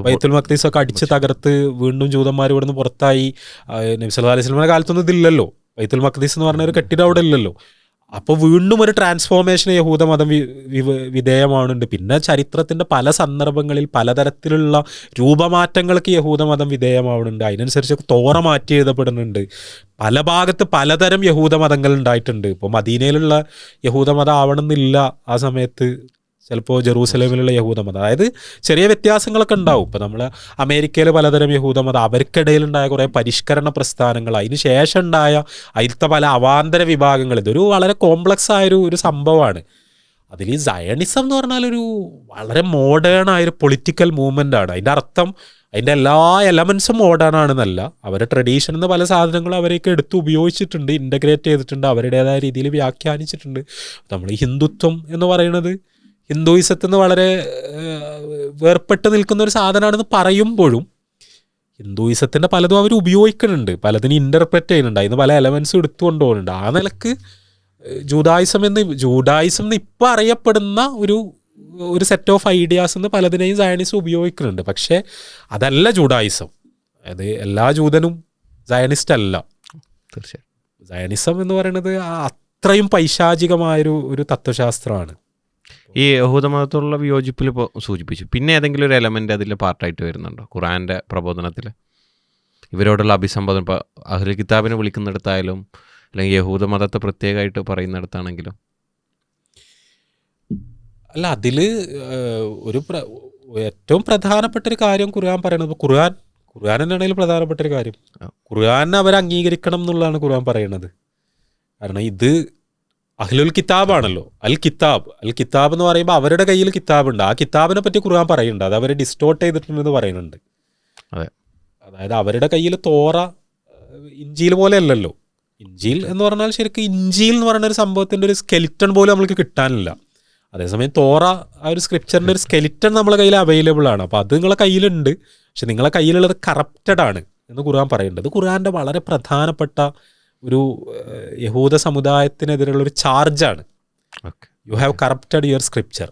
Speaker 1: ബൈത്തുൽ മഖ്ദിസ് ഒക്കെ അടിച്ച് തകർത്ത് വീണ്ടും ജൂതന്മാർ ഇവിടുന്ന് പുറത്തായി. നബി സല്ലല്ലാഹു അലൈഹി വസല്ലമയുടെ കാലത്തൊന്നും ഇതില്ലല്ലോ, ബൈത്തുൽ മഖ്ദിസ് എന്ന് പറഞ്ഞ ഒരു കെട്ടിടം അവിടെ ഇല്ലല്ലോ. അപ്പോൾ വീണ്ടും ഒരു ട്രാൻസ്ഫോർമേഷൻ യഹൂദമതം വിധേയമാവുന്നുണ്ട്. പിന്നെ ചരിത്രത്തിൻ്റെ പല സന്ദർഭങ്ങളിൽ പലതരത്തിലുള്ള രൂപമാറ്റങ്ങൾക്ക് യഹൂദമതം വിധേയമാവുന്നുണ്ട്. അതിനനുസരിച്ച് തോറ മാറ്റി എഴുതപ്പെടുന്നുണ്ട്. പല ഭാഗത്ത് പലതരം യഹൂദമതങ്ങൾ ഉണ്ടായിട്ടുണ്ട്. ഇപ്പോൾ മദീനയിലുള്ള യഹൂദമതം ആവണമെന്നില്ല ആ സമയത്ത്, ചിലപ്പോൾ ജെറൂസലേമിലുള്ള യഹൂദമതം. അതായത് ചെറിയ വ്യത്യാസങ്ങളൊക്കെ ഉണ്ടാവും. ഇപ്പോൾ നമ്മൾ അമേരിക്കയിൽ പലതരം യഹൂദമതം, അവർക്കിടയിലുണ്ടായ കുറേ പരിഷ്കരണ പ്രസ്ഥാനങ്ങൾ, അതിന് ശേഷം ഉണ്ടായ അതിലത്തെ പല അവാന്തര വിഭാഗങ്ങൾ, ഇതൊരു വളരെ കോംപ്ലക്സ് ആയൊരു സംഭവമാണ്. അതിൽ ഈ സയണിസം എന്ന് പറഞ്ഞാൽ ഒരു വളരെ മോഡേൺ ആയൊരു പൊളിറ്റിക്കൽ മൂവ്മെൻ്റ് ആണ്. അതിൻ്റെ അർത്ഥം അതിൻ്റെ എല്ലാ എലമെൻസും മോഡേൺ ആണെന്നല്ല, അവരുടെ ട്രഡീഷൻ എന്ന പല സാധനങ്ങളും അവരെയൊക്കെ എടുത്ത് ഉപയോഗിച്ചിട്ടുണ്ട്, ഇൻ്റഗ്രേറ്റ് ചെയ്തിട്ടുണ്ട്, അവരുടേതായ രീതിയിൽ വ്യാഖ്യാനിച്ചിട്ടുണ്ട്. നമ്മൾ ഈ ഹിന്ദുത്വം എന്ന് പറയുന്നത് ഹിന്ദുയിസത്തിൽ നിന്ന് വളരെ വേർപെട്ട് നിൽക്കുന്ന ഒരു സാധനമാണെന്ന് പറയുമ്പോഴും ഹിന്ദുയിസത്തിൻ്റെ പലതും അവർ ഉപയോഗിക്കുന്നുണ്ട്, പലതിനും ഇൻ്റർപ്രറ്റ് ചെയ്യുന്നുണ്ട്, അതിന് പല എലമെൻസും എടുത്തുകൊണ്ട് പോകുന്നുണ്ട്. ആ നിലക്ക് ജൂഡായിസം എന്ന് ഇപ്പോൾ അറിയപ്പെടുന്ന ഒരു സെറ്റ് ഓഫ് ഐഡിയാസ് എന്ന് പലതിനെയും സയണിസം ഉപയോഗിക്കുന്നുണ്ട്. പക്ഷേ അതല്ല ജൂഡായിസം. അതായത് എല്ലാ ജൂതനും സയണിസ്റ്റ് അല്ല.
Speaker 3: തീർച്ചയായും
Speaker 1: സയണിസം എന്ന് പറയുന്നത് അത്രയും പൈശാചികമായൊരു തത്വശാസ്ത്രമാണ്.
Speaker 3: ഈ യഹൂദമതത്തോടുള്ള വിയോജിപ്പിൽ ഇപ്പോൾ സൂചിപ്പിച്ചു. പിന്നെ ഏതെങ്കിലും ഒരു എലമെൻ്റ് അതിൽ പാർട്ടായിട്ട് വരുന്നുണ്ടോ ഖുർആൻ്റെ പ്രബോധനത്തിൽ? ഇവരോടുള്ള അഭിസംബോധന, ഇപ്പോൾ അഹ്ലുൽ കിതാബിനെ വിളിക്കുന്നിടത്തായാലും അല്ലെങ്കിൽ യഹൂദമതത്തെ പ്രത്യേകമായിട്ട് പറയുന്നിടത്താണെങ്കിലും? അല്ല,
Speaker 1: അതിൽ ഏറ്റവും പ്രധാനപ്പെട്ട ഒരു കാര്യം ഖുർആൻ പറയണത്, ഖുർആൻ തന്നെയാണെങ്കിൽ പ്രധാനപ്പെട്ടൊരു കാര്യം, ഖുർആനെ അവർ അംഗീകരിക്കണം എന്നുള്ളതാണ് ഖുർആൻ പറയുന്നത്. കാരണം ഇത് അഹ്ലുൽ കിതാബാണല്ലോ. അൽ കിതാബ് എന്ന് പറയുമ്പോൾ അവരുടെ കയ്യിൽ കിതാബുണ്ട്. ആ കിതാബിനെ പറ്റി ഖുർആൻ പറയുന്നുണ്ട്, അത് അവർ ഡിസ്റ്റോർട്ട് ചെയ്തിട്ടുണ്ടെന്ന് പറയുന്നുണ്ട്.
Speaker 3: അതെ,
Speaker 1: അതായത് അവരുടെ കയ്യിൽ തോറ ഇഞ്ചീൽ പോലെ അല്ലല്ലോ. ഇഞ്ചീൽ എന്ന് പറഞ്ഞാൽ ശരിക്കും ഇഞ്ചീൽ എന്ന് പറയുന്ന ഒരു സംഭവത്തിൻ്റെ ഒരു സ്കെലിറ്റൺ പോലും നമ്മൾക്ക് കിട്ടാനില്ല. അതേസമയം തോറ ആ ഒരു സ്ക്രിപ്ചറിൻ്റെ ഒരു സ്കെലിറ്റൺ നമ്മളെ കയ്യിൽ അവൈലബിൾ ആണ്. അപ്പോൾ അത് നിങ്ങളെ കയ്യിലുണ്ട്. പക്ഷെ നിങ്ങളെ കയ്യിലുള്ളത് കറപ്റ്റഡ് ആണ് എന്ന് ഖുർആൻ പറയുന്നുണ്ട്. ഖുർആൻ്റെ വളരെ പ്രധാനപ്പെട്ട ഒരു യഹൂദ സമുദായത്തിനെതിരെയുള്ള ഒരു ചാർജാണ്. You have corrupted your scripture.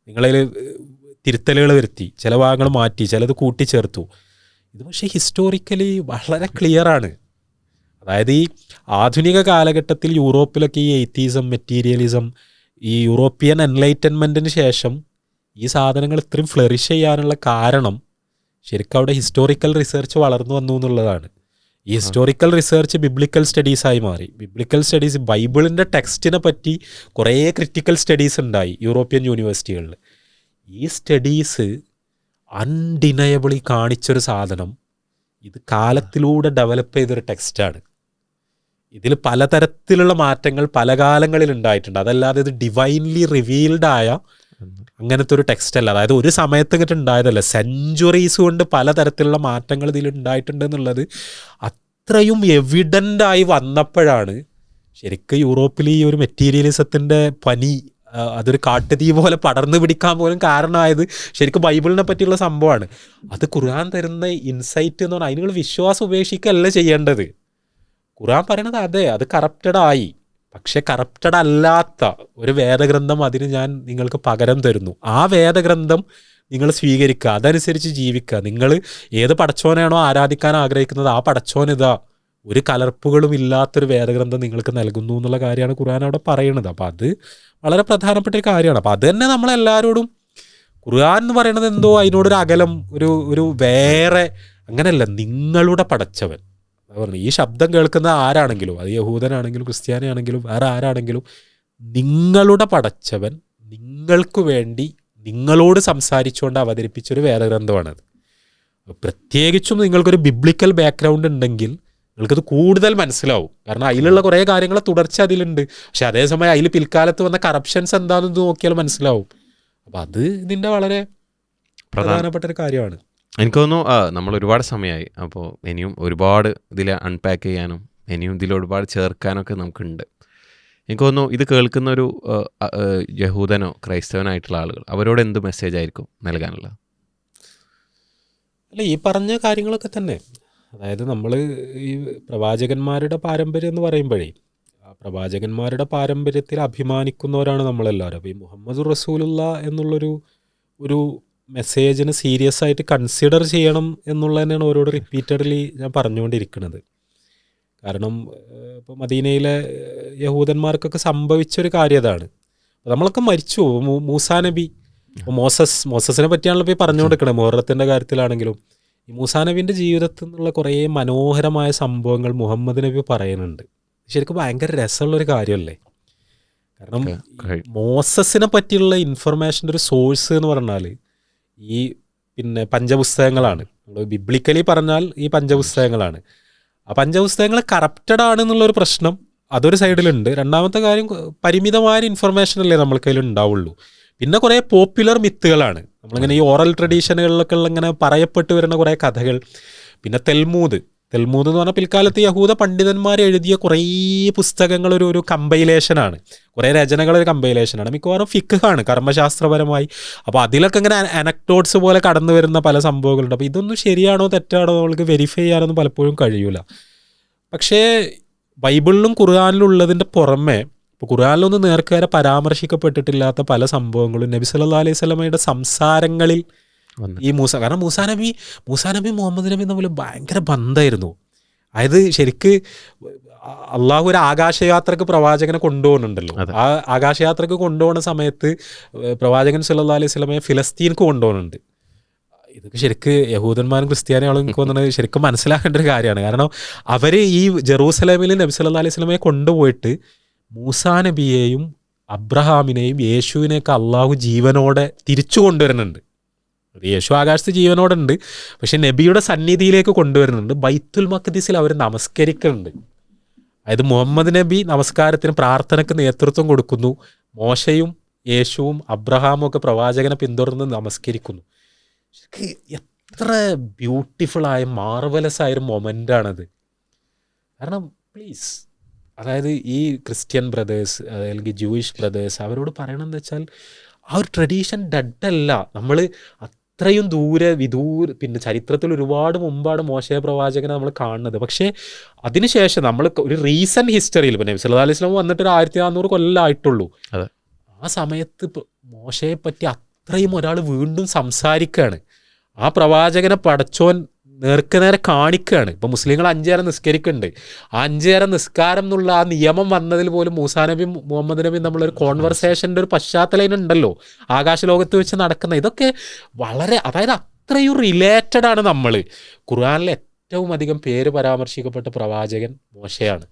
Speaker 1: നിങ്ങളതിൽ തിരുത്തലുകൾ വരുത്തി, ചില ഭാഗങ്ങൾ മാറ്റി, ചിലത് കൂട്ടിച്ചേർത്തു. ഇത് പക്ഷേ ഹിസ്റ്റോറിക്കലി വളരെ ക്ലിയറാണ്. അതായത് ഈ ആധുനിക കാലഘട്ടത്തിൽ യൂറോപ്പിലൊക്കെ ഈ എയ്ത്തീസം, മെറ്റീരിയലിസം, ഈ യൂറോപ്യൻ എൻലൈറ്റൻമെൻറ്റിന് ശേഷം ഈ സാധനങ്ങൾ ഇത്രയും ഫ്ലറിഷ് ചെയ്യാനുള്ള കാരണം ശരിക്കും അവിടെ ഹിസ്റ്റോറിക്കൽ റിസർച്ച് വളർന്നു വന്നു എന്നുള്ളതാണ്. ഈ ഹിസ്റ്റോറിക്കൽ റിസർച്ച് ബിബ്ലിക്കൽ സ്റ്റഡീസായി മാറി. ബിബ്ലിക്കൽ സ്റ്റഡീസ്, ബൈബിളിൻ്റെ ടെക്സ്റ്റിനെ പറ്റി കുറേ ക്രിറ്റിക്കൽ സ്റ്റഡീസ് ഉണ്ടായി യൂറോപ്യൻ യൂണിവേഴ്സിറ്റികളിൽ. ഈ സ്റ്റഡീസ് അൺഡിനയബിളി കാണിച്ചൊരു സാധനം ഇത് കാലത്തിലൂടെ ഡെവലപ്പ് ചെയ്തൊരു ടെക്സ്റ്റാണ്. ഇതിൽ പലതരത്തിലുള്ള മാറ്റങ്ങൾ പല കാലങ്ങളിൽ ഉണ്ടായിട്ടുണ്ട്. അതല്ലാതെ ഇത് ഡിവൈൻലി റിവീൽഡായ അങ്ങനത്തെ ഒരു ടെക്സ്റ്റ് അല്ല. അതായത് ഒരു സമയത്ത് ഇങ്ങോട്ട് ഉണ്ടായതല്ല, സെഞ്ച്വറീസ് കൊണ്ട് പലതരത്തിലുള്ള മാറ്റങ്ങൾ ഇതിൽ ഉണ്ടായിട്ടുണ്ട് എന്നുള്ളത് അത്രയും എവിഡൻ്റായി വന്നപ്പോഴാണ് ശരിക്കും യൂറോപ്പിൽ ഈ ഒരു മെറ്റീരിയലിസത്തിൻ്റെ പനി അതൊരു കാട്ടുതീ പോലെ പടർന്നു പിടിക്കാൻ പോലും കാരണമായത് ശരിക്കും ബൈബിളിനെ പറ്റിയുള്ള സംഭവമാണ്. അത് ഖുർആൻ തരുന്ന ഇൻസൈറ്റ് എന്ന് പറഞ്ഞാൽ അതിന് നിങ്ങൾ വിശ്വാസം ഉപേക്ഷിക്കുകയല്ല ചെയ്യേണ്ടത്. ഖുർആൻ പറയണത് അതെ, അത് കറപ്റ്റഡ് ആയി, പക്ഷെ കറപ്റ്റഡ് അല്ലാത്ത ഒരു വേദഗ്രന്ഥം അതിന് ഞാൻ നിങ്ങൾക്ക് പകരം തരുന്നു. ആ വേദഗ്രന്ഥം നിങ്ങൾ സ്വീകരിക്കുക, അതനുസരിച്ച് ജീവിക്കുക. നിങ്ങൾ ഏത് പടച്ചോനാണോ ആരാധിക്കാൻ ആഗ്രഹിക്കുന്നത് ആ പടച്ചോനിതാ ഒരു കലർപ്പുകളും ഇല്ലാത്തൊരു വേദഗ്രന്ഥം നിങ്ങൾക്ക് നൽകുന്നു എന്നുള്ള കാര്യമാണ് ഖുർആൻ അവിടെ പറയുന്നത്. അപ്പോൾ അത് വളരെ പ്രധാനപ്പെട്ട ഒരു കാര്യമാണ്. അപ്പോൾ അത് തന്നെ നമ്മളെല്ലാവരോടും ഖുർആൻ എന്ന് പറയുന്നത് എന്തോ അതിനോടൊരു അകലം, ഒരു വേറെ അങ്ങനെയല്ല. നിങ്ങളുടെ പടച്ചവൻ പറഞ്ഞു, ഈ ശബ്ദം കേൾക്കുന്ന ആരാണെങ്കിലും, അത് യഹൂദനാണെങ്കിലും ക്രിസ്ത്യാനിയാണെങ്കിലും വേറെ ആരാണെങ്കിലും, നിങ്ങളുടെ പടച്ചവൻ നിങ്ങൾക്ക് വേണ്ടി നിങ്ങളോട് സംസാരിച്ചുകൊണ്ട് അവതരിപ്പിച്ചൊരു വേദഗ്രന്ഥമാണത്. പ്രത്യേകിച്ചും നിങ്ങൾക്കൊരു ബിബ്ലിക്കൽ ബാക്ക്ഗ്രൗണ്ട് ഉണ്ടെങ്കിൽ നിങ്ങൾക്കത് കൂടുതൽ മനസ്സിലാവും. കാരണം അതിലുള്ള കുറേ കാര്യങ്ങൾ തുടർച്ച അതിലുണ്ട്. പക്ഷെ അതേസമയം അതിൽ പിൽക്കാലത്ത് വന്ന കറപ്ഷൻസ് എന്താണെന്ന് നോക്കിയാൽ മനസ്സിലാവും. അപ്പം അത് ഇതിൻ്റെ വളരെ പ്രധാനപ്പെട്ട ഒരു കാര്യമാണ്.
Speaker 3: എനിക്ക് തോന്നുന്നു നമ്മൾ ഒരുപാട് സമയമായി. അപ്പോൾ ഇനിയും ഒരുപാട് ഇതിൽ അൺപാക്ക് ചെയ്യാനും ഇനിയും ഇതിൽ ഒരുപാട് ചേർക്കാനൊക്കെ നമുക്കുണ്ട്. എനിക്ക് തോന്നുന്നു ഇത് കേൾക്കുന്ന ഒരു യഹൂദനോ ക്രൈസ്തവനായിട്ടുള്ള ആളുകൾ അവരോട് എന്ത് മെസ്സേജ് ആയിരിക്കും നൽകാനുള്ളത്?
Speaker 1: അല്ല, ഈ പറഞ്ഞ കാര്യങ്ങളൊക്കെ തന്നെ. അതായത് നമ്മൾ ഈ പ്രവാചകന്മാരുടെ പാരമ്പര്യം എന്ന് പറയുമ്പോഴേ ആ പ്രവാചകന്മാരുടെ പാരമ്പര്യത്തിൽ അഭിമാനിക്കുന്നവരാണ് നമ്മളെല്ലാവരും. അപ്പോൾ ഈ മുഹമ്മദ് റസൂലുള്ള എന്നുള്ളൊരു മെസ്സേജിന് സീരിയസ് ആയിട്ട് കൺസിഡർ ചെയ്യണം എന്നുള്ളത് തന്നെയാണ് ഓരോട് റിപ്പീറ്റഡ്ലി ഞാൻ പറഞ്ഞുകൊണ്ടിരിക്കുന്നത്. കാരണം ഇപ്പോൾ മദീനയിലെ യഹൂദന്മാർക്കൊക്കെ സംഭവിച്ചൊരു കാര്യം അതാണ്. നമ്മളൊക്കെ മരിച്ചു. മൂസാ നബി, മോസസിനെ പറ്റിയാണല്ലോ ഇപ്പോൾ ഈ പറഞ്ഞുകൊണ്ടിരിക്കുന്നത്. മുഹറത്തിൻ്റെ കാര്യത്തിലാണെങ്കിലും ഈ മൂസാ നബീൻ്റെ ജീവിതത്തിൽ നിന്നുള്ള കുറേ മനോഹരമായ സംഭവങ്ങൾ മുഹമ്മദ് നബി പറയുന്നുണ്ട്. ശരിക്കും ഭയങ്കര രസമുള്ളൊരു കാര്യമല്ലേ? കാരണം മോസസിനെ പറ്റിയുള്ള ഇൻഫർമേഷൻ്റെ ഒരു സോഴ്സ് എന്ന് പറഞ്ഞാൽ ഈ പഞ്ചപുസ്തകങ്ങളാണ്. നമ്മൾ ബിബ്ലിക്കലി പറഞ്ഞാൽ ഈ പഞ്ചപുസ്തകങ്ങളാണ്. ആ പഞ്ചപുസ്തകങ്ങൾ കറപ്റ്റഡ് ആണെന്നുള്ളൊരു പ്രശ്നം അതൊരു സൈഡിലുണ്ട്. രണ്ടാമത്തെ കാര്യം, പരിമിതമായ ഇൻഫർമേഷൻ അല്ലേ നമ്മൾക്ക് കയ്യിൽ ഉണ്ടാവുള്ളൂ. പിന്നെ കുറേ പോപ്പുലർ മിത്തുകളാണ്. നമ്മളിങ്ങനെ ഈ ഓറൽ ട്രഡീഷനുകളിലൊക്കെ ഉള്ള ഇങ്ങനെ പറയപ്പെട്ട് വരുന്ന കുറേ കഥകൾ. പിന്നെ തെൽമൂദ് എന്ന് പറഞ്ഞാൽ പിൽക്കാലത്ത് യഹൂദ പണ്ഡിതന്മാർ എഴുതിയ കുറേ പുസ്തകങ്ങൾ ഒരു കമ്പൈലേഷനാണ്, കുറേ രചനകളൊരു കമ്പൈലേഷനാണ്. മിക്കവാറും ഫിഖാണ്, കർമ്മശാസ്ത്രപരമായി. അപ്പോൾ അതിലൊക്കെ ഇങ്ങനെ അനക്ടോട്ട്സ് പോലെ കടന്നു വരുന്ന പല സംഭവങ്ങളുണ്ട്. അപ്പോൾ ഇതൊന്നും ശരിയാണോ തെറ്റാണോ നമ്മൾക്ക് വെരിഫൈ ചെയ്യാനൊന്നും പലപ്പോഴും കഴിയൂല. പക്ഷേ ബൈബിളിലും ഖുർആനിലും ഉള്ളതിൻ്റെ പുറമെ ഇപ്പോൾ ഖുർആനിലൊന്നും നേർക്കുവരെ പരാമർശിക്കപ്പെട്ടിട്ടില്ലാത്ത പല സംഭവങ്ങളും നബി സല്ലല്ലാഹു അലൈഹി വസല്ലമയുടെ സംസാരങ്ങളിൽ ഈ കാരണം മൂസാ നബി മുഹമ്മദ് നബി തമ്മിൽ ഭയങ്കര ബന്ധമായിരുന്നു. അതായത് ശരിക്ക് അള്ളാഹു ഒരു ആകാശയാത്രക്ക് പ്രവാചകനെ കൊണ്ടുപോകുന്നുണ്ടല്ലോ. ആ ആകാശയാത്രക്ക് കൊണ്ടുപോകുന്ന സമയത്ത് പ്രവാചകൻ സല്ലല്ലാഹു അലൈഹി വസല്ലമയെ ഫിലസ്തീൻക്ക് കൊണ്ടുപോകുന്നുണ്ട്. ഇതൊക്കെ ശരിക്ക് യഹൂദന്മാരും ക്രിസ്ത്യാനികളും എനിക്ക് തോന്നുന്നത് ശരിക്കും മനസ്സിലാക്കേണ്ട ഒരു കാര്യമാണ്. കാരണം അവർ ഈ ജെറൂസലേമിൽ നബി സല്ലല്ലാഹു അലൈഹി വസല്ലമയെ കൊണ്ടുപോയിട്ട് മൂസാ നബിയെയും അബ്രഹാമിനെയും യേശുവിനെയൊക്കെ അള്ളാഹു ജീവനോടെ തിരിച്ചു കൊണ്ടുവരുന്നുണ്ട്. യേശു ആകാശത്ത് ജീവനോടെ ഉണ്ട്, പക്ഷെ നബിയുടെ സന്നിധിയിലേക്ക് കൊണ്ടുവരുന്നുണ്ട്. ബൈത്തുൽ മഖ്ദിസിൽ അവർ നമസ്കരിക്കുന്നുണ്ട്. അതായത് മുഹമ്മദ് നബി നമസ്കാരത്തിന് പ്രാർത്ഥനയ്ക്ക് നേതൃത്വം കൊടുക്കുന്നു. മോശയും യേശുവും അബ്രഹാമും ഒക്കെ പ്രവാചകനെ പിന്തുടർന്ന് നമസ്കരിക്കുന്നു. എത്ര ബ്യൂട്ടിഫുള്ളായ മാർവലസ് ആയൊരു മൊമെൻ്റാണത്. കാരണം പ്ലീസ്, അതായത് ഈ ക്രിസ്ത്യൻ ബ്രദേഴ്സ് അല്ലെങ്കിൽ ജൂയിഷ് ബ്രദേഴ്സ് അവരോട് പറയണമെന്ന് വെച്ചാൽ ആ ഒരു ട്രഡീഷൻ ഡെഡല്ല. നമ്മൾ അത്രയും പിന്നെ ചരിത്രത്തിൽ ഒരുപാട് മുമ്പാണ് മോശെ പ്രവാചകനെ നമ്മൾ കാണുന്നത്. പക്ഷേ അതിനുശേഷം നമ്മൾ ഒരു റീസെൻറ്റ് ഹിസ്റ്ററിയിൽ പിന്നെ നബി സല്ലല്ലാഹു അലൈഹി വസല്ലം വന്നിട്ട് 1400 കൊല്ലമായിട്ടുള്ളൂ. ആ സമയത്ത് മോശയെ പറ്റി അത്രയും ഒരാൾ വീണ്ടും സംസാരിക്കുകയാണ്. ആ പ്രവാചകനെ പടച്ചോൻ നേർക്കുനേരെ കാണിക്കുകയാണ്. ഇപ്പോൾ മുസ്ലിങ്ങൾ 5 നേരം നിസ്കരിക്കുന്നുണ്ട്. ആ 5 നേരം നിസ്കാരം എന്നുള്ള ആ നിയമം വന്നതിൽ പോലും മൂസാ നബിയും മുഹമ്മദ് നബിയും നമ്മളൊരു കോൺവെർസേഷൻ്റെ ഒരു പശ്ചാത്തലം ഉണ്ടല്ലോ ആകാശലോകത്ത് വെച്ച് നടക്കുന്ന. ഇതൊക്കെ വളരെ, അതായത് അത്രയും റിലേറ്റഡ് ആണ്. നമ്മൾ ഖുർആനിൽ ഏറ്റവും അധികം പേര് പരാമർശിക്കപ്പെട്ട പ്രവാചകൻ മോശയാണ്.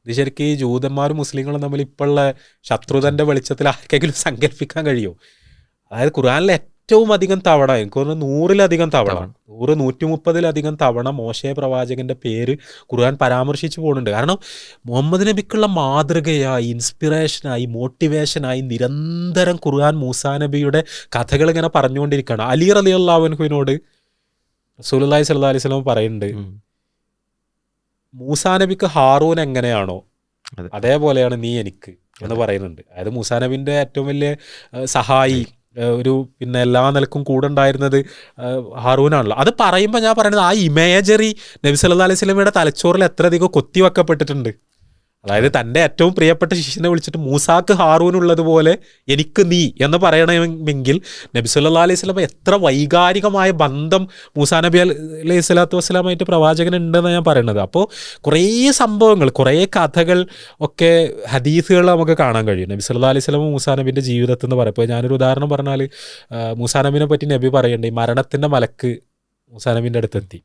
Speaker 1: ഇത് ശരിക്കും ഈ ജൂതന്മാരും മുസ്ലിങ്ങളും തമ്മിൽ ഇപ്പോഴുള്ള ശത്രുതൻ്റെ വെളിച്ചത്തിൽ ആർക്കെങ്കിലും സങ്കല്പിക്കാൻ കഴിയുമോ? അതായത് ഖുർആനിലെ ഏറ്റവും അധികം തവണ, എനിക്ക് തോന്നുന്നു 100-ലധികം തവണ, 130-ലധികം തവണ മോശെ പ്രവാചകൻ്റെ പേര് ഖുർആൻ പരാമർശിച്ചു പോകുന്നുണ്ട്. കാരണം മുഹമ്മദ് നബിക്കുള്ള മാതൃകയായി, ഇൻസ്പിറേഷനായി, മോട്ടിവേഷനായി നിരന്തരം ഖുർആൻ മൂസാ നബിയുടെ കഥകൾ ഇങ്ങനെ പറഞ്ഞുകൊണ്ടിരിക്കുകയാണ്. അലി റളിയല്ലാഹു അൻഹുവിനോട് റസൂലുള്ളാഹി സ്വല്ലല്ലാഹു അലൈഹി വസല്ലം പറയുന്നുണ്ട്, മൂസാ നബിക്ക് ഹാറൂൻ എങ്ങനെയാണോ അതേപോലെയാണ് നീ എനിക്ക് എന്ന് പറയുന്നുണ്ട്. അതായത് മൂസാ നബിൻ്റെ ഏറ്റവും വലിയ സഹായി, ഒരു പിന്നെ എല്ലാ നിലക്കും കൂടെ ഉണ്ടായിരുന്നത് ഹാറൂനാണല്ലോ. അത് പറയുമ്പോൾ ഞാൻ പറയുന്നത് ആ ഇമേജറി നബി സല്ലല്ലാഹു അലൈഹി വസല്ലമയുടെ തലച്ചോറിൽ എത്ര അധികം കൊത്തിവെക്കപ്പെട്ടിട്ടുണ്ട്. അതായത് തൻ്റെ ഏറ്റവും പ്രിയപ്പെട്ട ശിഷ്യനെ വിളിച്ചിട്ട് മൂസാക്ക് ഹാറൂനുള്ളതുപോലെ എനിക്ക് നീ എന്ന് പറയണമെങ്കിൽ നബി സല്ലല്ലാഹു അലൈഹി വസല്ലം എത്ര വൈകാരികമായ ബന്ധം മൂസാ നബി അലൈഹി സ്വലാത്തു വസ്സലാമായിട്ട് പ്രവാചകൻ ഉണ്ടെന്ന് ഞാൻ പറയുന്നത്. അപ്പോൾ കുറേ സംഭവങ്ങൾ, കുറേ കഥകൾ ഒക്കെ ഹദീസുകൾ നമുക്ക് കാണാൻ കഴിയും. നബി സല്ലല്ലാഹു അലൈഹി വസല്ലം മൂസാ നബിൻ്റെ ജീവിതത്തിൽ എന്ന് പറയുമ്പോൾ ഞാനൊരു ഉദാഹരണം പറഞ്ഞാൽ, മൂസാ നബിനെ പറ്റി നബി പറയണ്ടേ, മരണത്തിൻ്റെ മലക്ക് മൂസാ നബിൻ്റെ അടുത്തെത്തി.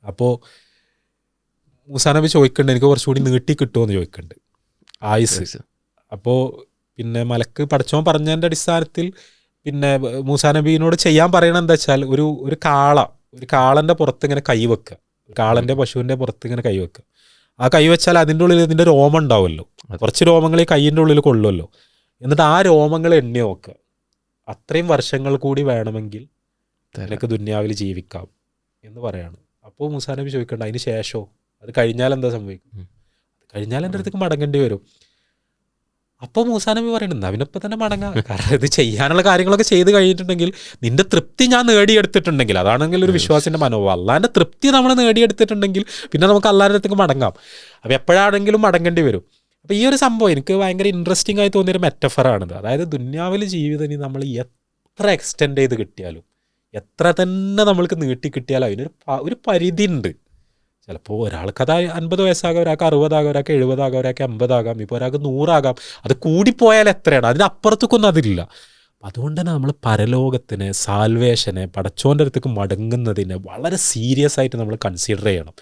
Speaker 1: അപ്പോൾ മൂസാ നബി ചോദിക്കുന്നുണ്ട്, എനിക്ക് കുറച്ചുകൂടി നീട്ടി കിട്ടുമോ എന്ന് ചോദിക്കുന്നുണ്ട് ആയുസ്. അപ്പോൾ പിന്നെ മലക്ക് പടച്ചോൻ പറഞ്ഞതിൻ്റെ അടിസ്ഥാനത്തിൽ പിന്നെ മൂസാ നബീനോട് ചെയ്യാൻ പറയണത് എന്താ വെച്ചാൽ, ഒരു കാളൻ്റെ പുറത്ത് ഇങ്ങനെ കൈവെക്കുക, കാളൻ്റെ പശുവിൻ്റെ പുറത്ത് ഇങ്ങനെ കൈവെക്കുക. ആ കൈവച്ചാൽ അതിൻ്റെ ഉള്ളിൽ ഇതിൻ്റെ രോമം ഉണ്ടാവുമല്ലോ, കുറച്ച് രോമങ്ങൾ ഈ കൈയിൻ്റെ ഉള്ളിൽ കൊള്ളുമല്ലോ. എന്നിട്ട് ആ രോമങ്ങൾ എണ്ണി നോക്കുക. അത്രയും വർഷങ്ങൾ കൂടി വേണമെങ്കിൽ നിനക്ക് ദുന്യാവിൽ ജീവിക്കാം എന്ന് പറയാണ്. അപ്പോൾ മൂസാ നബി ചോദിക്കണ്ട, അതിന് ശേഷമോ, അത് കഴിഞ്ഞാൽ എന്താ സംഭവിക്കും? കഴിഞ്ഞാൽ എൻ്റെ അടുത്തേക്ക് മടങ്ങേണ്ടി വരും. അപ്പോൾ മൂസാ നബി പറയുന്നത് അവനിപ്പോൾ തന്നെ മടങ്ങാം. കാരണം ഇത് ചെയ്യാനുള്ള കാര്യങ്ങളൊക്കെ ചെയ്ത് കഴിഞ്ഞിട്ടുണ്ടെങ്കിൽ നിന്റെ തൃപ്തി ഞാൻ നേടിയെടുത്തിട്ടുണ്ടെങ്കിൽ, അതാണെങ്കിൽ ഒരു വിശ്വാസിൻ്റെ മനോഭാവം, അള്ളാൻ്റെ തൃപ്തി നമ്മൾ നേടിയെടുത്തിട്ടുണ്ടെങ്കിൽ പിന്നെ നമുക്ക് അള്ളാൻ്റെ അടുത്തേക്ക് മടങ്ങാം. അപ്പോൾ എപ്പോഴാണെങ്കിലും മടങ്ങേണ്ടി വരും. അപ്പോൾ ഈ ഒരു സംഭവം എനിക്ക് ഭയങ്കര ഇൻട്രസ്റ്റിംഗ് ആയി തോന്നിയൊരു മെറ്റഫറാണിത്. അതായത് ദുന്യാവിൽ ജീവിതം നമ്മൾ എത്ര എക്സ്റ്റെൻഡ് ചെയ്ത് കിട്ടിയാലും, എത്ര തന്നെ നമ്മൾക്ക് നീട്ടി കിട്ടിയാലും അതിനൊരു പരിധി ഉണ്ട്. ചിലപ്പോൾ ഒരാൾക്ക് അത് 50 വയസ്സാകാം, ഒരാൾക്ക് 60 ആകാം, ഒരാൾക്ക് 70 ആകാം, ഒരാൾക്ക് 80 ആകാം, ഇപ്പോൾ ഒരാൾക്ക് 100 ആകാം. അത് കൂടിപ്പോയാൽ എത്രയാണ്? അതിനപ്പുറത്തേക്കൊന്നും അതില്ല. അതുകൊണ്ട് തന്നെ നമ്മൾ പരലോകത്തിന്, സാൽവേഷനെ, പടച്ചോൻ്റെ അടുത്തേക്ക് മടങ്ങുന്നതിനെ വളരെ സീരിയസ് ആയിട്ട് നമ്മൾ കൺസിഡർ ചെയ്യണം.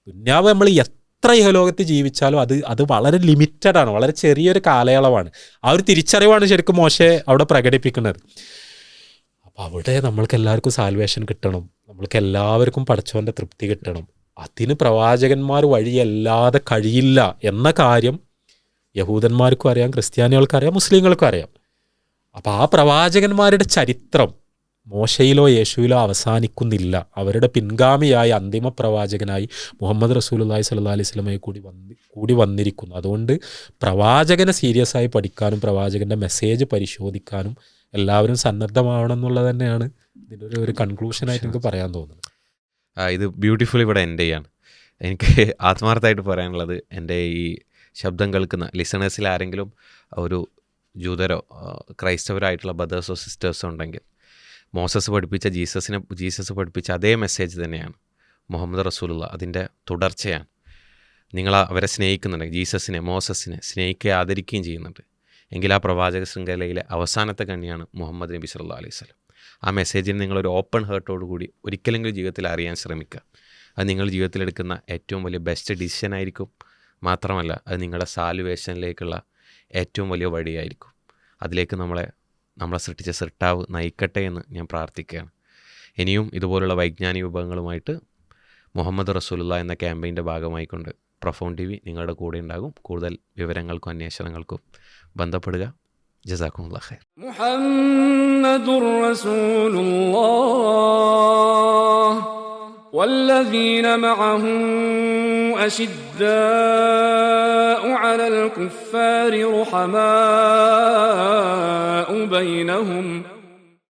Speaker 1: ദുന്യാവ് നമ്മൾ എത്ര ഇഹലോകത്ത് ജീവിച്ചാലും അത് വളരെ ലിമിറ്റഡാണ്, വളരെ ചെറിയൊരു കാലയളവാണ്. ആ ഒരു തിരിച്ചറിവാണ് ശരിക്കും മോശെ അവിടെ പ്രകടിപ്പിക്കുന്നത്. അപ്പോൾ അവിടെ നമ്മൾക്ക് എല്ലാവർക്കും സാൽവേഷൻ കിട്ടണം, നമ്മൾക്ക് എല്ലാവർക്കും പടച്ചോൻ്റെ തൃപ്തി കിട്ടണം. അതിന് പ്രവാചകന്മാർ വഴിയല്ലാതെ കഴിയില്ല എന്ന കാര്യം യഹൂദന്മാർക്കും അറിയാം, ക്രിസ്ത്യാനികൾക്കും അറിയാം, മുസ്ലിങ്ങൾക്കും അറിയാം. അപ്പോൾ ആ പ്രവാചകന്മാരുടെ ചരിത്രം മോശയിലോ യേശുവിലോ അവസാനിക്കുന്നില്ല. അവരുടെ പിൻഗാമിയായി അന്തിമ പ്രവാചകനായി മുഹമ്മദ് റസൂലുള്ളാഹി സ്വല്ലല്ലാഹി അലൈഹി വസല്ലമയെ കൂടി വന്നിരിക്കുന്നു. അതുകൊണ്ട് പ്രവാചകനെ സീരിയസ് ആയി പഠിക്കാനും പ്രവാചകൻ്റെ മെസ്സേജ് പരിശോധിക്കാനും എല്ലാവരും സന്നദ്ധമാവണം എന്നുള്ളത് തന്നെയാണ് ഇതിൻ്റെ ഒരു കൺക്ലൂഷനായിട്ട് എനിക്ക് പറയാൻ തോന്നുന്നത്.
Speaker 3: ഇത് ബ്യൂട്ടിഫുൾ ഇവിടെ എൻഡ് ചെയ്യാണ്. എനിക്ക് ആത്മാർത്ഥമായിട്ട് പറയാനുള്ളത്, എൻ്റെ ഈ ശബ്ദം കേൾക്കുന്ന ലിസണേഴ്സിൽ ആരെങ്കിലും ഒരു ജൂതരോ ക്രൈസ്തവരായിട്ടുള്ള ബ്രദേഴ്സോ സിസ്റ്റേഴ്സോ ഉണ്ടെങ്കിൽ, ജീസസ് പഠിപ്പിച്ച അതേ മെസ്സേജ് തന്നെയാണ് മുഹമ്മദ് റസൂലുള്ള, അതിൻ്റെ തുടർച്ചയാണ്. നിങ്ങൾ അവരെ സ്നേഹിക്കുന്നുണ്ടെങ്കിൽ, ജീസസിനെ, മോസസിനെ സ്നേഹിക്കുകയും ആദരിക്കുകയും ചെയ്യുന്നുണ്ട് എങ്കിൽ ആ പ്രവാചക ശൃംഖലയിലെ അവസാനത്തെ കണ്ണിയാണ് മുഹമ്മദ് നബി സല്ലല്ലാഹു അലൈഹി വസല്ലം. ആ മെസ്സേജിന് നിങ്ങളൊരു ഓപ്പൺ ഹേർട്ടോടു കൂടി ഒരിക്കലെങ്കിലും ജീവിതത്തിൽ അറിയാൻ ശ്രമിക്കുക. അത് നിങ്ങൾ ജീവിതത്തിലെടുക്കുന്ന ഏറ്റവും വലിയ ബെസ്റ്റ് ഡിസിഷൻ ആയിരിക്കും. മാത്രമല്ല അത് നിങ്ങളുടെ സാൽവേഷനിലേക്കുള്ള ഏറ്റവും വലിയ വഴിയായിരിക്കും. അതിലേക്ക് നമ്മളെ സൃഷ്ടിച്ച സൃഷ്ടാവ് നയിക്കട്ടെ എന്ന് ഞാൻ പ്രാർത്ഥിക്കുകയാണ്. ഇനിയും ഇതുപോലുള്ള വൈജ്ഞാനിക വിഭവങ്ങളുമായിട്ട് മുഹമ്മദ് റസൂലുള്ളാഹി എന്ന ക്യാമ്പയിൻ്റെ ഭാഗമായിക്കൊണ്ട് പ്രൊഫൗണ്ട് TV നിങ്ങളുടെ കൂടെ ഉണ്ടാകും. കൂടുതൽ വിവരങ്ങൾക്കും അന്വേഷണങ്ങൾക്കും ബന്ധപ്പെടുക. ജസാക്കുമുല്ലാഹ് ഖൈർ. മുഹമ്മദുർ റസൂലുള്ളാഹ്
Speaker 4: والذين معه أشداء على الكفار رحماء بينهم